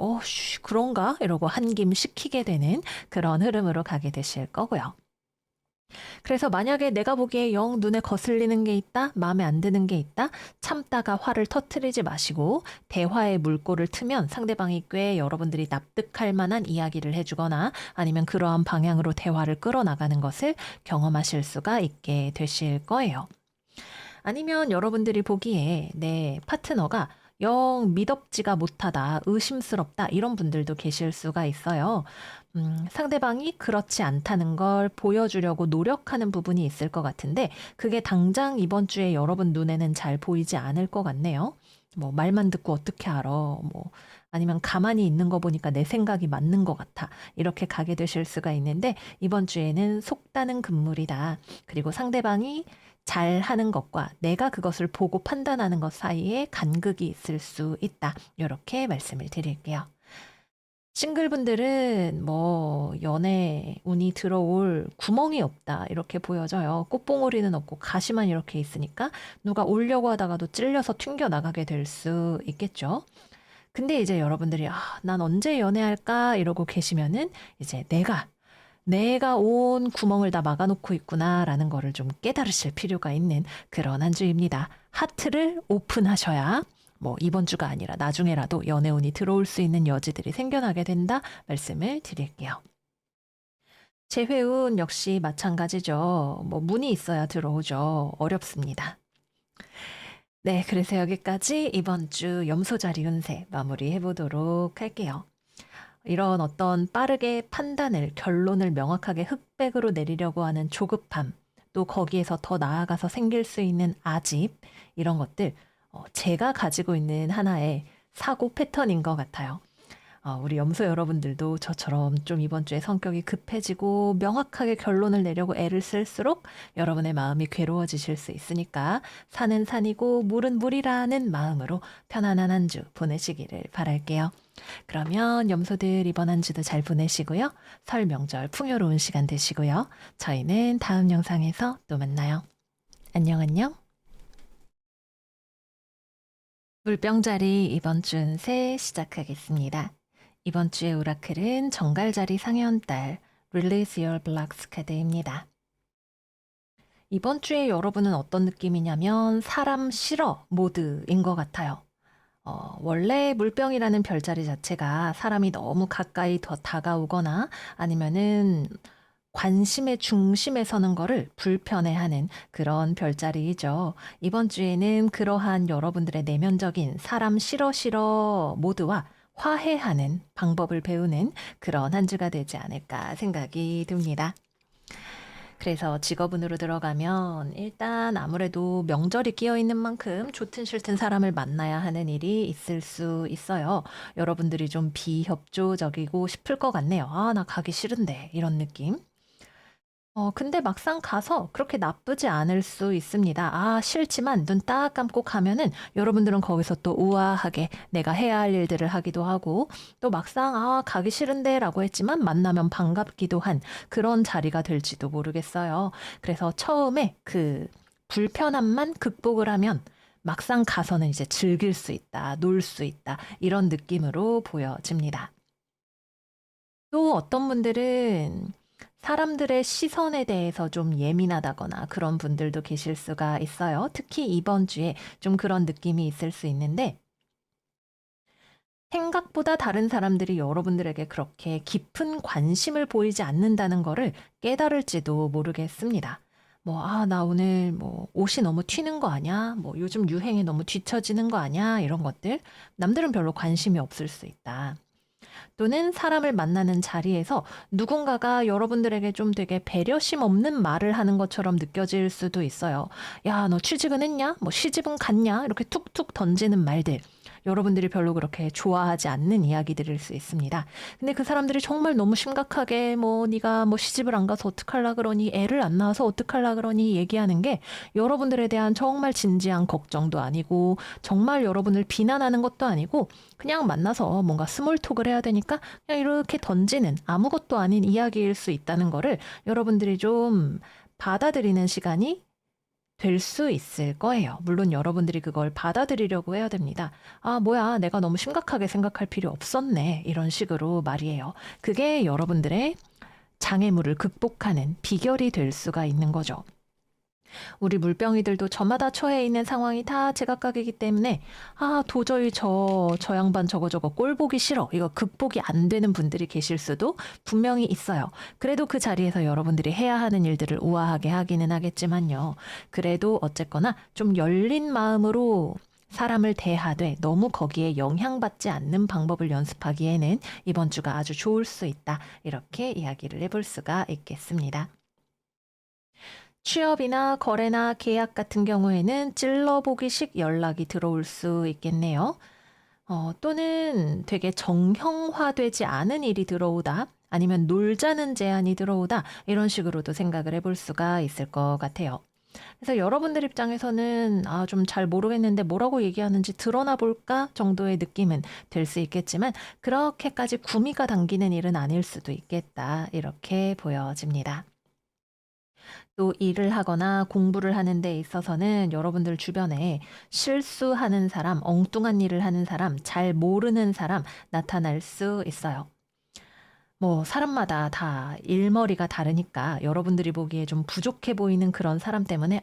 Speaker 1: 그런가? 이러고 한김 식히게 되는 그런 흐름으로 가게 되실 거고요. 그래서 만약에 내가 보기에 영 눈에 거슬리는 게 있다, 마음에 안 드는 게 있다, 참다가 화를 터트리지 마시고 대화의 물꼬를 트면 상대방이 꽤 여러분들이 납득할 만한 이야기를 해주거나 아니면 그러한 방향으로 대화를 끌어나가는 것을 경험하실 수가 있게 되실 거예요. 아니면 여러분들이 보기에 내 파트너가 영 미덥지가 못하다, 의심스럽다 이런 분들도 계실 수가 있어요. 상대방이 그렇지 않다는 걸 보여주려고 노력하는 부분이 있을 것 같은데 그게 당장 이번 주에 여러분 눈에는 잘 보이지 않을 것 같네요. 뭐 말만 듣고 어떻게 알아? 뭐 아니면 가만히 있는 거 보니까 내 생각이 맞는 것 같아. 이렇게 가게 되실 수가 있는데 이번 주에는 속다는 금물이다. 그리고 상대방이 잘 하는 것과 내가 그것을 보고 판단하는 것 사이에 간극이 있을 수 있다. 이렇게 말씀을 드릴게요. 싱글분들은 뭐 연애 운이 들어올 구멍이 없다 이렇게 보여져요. 꽃봉오리는 없고 가시만 이렇게 있으니까 누가 오려고 하다가도 찔려서 튕겨 나가게 될 수 있겠죠. 근데 이제 여러분들이 난 언제 연애할까 이러고 계시면은 이제 내가 온 구멍을 다 막아놓고 있구나라는 거를 좀 깨달으실 필요가 있는 그런 한 주입니다. 하트를 오픈하셔야 뭐 이번 주가 아니라 나중에라도 연애운이 들어올 수 있는 여지들이 생겨나게 된다 말씀을 드릴게요. 재회운 역시 마찬가지죠. 뭐 문이 있어야 들어오죠. 어렵습니다. 네, 그래서 여기까지 이번 주 염소자리 운세 마무리해 보도록 할게요. 이런 어떤 빠르게 판단을, 결론을 명확하게 흑백으로 내리려고 하는 조급함, 또 거기에서 더 나아가서 생길 수 있는 아집, 이런 것들, 제가 가지고 있는 하나의 사고 패턴인 것 같아요. 우리 염소 여러분들도 저처럼 좀 이번 주에 성격이 급해지고 명확하게 결론을 내려고 애를 쓸수록 여러분의 마음이 괴로워지실 수 있으니까 산은 산이고 물은 물이라는 마음으로 편안한 한 주 보내시기를 바랄게요. 그러면 염소들 이번 한 주도 잘 보내시고요. 설 명절 풍요로운 시간 되시고요. 저희는 다음 영상에서 또 만나요. 안녕 안녕. 물병자리 이번 주 운세 시작하겠습니다. 이번 주의 오라클은 정갈자리 상현달 Release Your Blocks 카드입니다. 이번 주에 여러분은 어떤 느낌이냐면 사람 싫어 모드인 것 같아요. 원래 물병이라는 별자리 자체가 사람이 너무 가까이 더 다가오거나 아니면은 관심의 중심에 서는 거를 불편해하는 그런 별자리이죠. 이번 주에는 그러한 여러분들의 내면적인 사람 싫어 싫어 모드와 화해하는 방법을 배우는 그런 한 주가 되지 않을까 생각이 듭니다. 그래서 직업운으로 들어가면 일단 아무래도 명절이 끼어 있는 만큼 좋든 싫든 사람을 만나야 하는 일이 있을 수 있어요. 여러분들이 좀 비협조적이고 싶을 것 같네요. 아, 나 가기 싫은데. 이런 느낌. 근데 막상 가서 그렇게 나쁘지 않을 수 있습니다. 아, 싫지만 눈 딱 감고 가면은 여러분들은 거기서 또 우아하게 내가 해야 할 일들을 하기도 하고 또 막상 아, 가기 싫은데라고 했지만 만나면 반갑기도 한 그런 자리가 될지도 모르겠어요. 그래서 처음에 그 불편함만 극복을 하면 막상 가서는 이제 즐길 수 있다, 놀 수 있다, 이런 느낌으로 보여집니다. 또 어떤 분들은 사람들의 시선에 대해서 좀 예민하다거나 그런 분들도 계실 수가 있어요. 특히 이번 주에 좀 그런 느낌이 있을 수 있는데 생각보다 다른 사람들이 여러분들에게 그렇게 깊은 관심을 보이지 않는다는 거를 깨달을지도 모르겠습니다. 뭐, 아, 나 오늘 뭐 옷이 너무 튀는 거 아니야? 뭐 요즘 유행에 너무 뒤처지는 거 아니야? 이런 것들. 남들은 별로 관심이 없을 수 있다. 또는 사람을 만나는 자리에서 누군가가 여러분들에게 좀 되게 배려심 없는 말을 하는 것처럼 느껴질 수도 있어요. 야, 너 취직은 했냐? 뭐 시집은 갔냐? 이렇게 툭툭 던지는 말들. 여러분들이 별로 그렇게 좋아하지 않는 이야기들일 수 있습니다. 근데 그 사람들이 정말 너무 심각하게 뭐 네가 뭐 시집을 안 가서 어떡할라 그러니 애를 안 낳아서 어떡할라 그러니 얘기하는 게 여러분들에 대한 정말 진지한 걱정도 아니고 정말 여러분을 비난하는 것도 아니고 그냥 만나서 뭔가 스몰톡을 해야 되니까 그냥 이렇게 던지는 아무것도 아닌 이야기일 수 있다는 거를 여러분들이 좀 받아들이는 시간이 될 수 있을 거예요. 물론 여러분들이 그걸 받아들이려고 해야 됩니다. 아, 뭐야, 내가 너무 심각하게 생각할 필요 없었네. 이런 식으로 말이에요. 그게 여러분들의 장애물을 극복하는 비결이 될 수가 있는 거죠. 우리 물병이들도 저마다 처해 있는 상황이 다 제각각이기 때문에 아, 도저히 저 양반 저거 꼴 보기 싫어. 이거 극복이 안 되는 분들이 계실 수도 분명히 있어요. 그래도 그 자리에서 여러분들이 해야 하는 일들을 우아하게 하기는 하겠지만요. 그래도 어쨌거나 좀 열린 마음으로 사람을 대하되 너무 거기에 영향받지 않는 방법을 연습하기에는 이번 주가 아주 좋을 수 있다. 이렇게 이야기를 해볼 수가 있겠습니다. 취업이나 거래나 계약 같은 경우에는 찔러보기식 연락이 들어올 수 있겠네요. 또는 되게 정형화되지 않은 일이 들어오다, 아니면 놀자는 제안이 들어오다, 이런 식으로도 생각을 해볼 수가 있을 것 같아요. 그래서 여러분들 입장에서는 아, 좀 잘 모르겠는데 뭐라고 얘기하는지 드러나 볼까 정도의 느낌은 될 수 있겠지만 그렇게까지 구미가 당기는 일은 아닐 수도 있겠다. 이렇게 보여집니다. 또 일을 하거나 공부를 하는 데 있어서는 여러분들 주변에 실수하는 사람, 엉뚱한 일을 하는 사람, 잘 모르는 사람 나타날 수 있어요. 뭐 사람마다 다 일머리가 다르니까 여러분들이 보기에 좀 부족해 보이는 그런 사람 때문에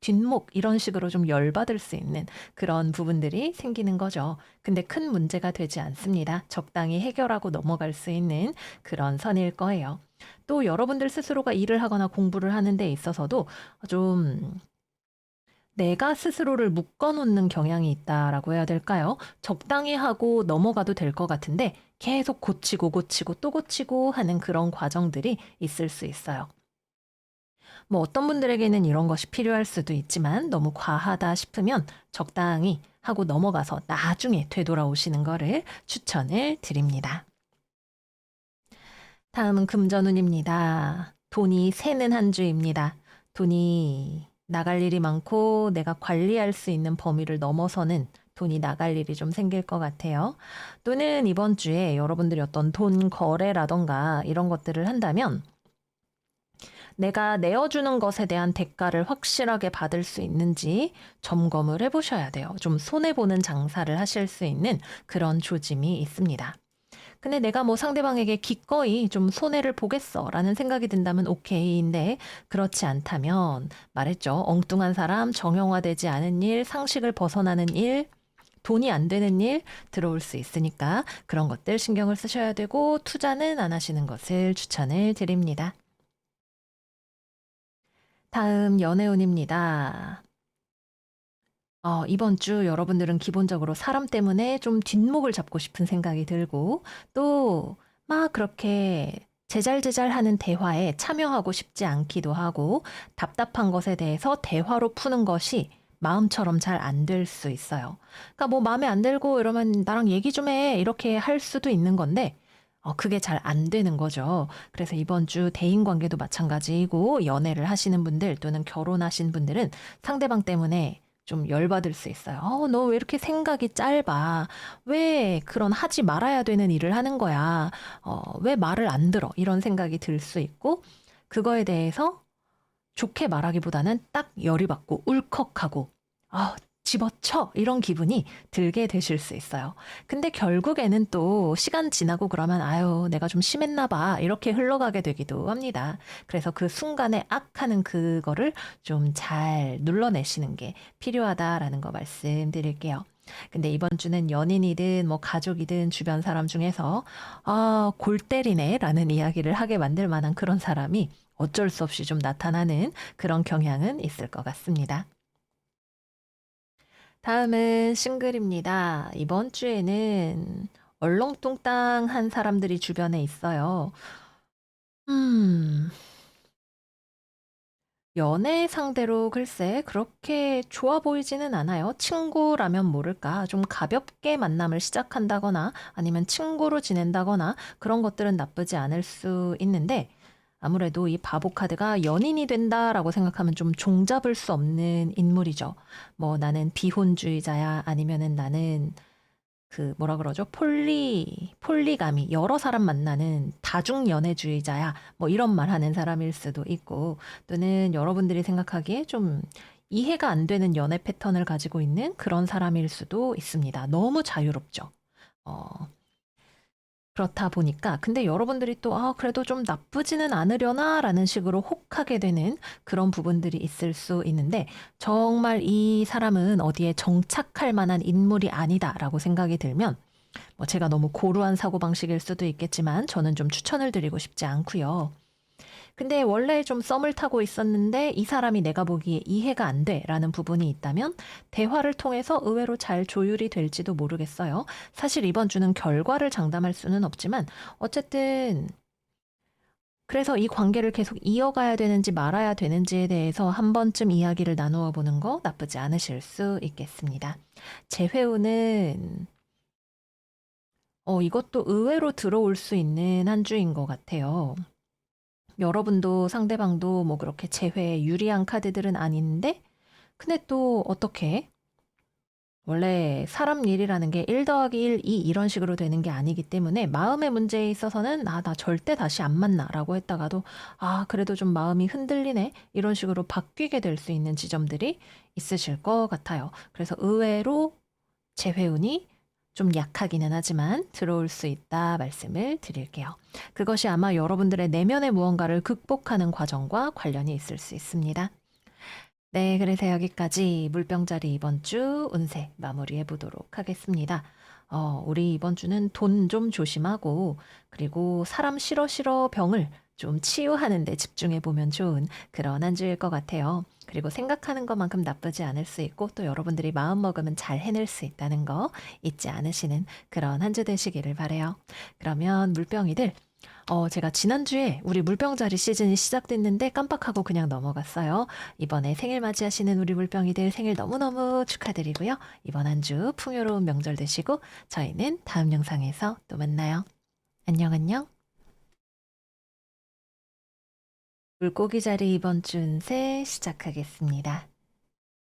Speaker 1: 뒷목 이런 식으로 좀 열받을 수 있는 그런 부분들이 생기는 거죠. 근데 큰 문제가 되지 않습니다. 적당히 해결하고 넘어갈 수 있는 그런 선일 거예요. 또 여러분들 스스로가 일을 하거나 공부를 하는 데 있어서도 좀 내가 스스로를 묶어놓는 경향이 있다라고 해야 될까요? 적당히 하고 넘어가도 될 것 같은데 계속 고치고 고치고 또 고치고 하는 그런 과정들이 있을 수 있어요. 뭐 어떤 분들에게는 이런 것이 필요할 수도 있지만 너무 과하다 싶으면 적당히 하고 넘어가서 나중에 되돌아오시는 거를 추천을 드립니다. 다음은 금전운입니다. 돈이 새는 한 주입니다. 돈이 나갈 일이 많고 내가 관리할 수 있는 범위를 넘어서는 돈이 나갈 일이 좀 생길 것 같아요. 또는 이번 주에 여러분들이 어떤 돈 거래라던가 이런 것들을 한다면 내가 내어주는 것에 대한 대가를 확실하게 받을 수 있는지 점검을 해보셔야 돼요. 좀 손해보는 장사를 하실 수 있는 그런 조짐이 있습니다. 근데 내가 뭐 상대방에게 기꺼이 좀 손해를 보겠어라는 생각이 든다면 오케이인데 그렇지 않다면 말했죠. 엉뚱한 사람, 정형화되지 않은 일, 상식을 벗어나는 일, 돈이 안 되는 일 들어올 수 있으니까 그런 것들 신경을 쓰셔야 되고 투자는 안 하시는 것을 추천을 드립니다. 다음 연애운입니다. 이번 주 여러분들은 기본적으로 사람 때문에 좀 뒷목을 잡고 싶은 생각이 들고 또 막 그렇게 제잘제잘하는 대화에 참여하고 싶지 않기도 하고 답답한 것에 대해서 대화로 푸는 것이 마음처럼 잘 안 될 수 있어요. 그러니까 뭐 마음에 안 들고 이러면 나랑 얘기 좀 해. 이렇게 할 수도 있는 건데 그게 잘 안 되는 거죠. 그래서 이번 주 대인 관계도 마찬가지이고 연애를 하시는 분들 또는 결혼하신 분들은 상대방 때문에 좀 열받을 수 있어요. 너 왜 이렇게 생각이 짧아? 왜 그런 하지 말아야 되는 일을 하는 거야? 왜 말을 안 들어? 이런 생각이 들 수 있고, 그거에 대해서 좋게 말하기보다는 딱 열이 받고 울컥하고 집어쳐 이런 기분이 들게 되실 수 있어요. 근데 결국에는 또 시간 지나고 그러면 아유 내가 좀 심했나 봐 이렇게 흘러가게 되기도 합니다. 그래서 그 순간에 악하는 그거를 좀 잘 눌러내시는 게 필요하다라는 거 말씀드릴게요. 근데 이번 주는 연인이든 뭐 가족이든 주변 사람 중에서 골 때리네라는 이야기를 하게 만들 만한 그런 사람이 어쩔 수 없이 좀 나타나는 그런 경향은 있을 것 같습니다. 다음은 싱글입니다. 이번 주에는 얼렁뚱땅한 사람들이 주변에 있어요. 음, 연애 상대로 글쎄 그렇게 좋아 보이지는 않아요. 친구라면 모를까. 좀 가볍게 만남을 시작한다거나 아니면 친구로 지낸다거나 그런 것들은 나쁘지 않을 수 있는데 아무래도 이 바보 카드가 연인이 된다라고 생각하면 좀 종잡을 수 없는 인물이죠. 뭐 나는 비혼주의자야 아니면은 나는 그 뭐라 그러죠? 폴리가미, 여러 사람 만나는 다중연애주의자야. 뭐 이런 말 하는 사람일 수도 있고, 또는 여러분들이 생각하기에 좀 이해가 안 되는 연애 패턴을 가지고 있는 그런 사람일 수도 있습니다. 너무 자유롭죠. 어, 그렇다 보니까 근데 여러분들이 또 그래도 좀 나쁘지는 않으려나라는 식으로 혹하게 되는 그런 부분들이 있을 수 있는데 정말 이 사람은 어디에 정착할 만한 인물이 아니다라고 생각이 들면 뭐 제가 너무 고루한 사고방식일 수도 있겠지만 저는 좀 추천을 드리고 싶지 않고요. 근데 원래 좀 썸을 타고 있었는데 이 사람이 내가 보기에 이해가 안 돼라는 부분이 있다면 대화를 통해서 의외로 잘 조율이 될지도 모르겠어요. 사실 이번 주는 결과를 장담할 수는 없지만 어쨌든 그래서 이 관계를 계속 이어가야 되는지 말아야 되는지에 대해서 한 번쯤 이야기를 나누어 보는 거 나쁘지 않으실 수 있겠습니다. 재회우는 이것도 의외로 들어올 수 있는 한 주인 것 같아요. 여러분도 상대방도 뭐 그렇게 재회에 유리한 카드들은 아닌데, 근데 또 어떻게? 원래 사람 일이라는 게 1 더하기 1, 2 이런 식으로 되는 게 아니기 때문에 마음의 문제에 있어서는 나 절대 다시 안 만나 라고 했다가도 그래도 좀 마음이 흔들리네 이런 식으로 바뀌게 될 수 있는 지점들이 있으실 것 같아요. 그래서 의외로 재회운이 좀 약하기는 하지만 들어올 수 있다 말씀을 드릴게요. 그것이 아마 여러분들의 내면의 무언가를 극복하는 과정과 관련이 있을 수 있습니다. 네, 그래서 여기까지 물병자리 이번 주 운세 마무리해 보도록 하겠습니다. 우리 이번 주는 돈 좀 조심하고, 그리고 사람 싫어 싫어 병을 좀 치유하는 데 집중해 보면 좋은 그런 한 주일 것 같아요. 그리고 생각하는 것만큼 나쁘지 않을 수 있고, 또 여러분들이 마음 먹으면 잘 해낼 수 있다는 거 잊지 않으시는 그런 한 주 되시기를 바래요. 그러면 물병이들, 제가 지난주에 우리 물병자리 시즌이 시작됐는데 깜빡하고 그냥 넘어갔어요. 이번에 생일 맞이하시는 우리 물병이들 생일 너무너무 축하드리고요. 이번 한 주 풍요로운 명절 되시고 저희는 다음 영상에서 또 만나요. 안녕, 안녕. 물고기 자리 이번 주 운세 시작하겠습니다.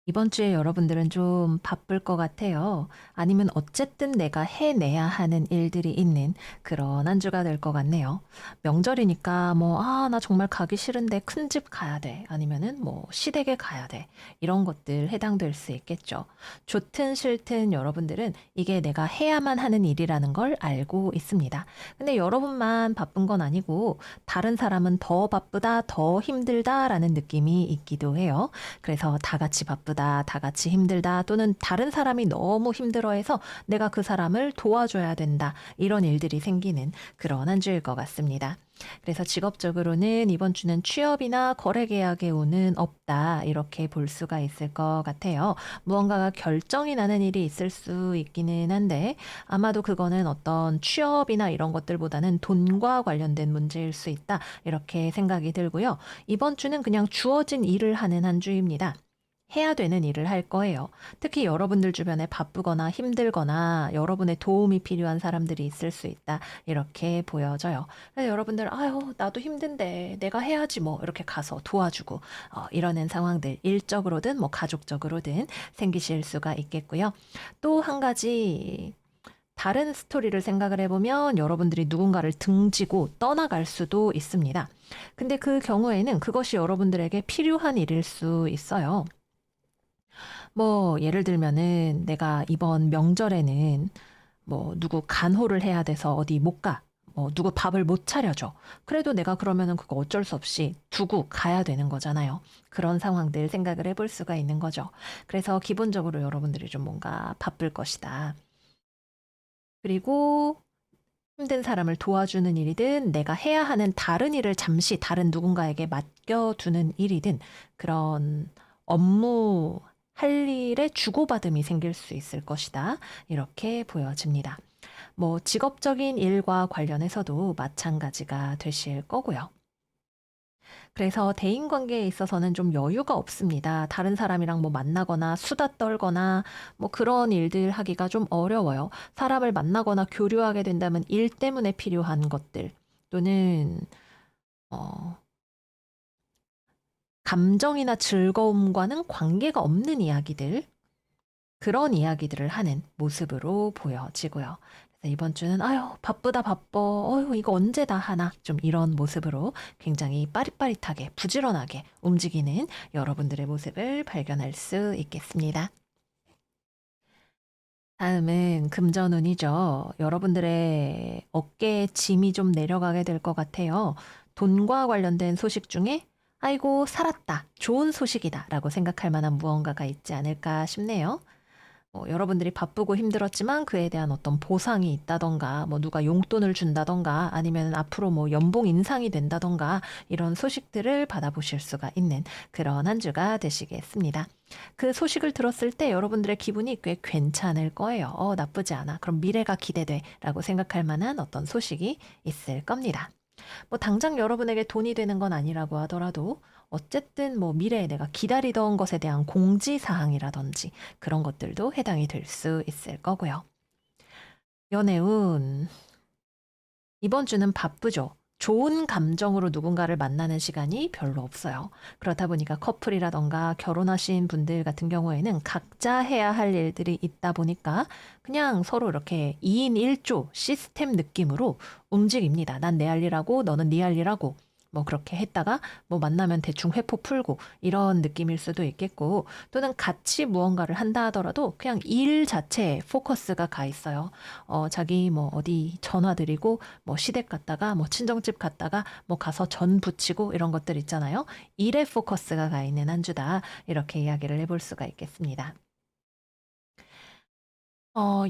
Speaker 1: 이번 주에 여러분들은 좀 바쁠 것 같아요. 아니면 어쨌든 내가 해내야 하는 일들이 있는 그런 한 주가 될 것 같네요. 명절이니까 뭐, 나 정말 가기 싫은데 큰 집 가야 돼. 아니면은 뭐, 시댁에 가야 돼. 이런 것들 해당될 수 있겠죠. 좋든 싫든 여러분들은 이게 내가 해야만 하는 일이라는 걸 알고 있습니다. 근데 여러분만 바쁜 건 아니고, 다른 사람은 더 바쁘다, 더 힘들다라는 느낌이 있기도 해요. 그래서 다 같이 바쁘다. 바쁘다, 다 같이 힘들다, 또는 다른 사람이 너무 힘들어해서 내가 그 사람을 도와줘야 된다. 이런 일들이 생기는 그런 한 주일 것 같습니다. 그래서 직업적으로는 이번 주는 취업이나 거래 계약에 오는 없다. 이렇게 볼 수가 있을 것 같아요. 무언가가 결정이 나는 일이 있을 수 있기는 한데 아마도 그거는 어떤 취업이나 이런 것들보다는 돈과 관련된 문제일 수 있다. 이렇게 생각이 들고요. 이번 주는 그냥 주어진 일을 하는 한 주입니다. 해야 되는 일을 할 거예요. 특히 여러분들 주변에 바쁘거나 힘들거나 여러분의 도움이 필요한 사람들이 있을 수 있다. 이렇게 보여져요. 그래서 여러분들, 아유, 나도 힘든데 내가 해야지 뭐 이렇게 가서 도와주고 이러는 상황들 일적으로든 뭐 가족적으로든 생기실 수가 있겠고요. 또 한 가지 다른 스토리를 생각을 해보면 여러분들이 누군가를 등지고 떠나갈 수도 있습니다. 근데 그 경우에는 그것이 여러분들에게 필요한 일일 수 있어요. 뭐 예를 들면은 내가 이번 명절에는 뭐 누구 간호를 해야 돼서 어디 못 가. 뭐 누구 밥을 못 차려줘. 그래도 내가 그러면은 그거 어쩔 수 없이 두고 가야 되는 거잖아요. 그런 상황들 생각을 해볼 수가 있는 거죠. 그래서 기본적으로 여러분들이 좀 뭔가 바쁠 것이다. 그리고 힘든 사람을 도와주는 일이든 내가 해야 하는 다른 일을 잠시 다른 누군가에게 맡겨두는 일이든 그런 업무 할 일에 주고받음이 생길 수 있을 것이다. 이렇게 보여집니다. 뭐 직업적인 일과 관련해서도 마찬가지가 되실 거고요. 그래서 대인 관계에 있어서는 좀 여유가 없습니다. 다른 사람이랑 뭐 만나거나 수다 떨거나 뭐 그런 일들 하기가 좀 어려워요. 사람을 만나거나 교류하게 된다면 일 때문에 필요한 것들 또는 어, 감정이나 즐거움과는 관계가 없는 이야기들 그런 이야기들을 하는 모습으로 보여지고요. 그래서 이번 주는 아유 바쁘다 바빠 어휴 이거 언제 다 하나 좀 이런 모습으로 굉장히 빠릿빠릿하게 부지런하게 움직이는 여러분들의 모습을 발견할 수 있겠습니다. 다음은 금전운이죠. 여러분들의 어깨에 짐이 좀 내려가게 될 것 같아요. 돈과 관련된 소식 중에 아이고 살았다 좋은 소식이다 라고 생각할 만한 무언가가 있지 않을까 싶네요. 여러분들이 바쁘고 힘들었지만 그에 대한 어떤 보상이 있다던가 뭐 누가 용돈을 준다던가 아니면 앞으로 뭐 연봉 인상이 된다던가 이런 소식들을 받아보실 수가 있는 그런 한 주가 되시겠습니다. 그 소식을 들었을 때 여러분들의 기분이 꽤 괜찮을 거예요. 나쁘지 않아. 그럼 미래가 기대돼 라고 생각할 만한 어떤 소식이 있을 겁니다. 뭐 당장 여러분에게 돈이 되는 건 아니라고 하더라도 어쨌든 뭐 미래에 내가 기다리던 것에 대한 공지사항이라든지 그런 것들도 해당이 될 수 있을 거고요. 연애운, 이번 주는 바쁘죠. 좋은 감정으로 누군가를 만나는 시간이 별로 없어요. 그렇다 보니까 커플이라던가 결혼하신 분들 같은 경우에는 각자 해야 할 일들이 있다 보니까 그냥 서로 이렇게 2인 1조 시스템 느낌으로 움직입니다. 난 내 할 일하고 너는 네 할 일하고 뭐 그렇게 했다가 뭐 만나면 대충 회포 풀고 이런 느낌일 수도 있겠고 또는 같이 무언가를 한다 하더라도 그냥 일 자체에 포커스가 가 있어요. 자기 뭐 어디 전화 드리고 뭐 시댁 갔다가 뭐 친정집 갔다가 뭐 가서 전 부치고 이런 것들 있잖아요. 일에 포커스가 가 있는 한 주다. 이렇게 이야기를 해볼 수가 있겠습니다.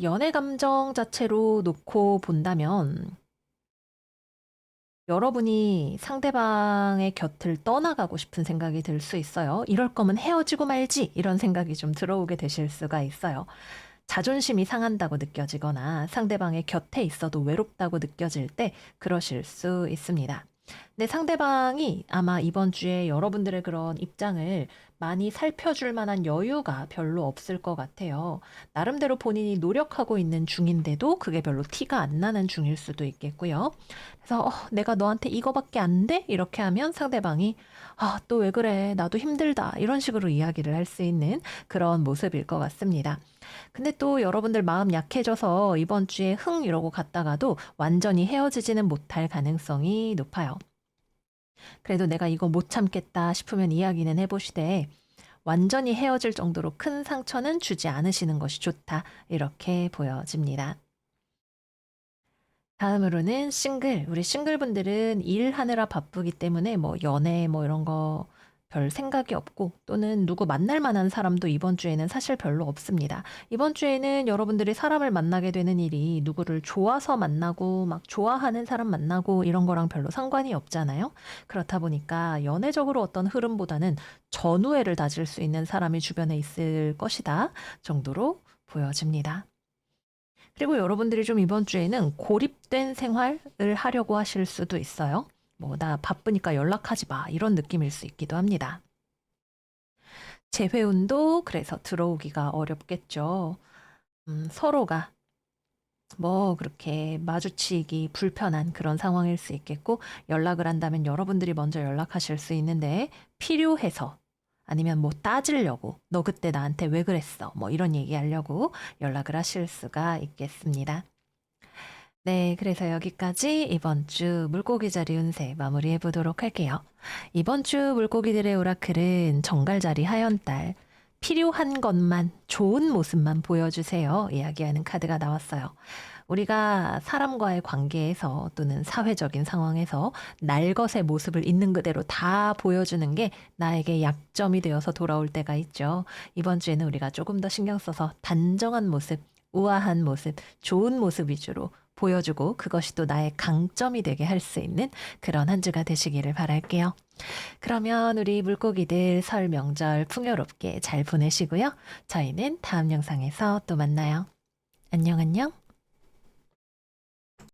Speaker 1: 연애 감정 자체로 놓고 본다면 여러분이 상대방의 곁을 떠나가고 싶은 생각이 들 수 있어요. 이럴 거면 헤어지고 말지 이런 생각이 좀 들어오게 되실 수가 있어요. 자존심이 상한다고 느껴지거나 상대방의 곁에 있어도 외롭다고 느껴질 때 그러실 수 있습니다. 근데 상대방이 아마 이번 주에 여러분들의 그런 입장을 많이 살펴줄 만한 여유가 별로 없을 것 같아요. 나름대로 본인이 노력하고 있는 중인데도 그게 별로 티가 안 나는 중일 수도 있겠고요. 그래서 내가 너한테 이거밖에 안 돼? 이렇게 하면 상대방이 또 왜 그래? 나도 힘들다. 이런 식으로 이야기를 할 수 있는 그런 모습일 것 같습니다. 근데 또 여러분들 마음 약해져서 이번 주에 흥 이러고 갔다가도 완전히 헤어지지는 못할 가능성이 높아요. 그래도 내가 이거 못 참겠다 싶으면 이야기는 해보시되 완전히 헤어질 정도로 큰 상처는 주지 않으시는 것이 좋다. 이렇게 보여집니다. 다음으로는 싱글. 우리 싱글분들은 일하느라 바쁘기 때문에 뭐 연애 뭐 이런 거 별 생각이 없고 또는 누구 만날 만한 사람도 이번 주에는 사실 별로 없습니다. 이번 주에는 여러분들이 사람을 만나게 되는 일이 누구를 좋아서 만나고 막 좋아하는 사람 만나고 이런 거랑 별로 상관이 없잖아요. 그렇다 보니까 연애적으로 어떤 흐름보다는 전우애를 다질 수 있는 사람이 주변에 있을 것이다 정도로 보여집니다. 그리고 여러분들이 좀 이번 주에는 고립된 생활을 하려고 하실 수도 있어요. 뭐, 나 바쁘니까 연락하지 마. 이런 느낌일 수 있기도 합니다. 재회운도 그래서 들어오기가 어렵겠죠. 서로가 뭐 그렇게 마주치기 불편한 그런 상황일 수 있겠고, 연락을 한다면 여러분들이 먼저 연락하실 수 있는데, 필요해서 아니면 뭐 따지려고 너 그때 나한테 왜 그랬어? 뭐 이런 얘기하려고 연락을 하실 수가 있겠습니다. 네, 그래서 여기까지 이번 주 물고기 자리 운세 마무리해 보도록 할게요. 이번 주 물고기들의 오라클은 정갈자리 하연달, 필요한 것만, 좋은 모습만 보여주세요. 이야기하는 카드가 나왔어요. 우리가 사람과의 관계에서 또는 사회적인 상황에서 날것의 모습을 있는 그대로 다 보여주는 게 나에게 약점이 되어서 돌아올 때가 있죠. 이번 주에는 우리가 조금 더 신경 써서 단정한 모습, 우아한 모습, 좋은 모습 위주로 보여주고 그것이 또 나의 강점이 되게 할 수 있는 그런 한 주가 되시기를 바랄게요. 그러면 우리 물고기들 설 명절 풍요롭게 잘 보내시고요. 저희는 다음 영상에서 또 만나요. 안녕, 안녕.